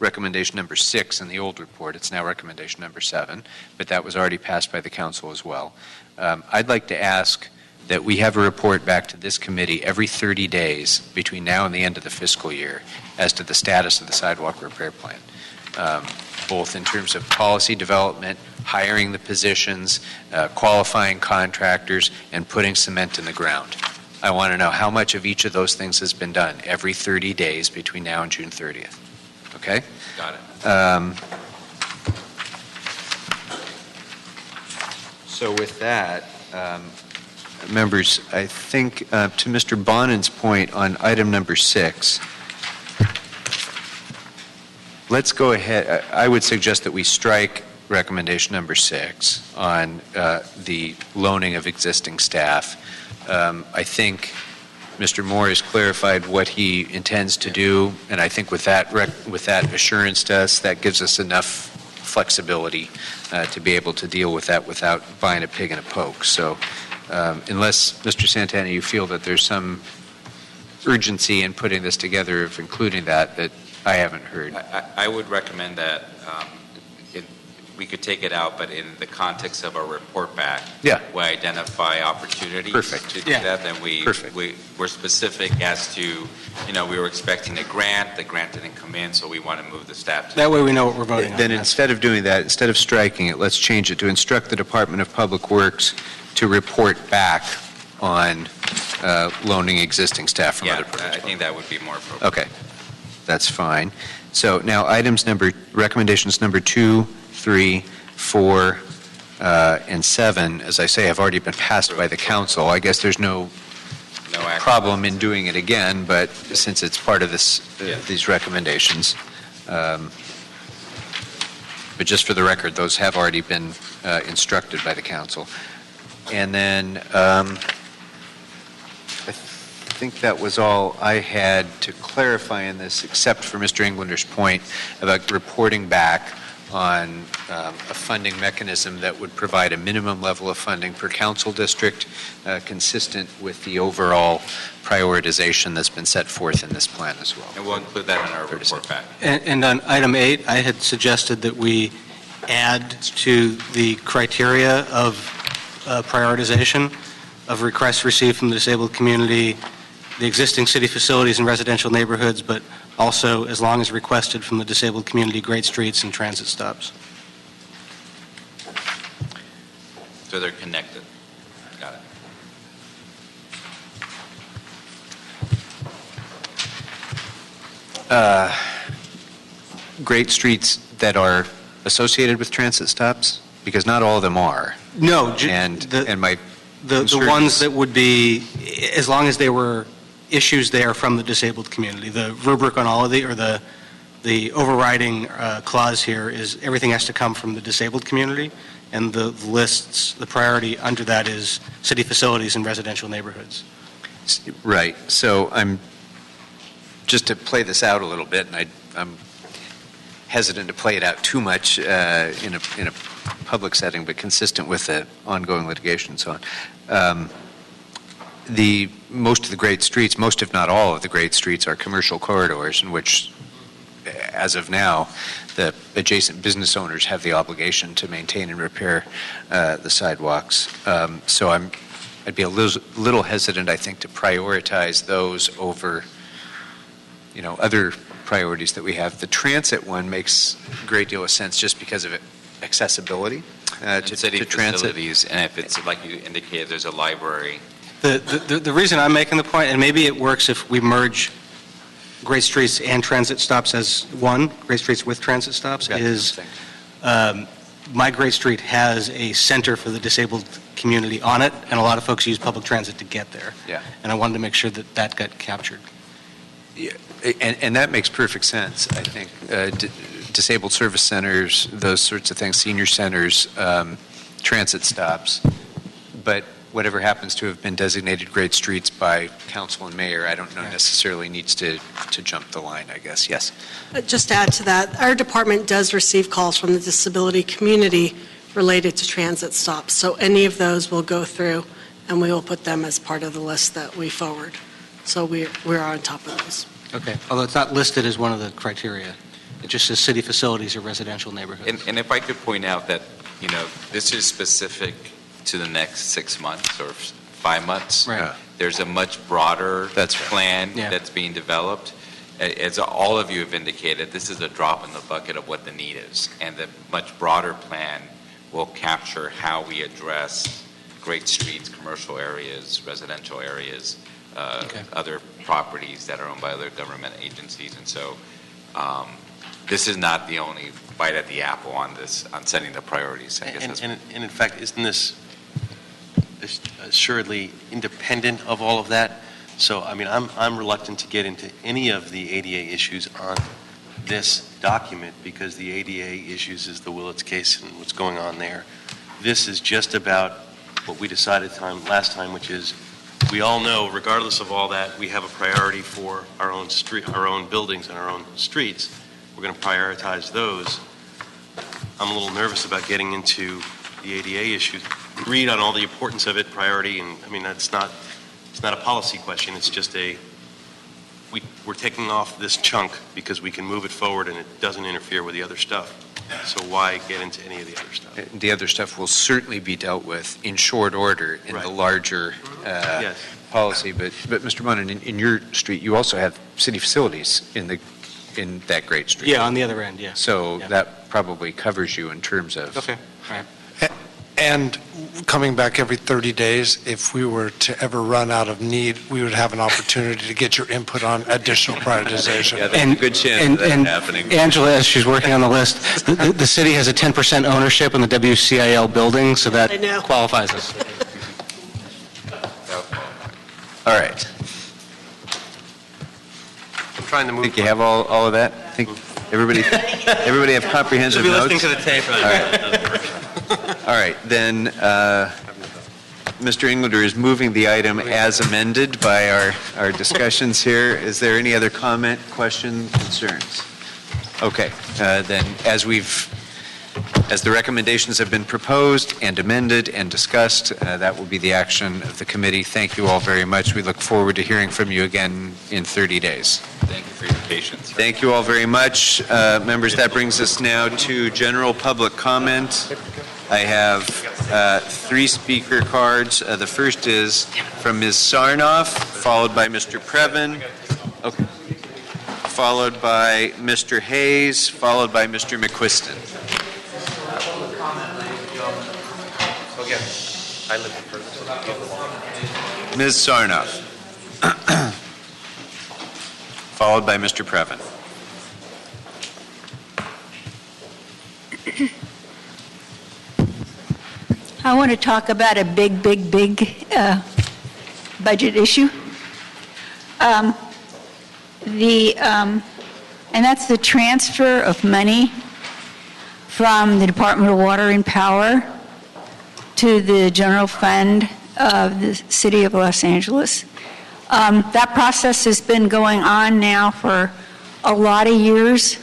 recommendation number 6 in the old report. It's now recommendation number 7, but that was already passed by the council as well. I'd like to ask that we have a report back to this committee every 30 days between now and the end of the fiscal year as to the status of the sidewalk repair plan, both in terms of policy development, hiring the positions, qualifying contractors, and putting cement in the ground. I want to know how much of each of those things has been done every 30 days between now and June 30th. Okay? Got it. So with that, members, I think to Mr. Bonin's point on item number 6, let's go ahead. I would suggest that we strike recommendation number 6 on the loaning of existing staff. I think Mr. Moore has clarified what he intends to do, and I think with that assurance to us, that gives us enough flexibility to be able to deal with that without buying a pig in a poke. So unless, Mr. Santana, you feel that there's some urgency in putting this together of including that I haven't heard. I would recommend that we could take it out, but in the context of our report back, we identify opportunities to do that, then we're specific as to, we were expecting a grant, the grant didn't come in, so we want to move the staff to that way we know what we're voting on. Then instead of doing that, instead of striking it, let's change it to instruct the Department of Public Works to report back on loaning existing staff from other projects. I think that would be more appropriate. Okay, that's fine. So now recommendations number 2, 3, 4, and 7, as I say, have already been passed by the council. I guess there's no problem in doing it again, but since it's part of these recommendations. But just for the record, those have already been instructed by the council. And then I think that was all I had to clarify in this, except for Mr. Englander's point about reporting back on a funding mechanism that would provide a minimum level of funding per council district consistent with the overall prioritization that's been set forth in this plan as well. And we'll include that in our report back. And on item 8, I had suggested that we add to the criteria of prioritization of requests received from the disabled community, the existing city facilities and residential neighborhoods, but also, as long as requested from the disabled community, great streets and transit stops. So they're connected. Got it. Great streets that are associated with transit stops? Because not all of them are. No. The ones that would be, as long as they were issues there from the disabled community. The rubric on all of the overriding clause here is everything has to come from the disabled community, and the lists, the priority under that is city facilities and residential neighborhoods. Right. So just to play this out a little bit, and I'm hesitant to play it out too much in a public setting, but consistent with the ongoing litigation and so on. Most of the great streets, most if not all of the great streets, are commercial corridors in which, as of now, the adjacent business owners have the obligation to maintain and repair the sidewalks. So I'd be a little hesitant, I think, to prioritize those over, other priorities that we have. The transit one makes a great deal of sense just because of accessibility to city transit. facilities, and if it's like you indicated, there's a library. The reason I'm making the point, and maybe it works if we merge great streets and transit stops as one, great streets with transit stops, is my great street has a center for the disabled community on it, and a lot of folks use public transit to get there. Yeah. And I wanted to make sure that that got captured. Yeah, and that makes perfect sense, I think. Disabled service centers, those sorts of things, senior centers, transit stops. But whatever happens to have been designated great streets by council and mayor, I don't know necessarily needs to jump the line, I guess. Yes. Just to add to that, our department does receive calls from the disability community related to transit stops. So any of those will go through, and we will put them as part of the list that we forward. So we're on top of those. Okay. Although it's not listed as one of the criteria. It just says city facilities or residential neighborhoods. And if I could point out that, this is specific to the next 6 months or 5 months. Right. There's a much broader plan that's being developed. As all of you have indicated, this is a drop in the bucket of what the need is. And the much broader plan will capture how we address great streets, commercial areas, residential areas, other properties that are owned by other government agencies. And so this is not the only bite at the apple on this, on setting the priorities. I guess and in fact, isn't this assuredly independent of all of that? So, I mean, I'm reluctant to get into any of the ADA issues on this document because the ADA issues is the Willett's case and what's going on there. This is just about what we decided last time, which is we all know, regardless of all that, we have a priority for our own buildings and our own streets. We're going to prioritize those. I'm a little nervous about getting into the ADA issues. Agreed on all the importance of it, priority, and I mean, it's not a policy question. It's just we're taking off this chunk because we can move it forward and it doesn't interfere with the other stuff. So why get into any of the other stuff? The other stuff will certainly be dealt with in short order in the larger policy. But Mr. Bonin, in your street, you also have city facilities in that great street. Yeah, on the other end, yeah. So that probably covers you in terms of. Okay. All right. And coming back every 30 days, if we were to ever run out of need, we would have an opportunity to get your input on additional prioritization. Yeah, there's a good chance of that happening. Angela, as she's working on the list, the city has a 10% ownership in the WCIL building, so that qualifies us. All right. I'm trying to move. I think you have all of that? I think everybody have comprehensive Should be notes? listening to the tape. All right. All right, then Mr. Englander is moving the item as amended by our discussions here. Is there any other comment, question, concerns? Okay, then as the recommendations have been proposed and amended and discussed, that will be the action of the committee. Thank you all very much. We look forward to hearing from you again in 30 days. Thank you for your patience. Thank you all very much. Members, that brings us now to general public comment. I have 3 speaker cards. The first is from Ms. Sarnoff, followed by Mr. Previn, followed by Mr. Hayes, followed by Mr. McQuiston. Ms. Sarnoff, followed by Mr. Previn. I want to talk about a big budget issue. And that's the transfer of money from the Department of Water and Power to the general fund of the city of Los Angeles. That process has been going on now for a lot of years.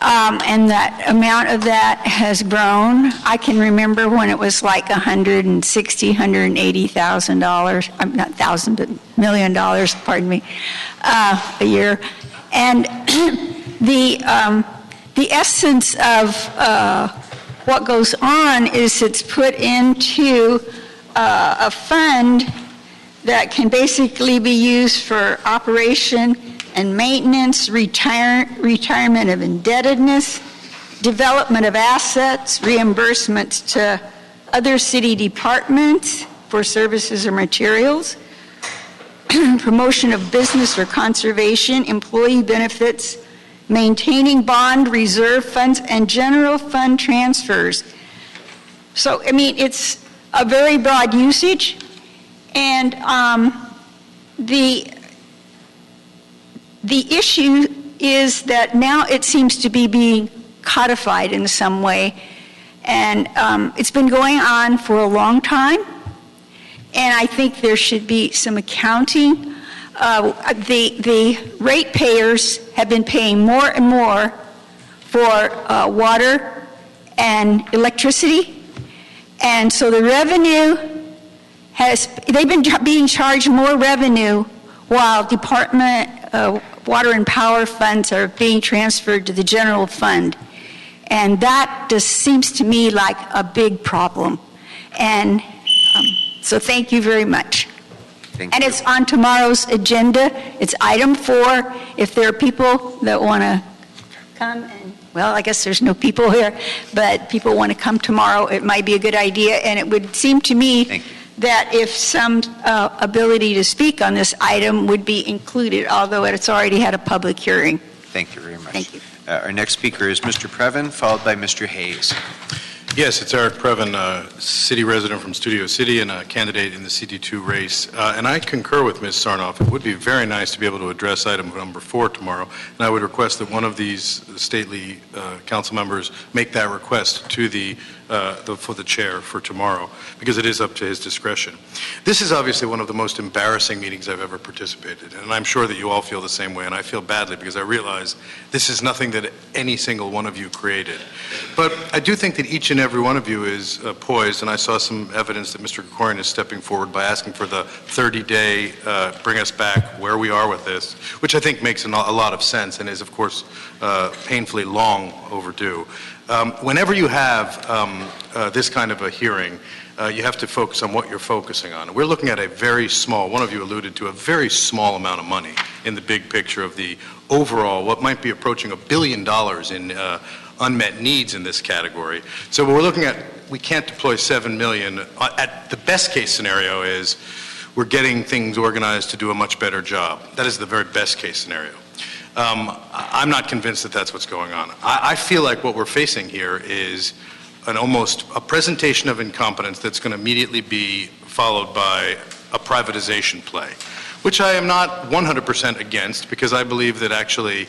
And that amount of that has grown. I can remember when it was like $160,000, $180,000, not thousand, but $1 million, pardon me, a year. And the essence of what goes on is it's put into a fund that can basically be used for operation and maintenance, retirement of indebtedness, development of assets, reimbursements to other city departments for services or materials, promotion of business or conservation, employee benefits, maintaining bond reserve funds, and general fund transfers. So, I mean, it's a very broad usage, and the issue is that now it seems to be being codified in some way, and it's been going on for a long time, and I think there should be some accounting. The ratepayers have been paying more and more for water and electricity, and so the revenue they've been being charged more revenue while department water and power funds are being transferred to the general fund. And that just seems to me like a big problem. And so thank you very much. Thank and you. It's on tomorrow's agenda. It's item 4. If there are people that want to come, and well, I guess there's no people here, but people want to come tomorrow, it might be a good idea. And it would seem to me that if some ability to speak on this item would be included, although it's already had a public hearing. Thank you very much. Thank you. Our next speaker is Mr. Previn, followed by Mr. Hayes. Yes, it's Eric Previn, city resident from Studio City and a candidate in the CD2 race. And I concur with Ms. Sarnoff. It would be very nice to be able to address item number 4 tomorrow. And I would request that one of these stately council members make that request to for the chair for tomorrow, because it is up to his discretion. This is obviously one of the most embarrassing meetings I've ever participated in, and I'm sure that you all feel the same way, and I feel badly because I realize this is nothing that any single one of you created. But I do think that each and every one of you is poised, and I saw some evidence that Mr. Krikorian is stepping forward by asking for the 30-day bring us back where we are with this, which I think makes a lot of sense and is, of course, painfully long overdue. Whenever you have this kind of a hearing, you have to focus on what you're focusing on. We're looking at a very small, one of you alluded to, a very small amount of money in the big picture of the overall, what might be approaching $1 billion in unmet needs in this category. So what we're looking at, we can't deploy $7 million. At the best case scenario is we're getting things organized to do a much better job. That is the very best case scenario. I'm not convinced that that's what's going on. I feel like what we're facing here is almost a presentation of incompetence that's going to immediately be followed by a privatization play, which I am not 100% against, because I believe that actually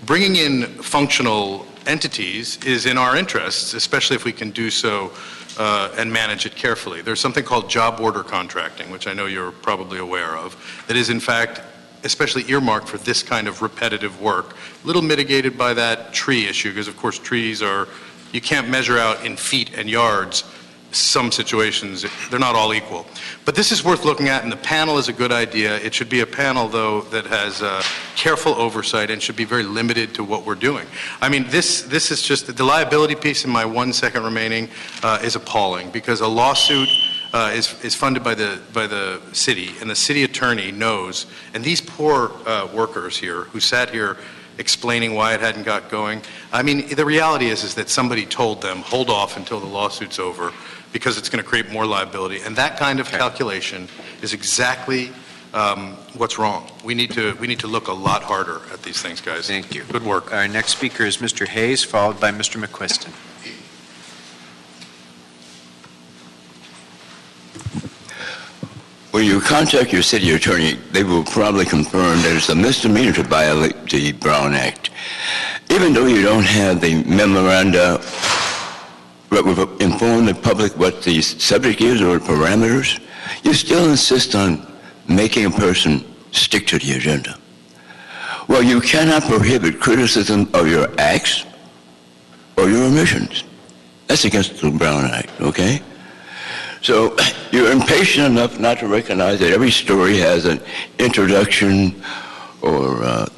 bringing in functional entities is in our interests, especially if we can do so and manage it carefully. There's something called job order contracting, which I know you're probably aware of, that is in fact especially earmarked for this kind of repetitive work, a little mitigated by that tree issue, because of course trees are, you can't measure out in feet and yards. Some situations, they're not all equal. But this is worth looking at, and the panel is a good idea. It should be a panel, though, that has careful oversight and should be very limited to what we're doing. I mean, this is just, the liability piece in my 1 second remaining is appalling, because a lawsuit is funded by the city, and the city attorney knows, and these poor workers here who sat here explaining why it hadn't got going. I mean, the reality is that somebody told them, hold off until the lawsuit's over, because it's going to create more liability. And that kind of calculation is exactly what's wrong. We need to look a lot harder at these things, guys. Thank you. Good work. Our next speaker is Mr. Hayes, followed by Mr. McQuiston. When you contact your city attorney, they will probably confirm that it's a misdemeanor to violate the Brown Act. Even though you don't have the memoranda inform the public what the subject is or parameters, you still insist on making a person stick to the agenda. Well, you cannot prohibit criticism of your acts or your omissions. That's against the Brown Act, okay? So you're impatient enough not to recognize that every story has an introduction or a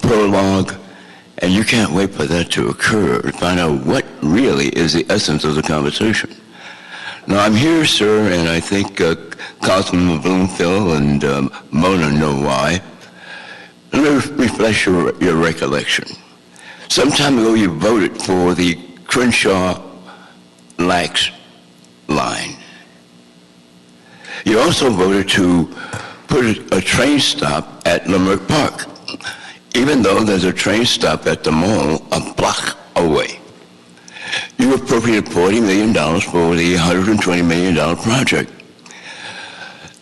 prologue, and you can't wait for that to occur to find out what really is the essence of the conversation. Now, I'm here, sir, and I think Councilman Bloomfield and Mona know why. Let me refresh your recollection. Some time ago, you voted for the Crenshaw-Lax line. You also voted to put a train stop at Limerick Park, even though there's a train stop at the mall a block away. You appropriated $40 million for the $120 million project.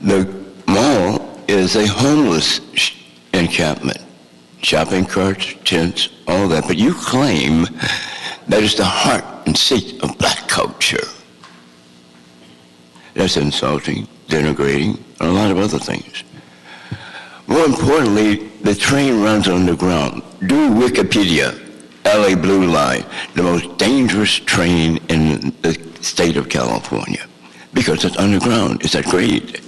The mall is a homeless encampment, shopping carts, tents, all that, but you claim that is the heart and seat of black culture. That's insulting, denigrating, and a lot of other things. More importantly, the train runs underground. Do Wikipedia, LA Blue Line, the most dangerous train in the state of California, because it's underground, it's at grade.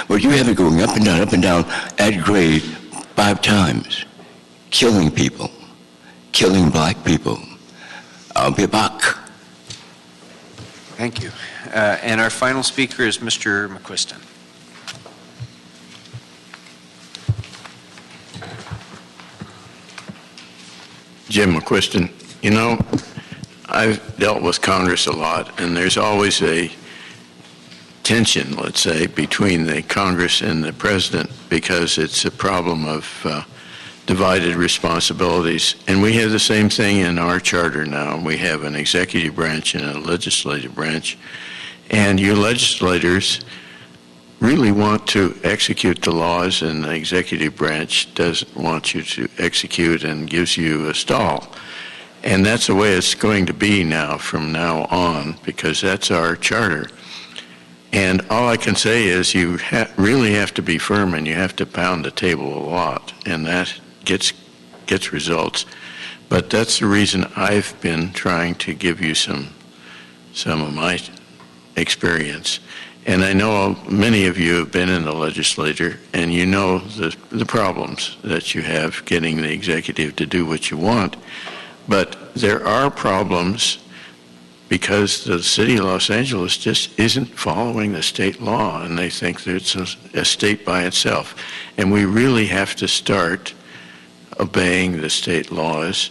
But you have it going up and down at grade 5 times, killing people, killing black people. I'll be back. Thank you. And our final speaker is Mr. McQuiston. Jim McQuiston, you know, I've dealt with Congress a lot, and there's always a tension, let's say, between the Congress and the President because it's a problem of divided responsibilities. And we have the same thing in our charter now. We have an executive branch and a legislative branch. And your legislators really want to execute the laws, and the executive branch doesn't want you to execute and gives you a stall. And that's the way it's going to be now from now on, because that's our charter. And all I can say is you really have to be firm, and you have to pound the table a lot, and that gets results. But that's the reason I've been trying to give you some of my experience. And I know many of you have been in the legislature, and you know the problems that you have getting the executive to do what you want. But there are problems because the city of Los Angeles just isn't following the state law, and they think that it's a state by itself. And we really have to start obeying the state laws.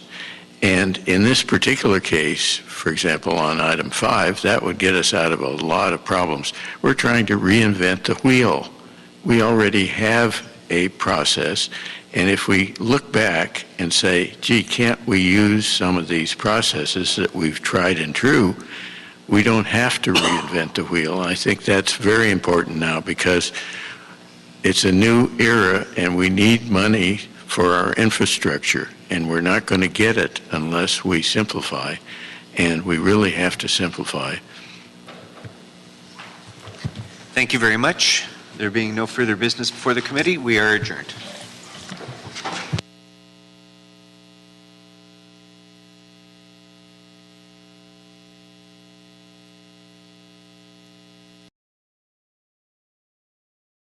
And in this particular case, for example, on item 5, that would get us out of a lot of problems. We're trying to reinvent the wheel. We already have a process, and if we look back and say, gee, can't we use some of these processes that we've tried and true, we don't have to reinvent the wheel. I think that's very important now because it's a new era, and we need money for our infrastructure, and we're not going to get it unless we simplify, and we really have to simplify. Thank you very much. There being no further business before the committee, we are adjourned.